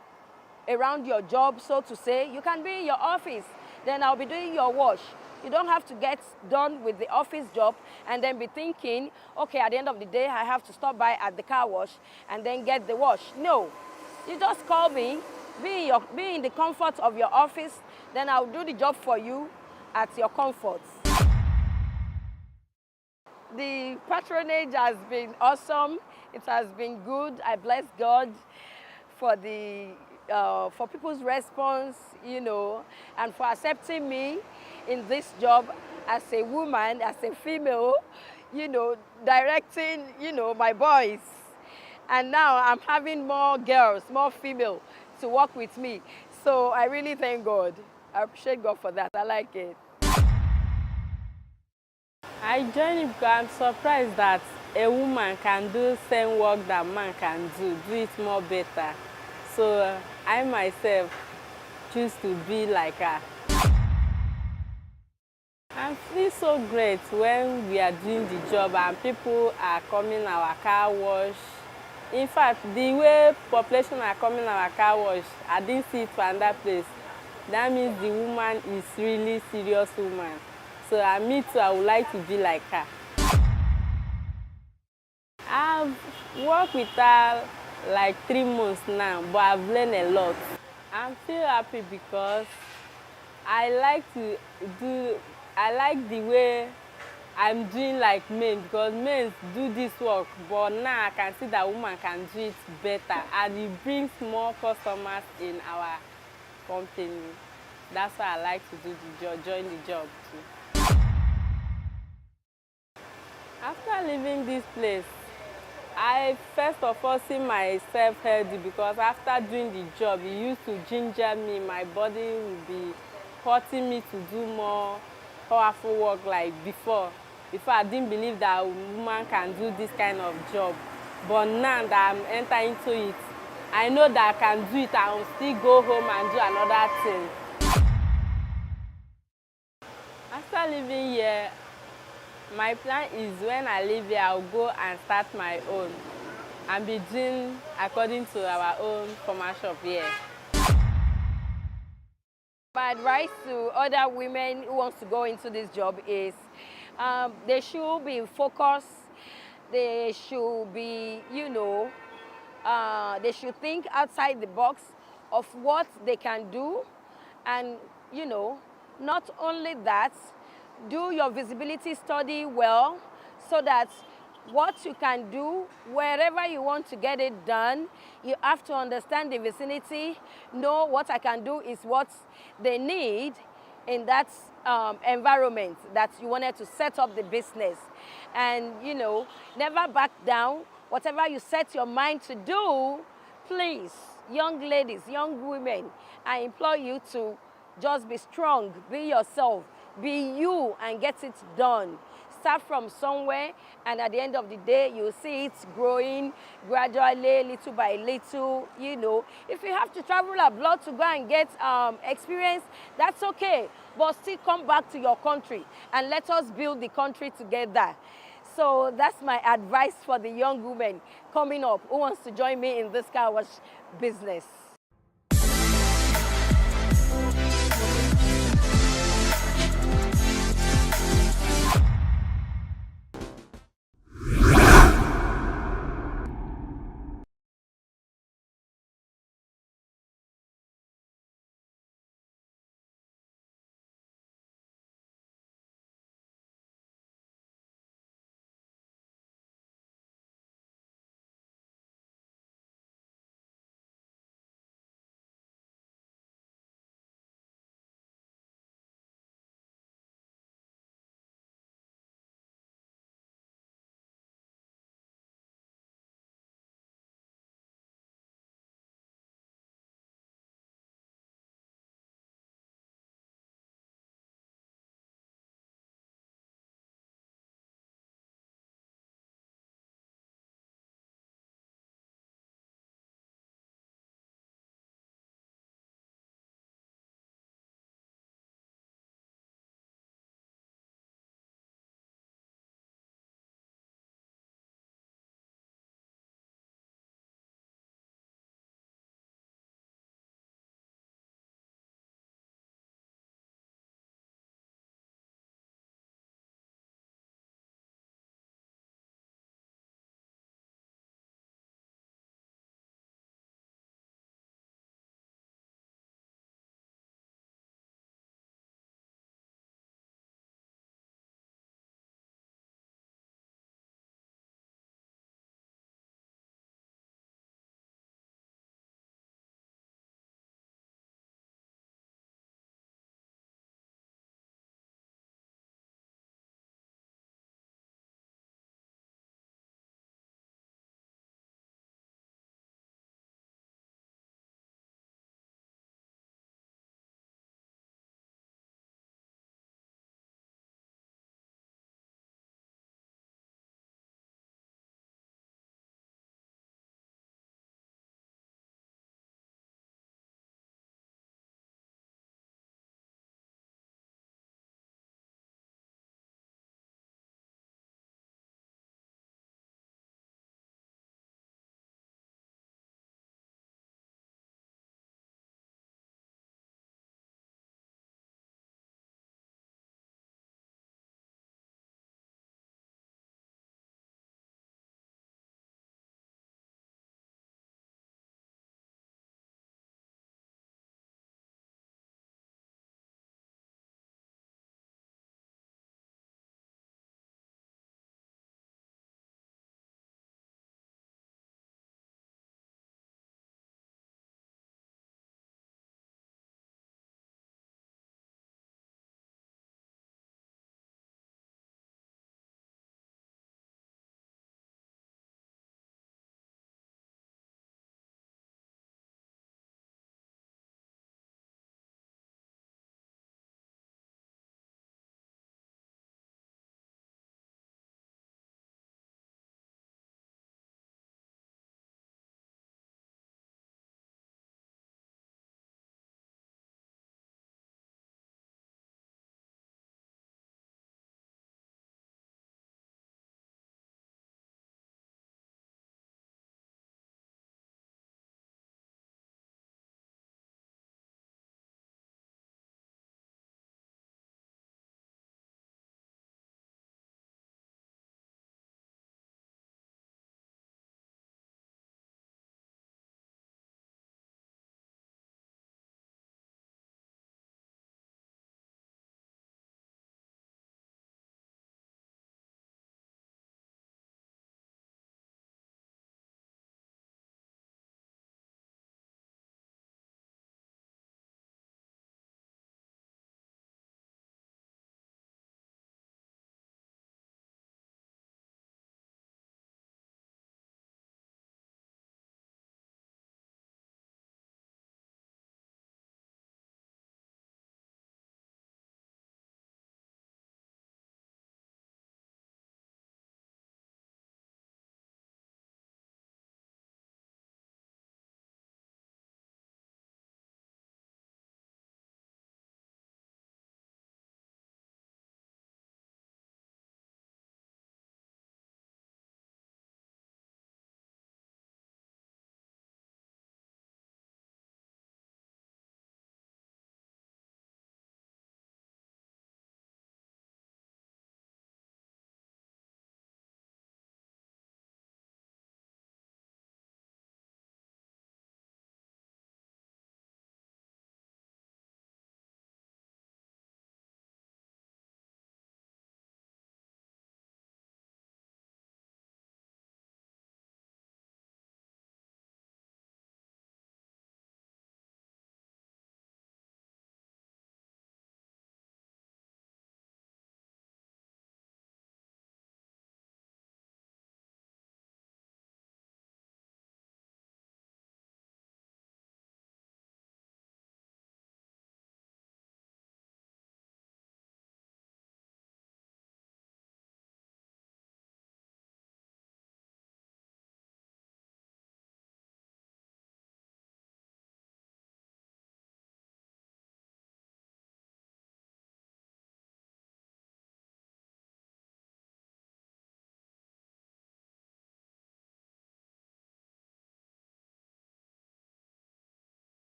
around your job, so to say. You can be in your office, then I'll be doing your wash. You don't have to get done with the office job and then be thinking, okay, at the end of the day, I have to stop by at the car wash and then get the wash. No, you just call me, be in the comfort of your office, then I'll do the job for you at your comfort. The patronage has been awesome. It has been good. I bless God for for people's response, you know, and for accepting me in this job as a woman, as a female, you know, directing, you know, my boys. And now I'm having more girls, more female to work with me. So I really thank God. I appreciate God for that. I like it. I joined it because I'm surprised that a woman can do same work that man can do it more better. So I myself choose to be like her. I feel so great when we are doing the job and people are coming our car wash. In fact, the way population are coming our car wash, I didn't see it for another place. That means the woman is really serious woman. So me too, I would like to be like her. I've worked with her like 3 months now, but I've learned a lot. I'm still happy because I like the way I'm doing like men, because men do this work, but now I can see that women can do it better, and it brings more customers in our company. That's why I like to do the job, join the job too. After leaving this place, I first of all see myself healthy, because after doing the job, it used to ginger me. My body would be hurting me to do more powerful work like before. Before, I didn't believe that a woman can do this kind of job. But now that I'm entering into it, I know that I can do it. I will still go home and do another thing. After living here, my plan is when I leave here, I'll go and start my own and be doing according to our own formal shop here. My advice to other women who want to go into this job is they should be focused. They should be, you know, they should think outside the box of what they can do. And, you know, not only that, do your visibility study well so that what you can do, wherever you want to get it done, you have to understand the vicinity, know what I can do is what they need in that environment that you wanted to set up the business. And, you know, never back down. Whatever you set your mind to do, please, young ladies, young women, I implore you to just be strong, be yourself, be you, and get it done. Start from somewhere, and at the end of the day, you'll see it growing gradually, little by little, you know. If you have to travel abroad to go and get experience, that's okay. But still come back to your country, and let us build the country together. So that's my advice for the young women coming up who wants to join me in this car wash business.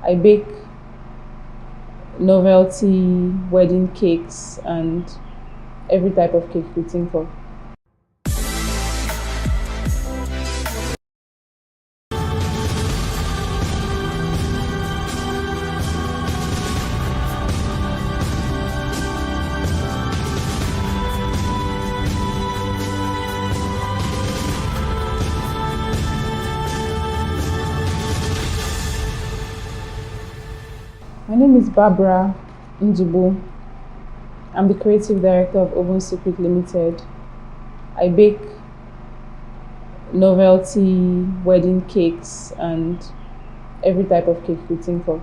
I bake novelty wedding cakes and every type of cake you think of. My name is Barbara Ndubu. I'm the creative director of Oven Secret Limited. I bake novelty wedding cakes and every type of cake you think of.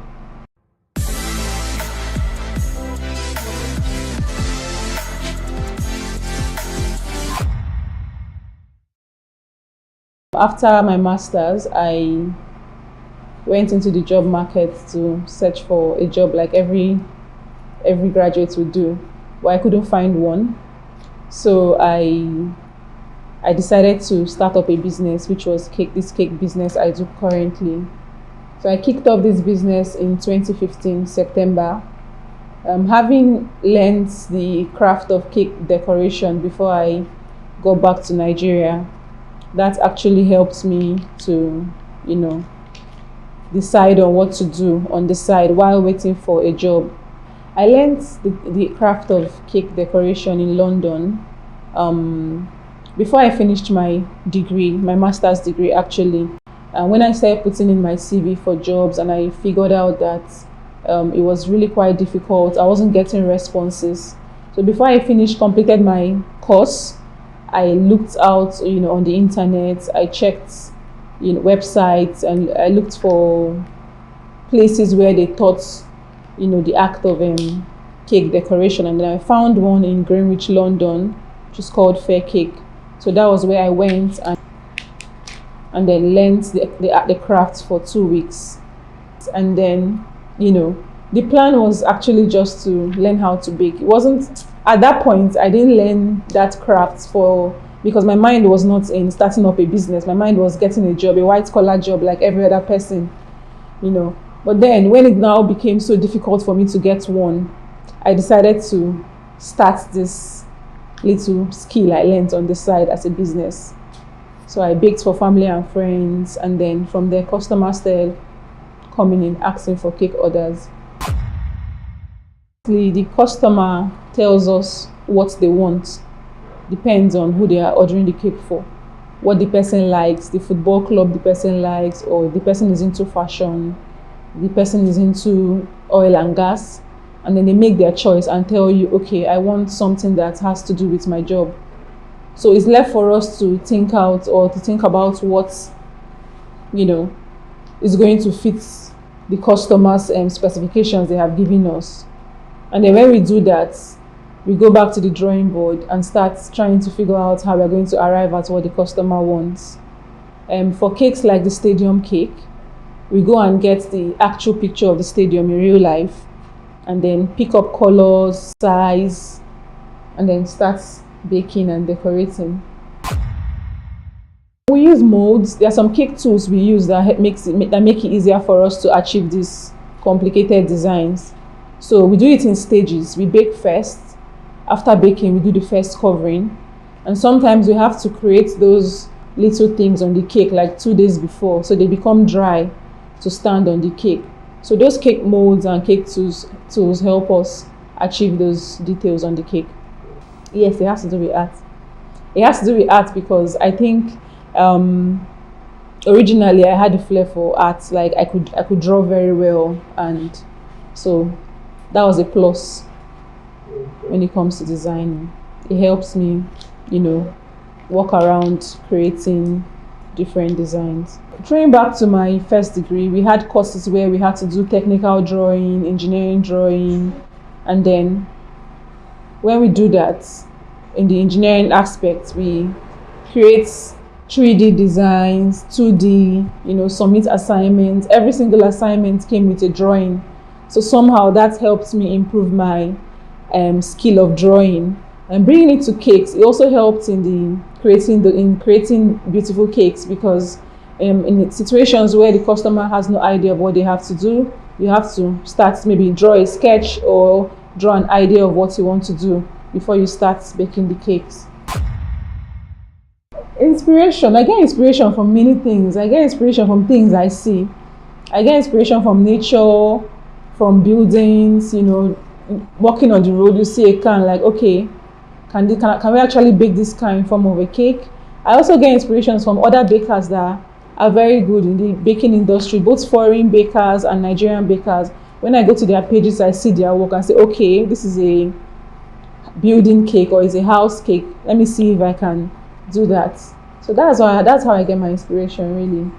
After my master's, I went into the job market to search for a job like every graduate would do, but I couldn't find one. So I decided to start up a business, which was this cake business I do currently. So I kicked off this business in 2015, September. Having learned the craft of cake decoration before I got back to Nigeria, that actually helped me to, decide on what to do on the side while waiting for a job. I learned the craft of cake decoration in London before I finished my degree, my master's degree actually. When I started putting in my CV for jobs and I figured out that it was really quite difficult, I wasn't getting responses. So before I completed my course, I looked out on the internet, I checked websites, and I looked for places where they taught the act of cake decoration, and then I found one in Greenwich, London, which is called Fair Cake. So that was where I went and then learned the craft for 2 weeks. And then the plan was actually just to learn how to bake. It wasn't at that point, I didn't learn that craft because my mind was not in starting up a business. My mind was getting a job, a white-collar job like every other person, But then when it now became so difficult for me to get one, I decided to start this little skill I learned on the side as a business. So I baked for family and friends, and then from there, customers started coming in asking for cake orders. The customer tells us what they want. Depends on who they are ordering the cake for, what the person likes, the football club the person likes, or the person is into fashion, the person is into oil and gas, and then they make their choice and tell you, okay, I want something that has to do with my job. So it's left for us to think out or to think about what is going to fit the customer's specifications they have given us. And then when we do that, we go back to the drawing board and start trying to figure out how we're going to arrive at what the customer wants. For cakes like the stadium cake, we go and get the actual picture of the stadium in real life and then pick up colors, size, and then start baking and decorating. We use molds. There are some cake tools we use that make it easier for us to achieve these complicated designs. So we do it in stages. We bake first. After baking, we do the first covering. And sometimes we have to create those little things on the cake like 2 days before, so they become dry to stand on the cake. So those cake molds and cake tools help us achieve those details on the cake. Yes, it has to do with art. It has to do with art because I think originally I had a flair for art. Like I could draw very well, and so that was a plus when it comes to designing. It helps me, walk around creating different designs. Throwing back to my first degree, we had courses where we had to do technical drawing, engineering drawing, and then when we do that, in the engineering aspect, we create 3D designs, 2D, submit assignments. Every single assignment came with a drawing. So somehow that helped me improve my skill of drawing. And bringing it to cakes, it also helped in creating beautiful cakes, because in situations where the customer has no idea of what they have to do, you have to start, maybe draw a sketch or draw an idea of what you want to do before you start baking the cakes. Inspiration. I get inspiration from many things. I get inspiration from things I see. I get inspiration from nature, from buildings, you know, walking on the road, you see a can, like, okay, can we actually bake this can in form of a cake? I also get inspirations from other bakers that are very good in the baking industry, both foreign bakers and Nigerian bakers. When I go to their pages, I see their work and say, okay, this is a building cake or is a house cake. Let me see if I can do that. So that's how I get my inspiration, really.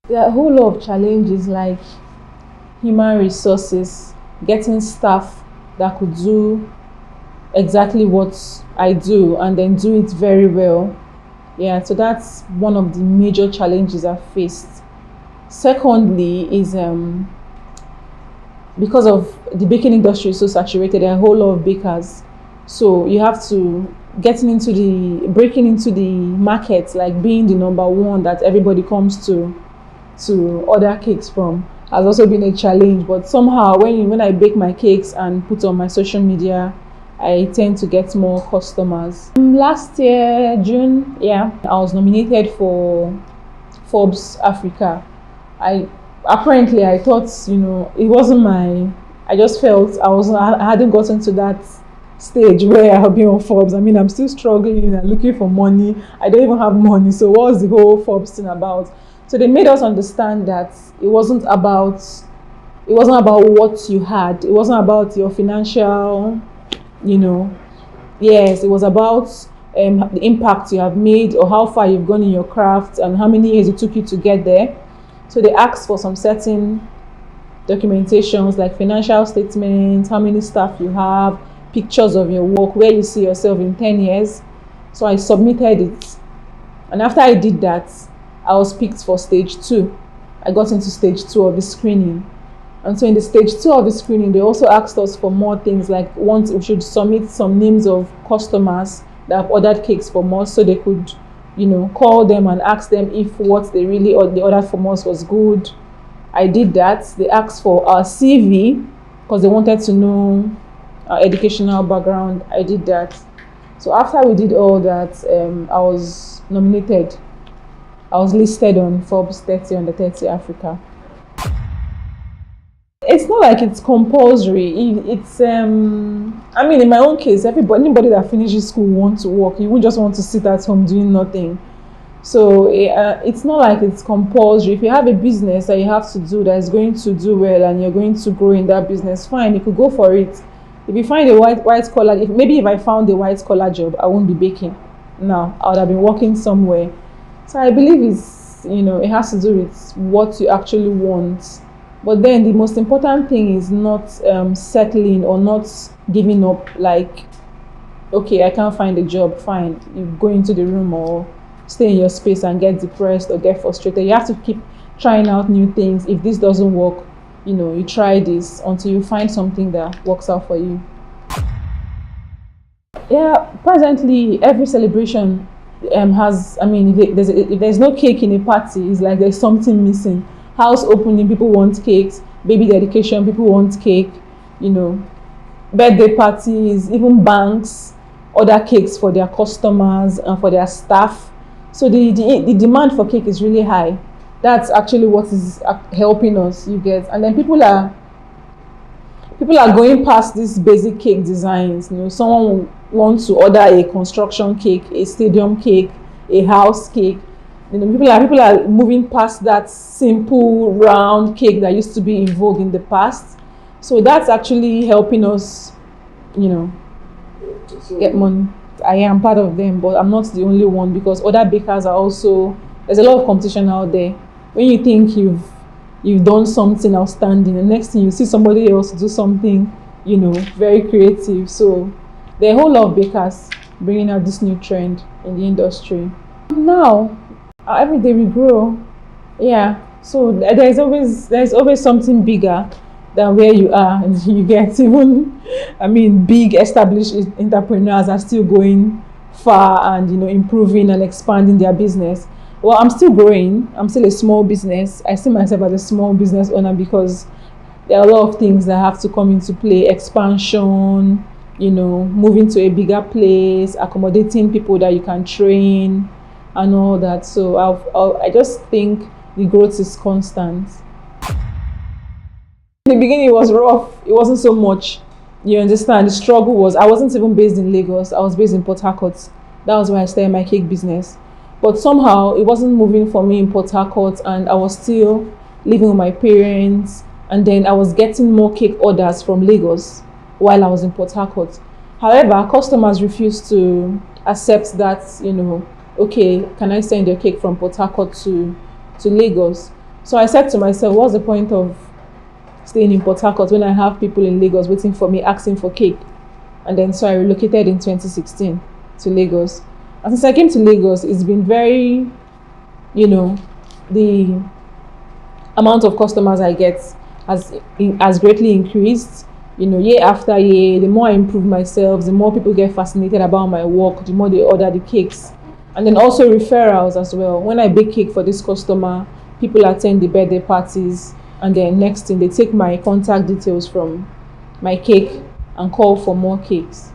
There are a whole lot of challenges, like human resources, getting staff that could do exactly what I do and then do it very well. Yeah, so that's one of the major challenges I've faced. Secondly is because of the baking industry is so saturated, there are a whole lot of bakers. So you have to breaking into the market, like being the number one that everybody comes to order cakes from, has also been a challenge. But somehow when I bake my cakes and put on my social media, I tend to get more customers. Last year, June, I was nominated for Forbes Africa. I thought, you know, it wasn't I just felt I hadn't gotten to that stage where I'll be on Forbes. I mean, I'm still struggling and looking for money. I don't even have money. So what's the whole Forbes thing about? So they made us understand that it wasn't about what you had. It wasn't about your financial, you know. Yes, it was about the impact you have made or how far you've gone in your craft and how many years it took you to get there. So they asked for some certain documentations like financial statements, how many staff you have, pictures of your work, where you see yourself in 10 years. So I submitted it. And after I did that, I was picked for stage 2. I got into stage 2 of the screening. And so in the stage 2 of the screening, they also asked us for more things, like we should submit some names of customers that have ordered cakes from us so they could, you know, call them and ask them if what they ordered from us was good. I did that. They asked for our CV because they wanted to know our educational background. I did that. So after we did all that, I was nominated. I was listed on Forbes 30 under 30 Africa. It's not like it's compulsory. It's I mean, in my own case, anybody that finishes school wants to work. You won't just want to sit at home doing nothing. So it's not like it's compulsory. If you have a business that you have to do that is going to do well and you're going to grow in that business, fine, you could go for it. If you find a white collar, if I found a white collar job, I won't be baking. No, I would have been working somewhere. So I believe it's, you know, it has to do with what you actually want. But then the most important thing is not settling or not giving up. Like, okay, I can't find a job, fine. You go into the room or stay in your space and get depressed or get frustrated. You have to keep trying out new things. If this doesn't work, you know, you try this until you find something that works out for you. Yeah, presently every celebration has, I mean, if there's no cake in a party, it's like there's something missing. House opening, people want cakes. Baby dedication, people want cake. You know, birthday parties, even banks order cakes for their customers and for their staff. So the demand for cake is really high. That's actually what is helping us, you get. And then people are going past these basic cake designs. You know, someone wants to order a construction cake, a stadium cake, a house cake. You know, people are moving past that simple round cake that used to be in vogue in the past. So that's actually helping us, you know, get money. I am part of them, but I'm not the only one, because other bakers are also, there's a lot of competition out there. When you think you've done something outstanding, the next thing you see somebody else do something, you know, very creative. So there are a whole lot of bakers bringing out this new trend in the industry. Now, every day we grow, yeah. So there's always something bigger than where you are, and you get even, I mean, big established entrepreneurs are still going far and, you know, improving and expanding their business. Well, I'm still growing. I'm still a small business. I see myself as a small business owner because there are a lot of things that have to come into play. Expansion, moving to a bigger place, accommodating people that you can train and all that. So I just think the growth is constant. In the beginning, it was rough. It wasn't so much. You understand? The struggle was, I wasn't even based in Lagos. I was based in Port Harcourt. That was where I started my cake business. But somehow, it wasn't moving for me in Port Harcourt, and I was still living with my parents. And then I was getting more cake orders from Lagos while I was in Port Harcourt. However, customers refused to accept that, okay, can I send your cake from Port Harcourt to Lagos? So I said to myself, what's the point of staying in Port Harcourt when I have people in Lagos waiting for me, asking for cake? And then so I relocated in 2016 to Lagos. And since I came to Lagos, it's been very, the amount of customers I get has greatly increased. Year after year, the more I improve myself, the more people get fascinated about my work, the more they order the cakes. And then also referrals as well. When I bake cake for this customer, people attend the birthday parties, and then next thing, they take my contact details from my cake and call for more cakes.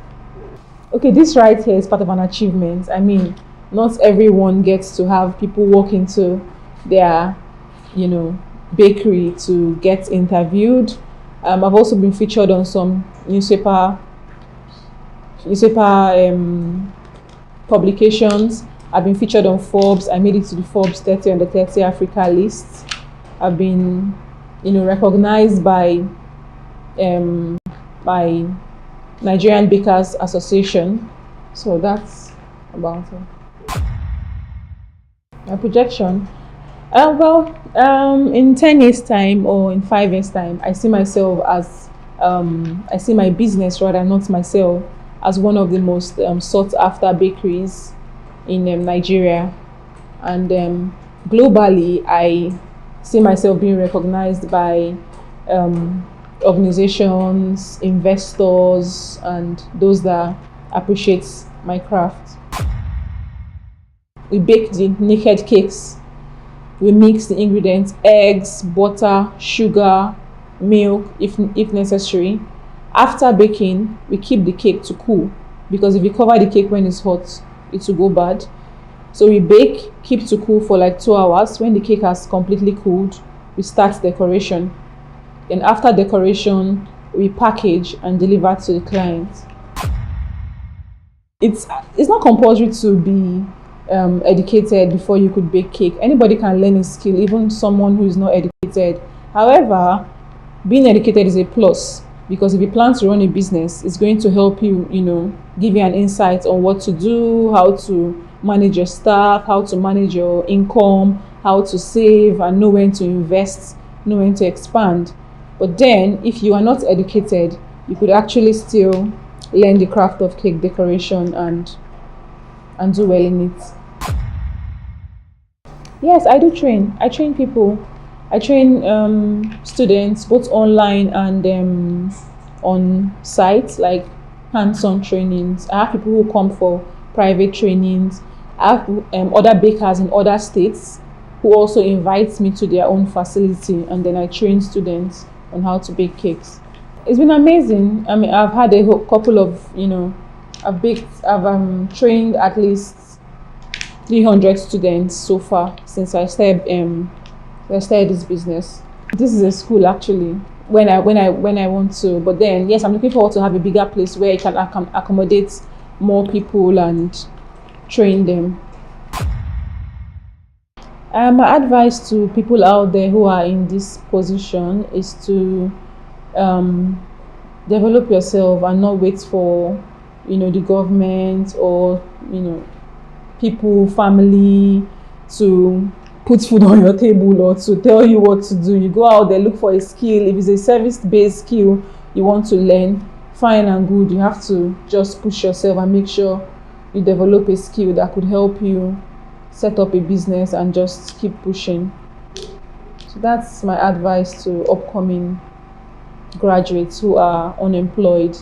Okay, this right here is part of an achievement. I mean, not everyone gets to have people walk into their, bakery to get interviewed. I've also been featured on some newspaper publications. I've been featured on Forbes. I made it to the Forbes 30 under 30 Africa list. I've been, recognized by Nigerian Bakers Association. So that's about it. My projection. In 10 years' time or in 5 years' time, I see myself as, I see my business rather, not myself, as one of the most sought after bakeries in Nigeria. And globally, I see myself being recognized by organizations, investors, and those that appreciate my craft. We bake the naked cakes. We mix the ingredients: eggs, butter, sugar, milk, if necessary. After baking, we keep the cake to cool, because if you cover the cake when it's hot, it will go bad. So we bake, keep to cool for like 2 hours. When the cake has completely cooled, we start decoration. And after decoration, we package and deliver to the client. It's not compulsory to be educated before you could bake cake. Anybody can learn a skill, even someone who is not educated. However, being educated is a plus, because if you plan to run a business, it's going to help you, give you an insight on what to do, how to manage your staff, how to manage your income, how to save, and know when to invest, know when to expand. But then, if you are not educated, you could actually still learn the craft of cake decoration and do well in it. Yes, I do train. I train people. I train students, both online and on site, like hands-on trainings. I have people who come for private trainings. I have other bakers in other states who also invite me to their own facility, and then I train students on how to bake cakes. It's been amazing. I mean, I've had a couple of, I've trained at least 300 students so far since I started this business. This is a school actually, when I want to, but then yes, I'm looking forward to have a bigger place where I can accommodate more people and train them. My advice to people out there who are in this position is to develop yourself and not wait for the government or people, family to put food on your table or to tell you what to do. You go out there, look for a skill. If it's a service-based skill you want to learn, fine and good. You have to just push yourself and make sure you develop a skill that could help you set up a business and just keep pushing. So that's my advice to upcoming graduates who are unemployed.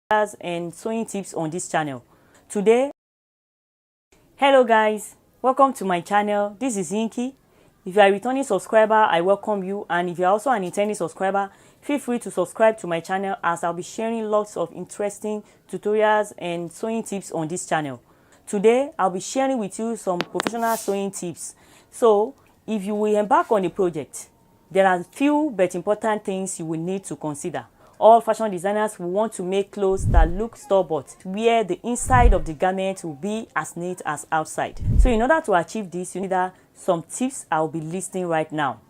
and sewing tips on this channel. Today, hello guys, welcome to my channel. This is Inky. If you are a returning subscriber, I welcome you, and if you are also an intending subscriber, feel free to subscribe to my channel, as I'll be sharing lots of interesting tutorials and sewing tips on this channel. Today I'll be sharing with you some professional sewing tips. So if you will embark on a project, there are few but important things you will need to consider. All fashion designers will want to make clothes that look store-bought, where the inside of the garment will be as neat as outside. So in order to achieve this, you need some tips I'll be listing right now.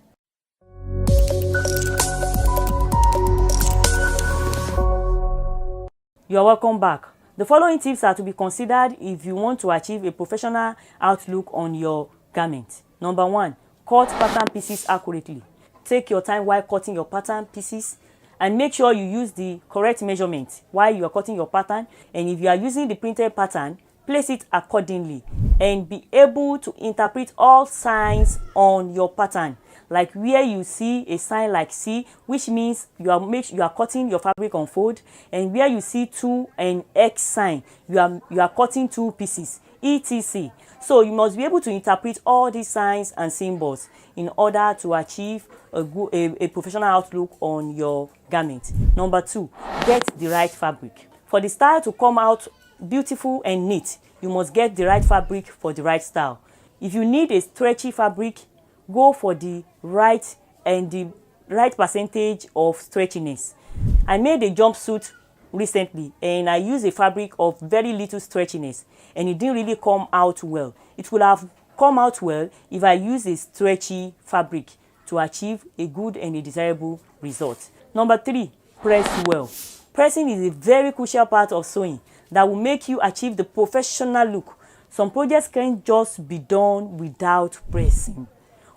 You are welcome back. The following tips are to be considered if you want to achieve a professional outlook on your garment. Number 1, cut pattern pieces accurately. Take your time while cutting your pattern pieces, and make sure you use the correct measurement while you are cutting your pattern. And if you are using the printed pattern, place it accordingly and be able to interpret all signs on your pattern. Like where you see a sign like C, which means you are cutting your fabric on fold, and where you see 2 and X sign, you are cutting 2 pieces, etc. So you must be able to interpret all these signs and symbols in order to achieve a professional outlook on your garment. Number 2, get the right fabric. For the style to come out beautiful and neat, you must get the right fabric for the right style. If you need a stretchy fabric, go for the right percentage of stretchiness. I made a jumpsuit recently and I used a fabric of very little stretchiness, and it didn't really come out well. It would have come out well if I used a stretchy fabric to achieve a good and a desirable result. Number 3, press well. Pressing is a very crucial part of sewing that will make you achieve the professional look. Some projects can't just be done without pressing.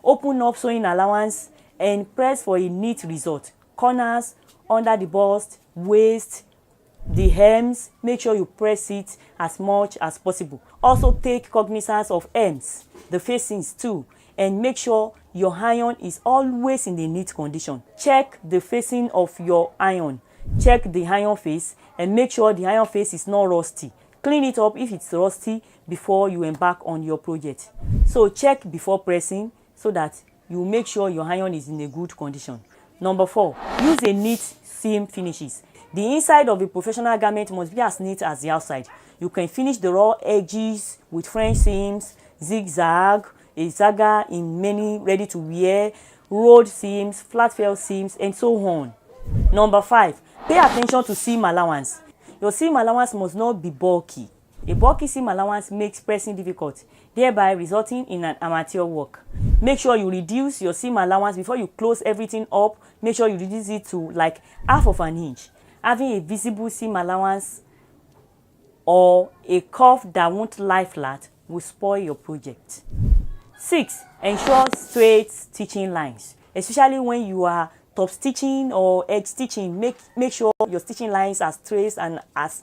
Open up sewing allowance and press for a neat result. Corners, under the bust, waist, the hems, make sure you press it as much as possible. Also take cognizance of hems, the facings too, and make sure your iron is always in a neat condition. Check the facing of your iron. Check the iron face and make sure the iron face is not rusty. Clean it up if it's rusty before you embark on your project. So check before pressing so that you make sure your iron is in a good condition. Number 4, use a neat seam finishes. The inside of a professional garment must be as neat as the outside. You can finish the raw edges with French seams, zigzag, a zagger in many ready-to-wear, rolled seams, flat fell seams, and so on. Number 5, pay attention to seam allowance. Your seam allowance must not be bulky. A bulky seam allowance makes pressing difficult, thereby resulting in an amateur work. Make sure you reduce your seam allowance before you close everything up. Make sure you reduce it to like half of an inch. Having a visible seam allowance or a curve that won't lie flat will spoil your project. 6, ensure straight stitching lines, especially when you are top stitching or edge stitching. Make sure your stitching lines are straight and as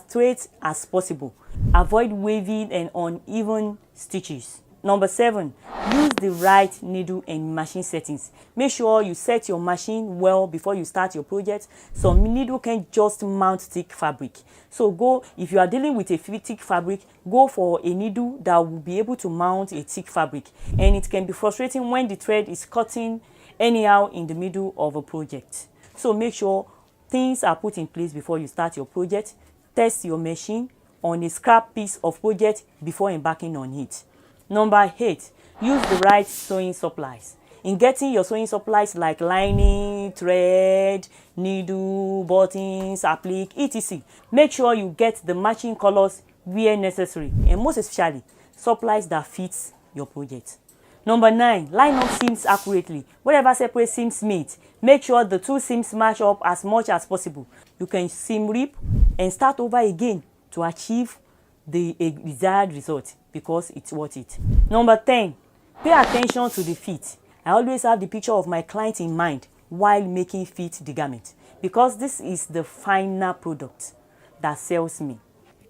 straight as possible. Avoid wavy and uneven stitches. Number 7, use the right needle and machine settings. Make sure you set your machine well before you start your project. Some needle can just mount thick fabric. So if you are dealing with a thick fabric, go for a needle that will be able to mount a thick fabric. And it can be frustrating when the thread is cutting anyhow in the middle of a project. So make sure things are put in place before you start your project. Test your machine on a scrap piece of project before embarking on it. Number 8, use the right sewing supplies. In getting your sewing supplies like lining, thread, needle, buttons, applique, etc., make sure you get the matching colors where necessary, and most especially supplies that fits your project. Number 9, line up seams accurately. Whatever separate seams meet, make sure the 2 seams match up as much as possible. You can seam rip and start over again to achieve the desired result, because it's worth it. Number 10, pay attention to the fit. I always have the picture of my client in mind while making fit the garment, because this is the final product that sells me.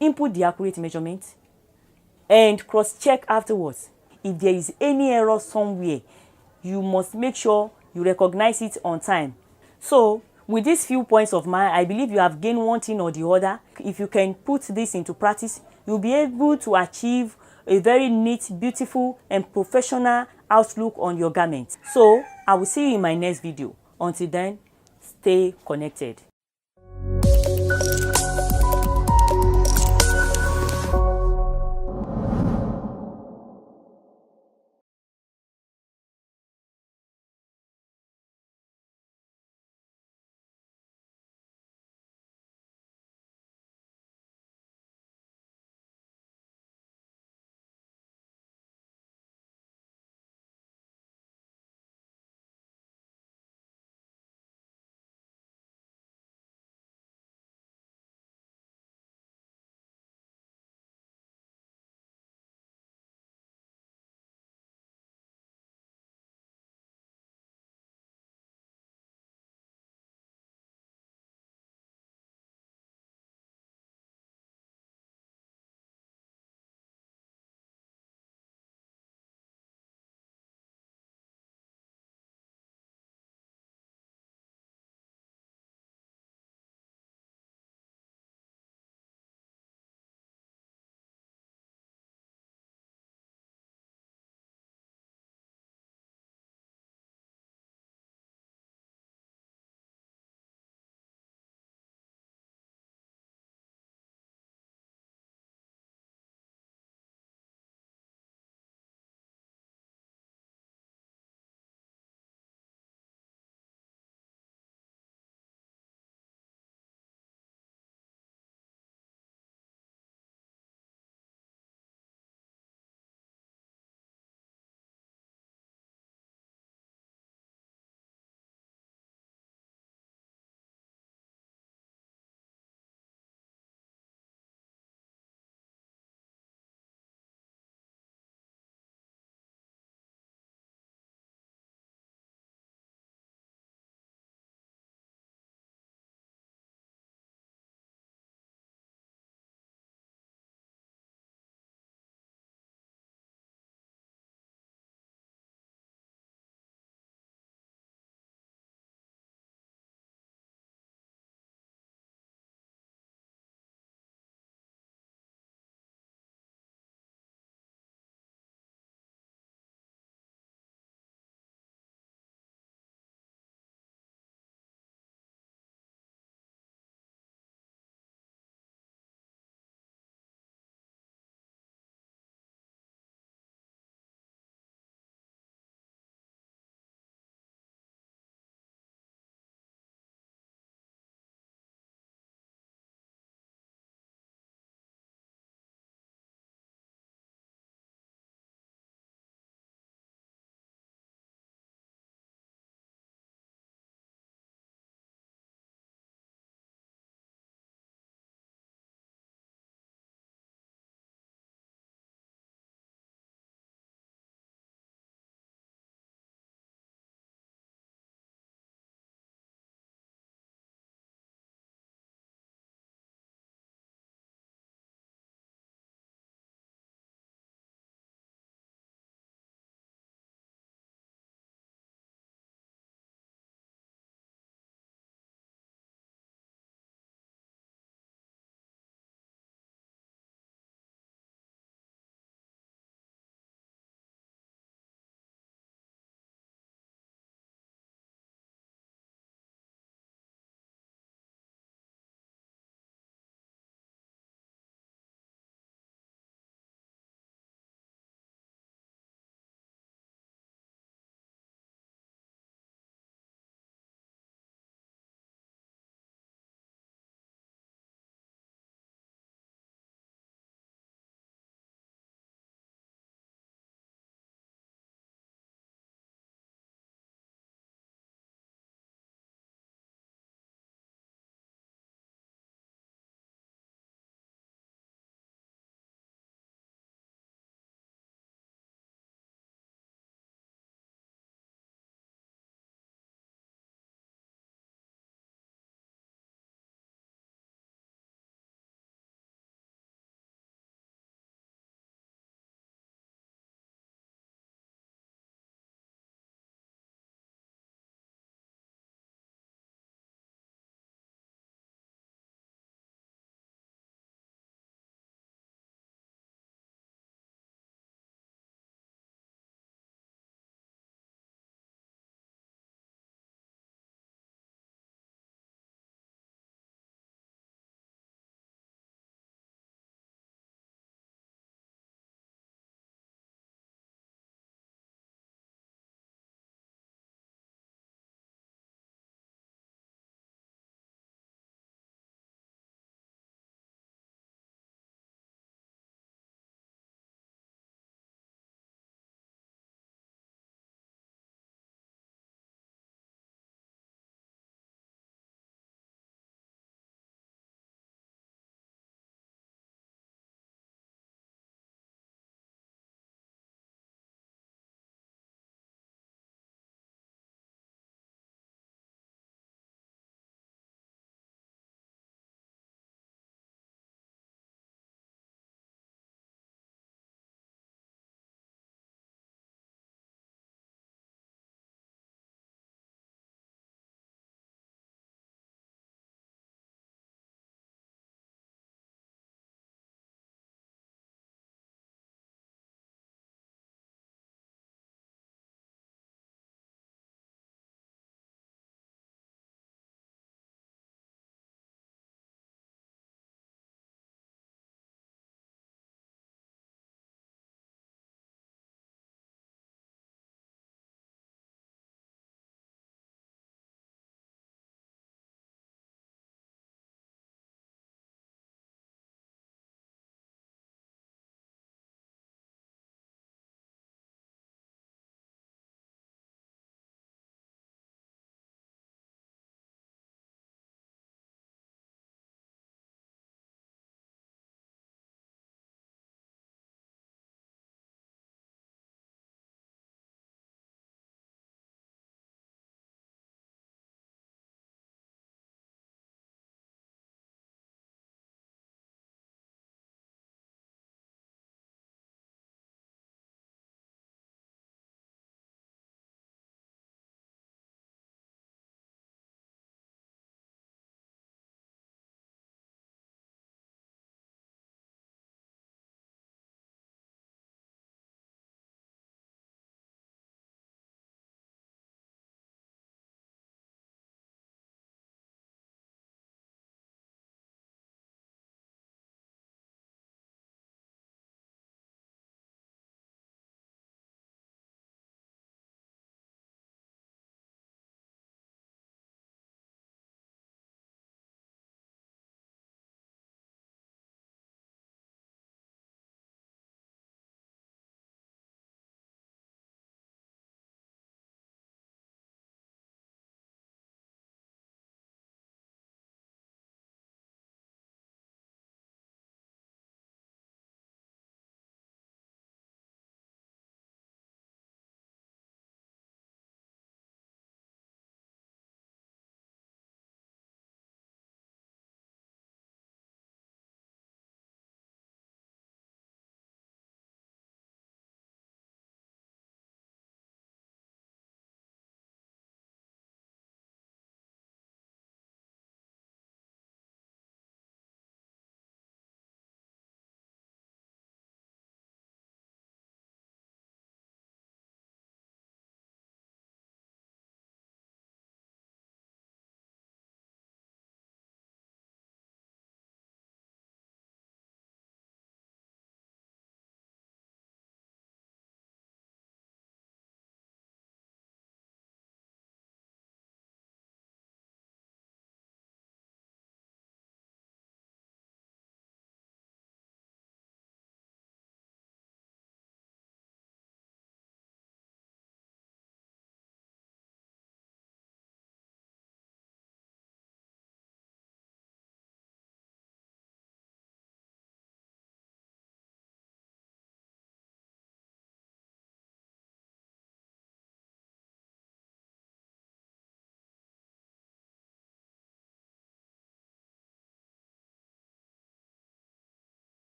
Input the accurate measurement and cross-check afterwards. If there is any error somewhere, you must make sure you recognize it on time. So With these few points of mine, I believe you have gained one thing or the other. If you can put this into practice, you'll be able to achieve a very neat, beautiful, and professional outlook on your garment. So I will see you in my next video. Until then, stay connected.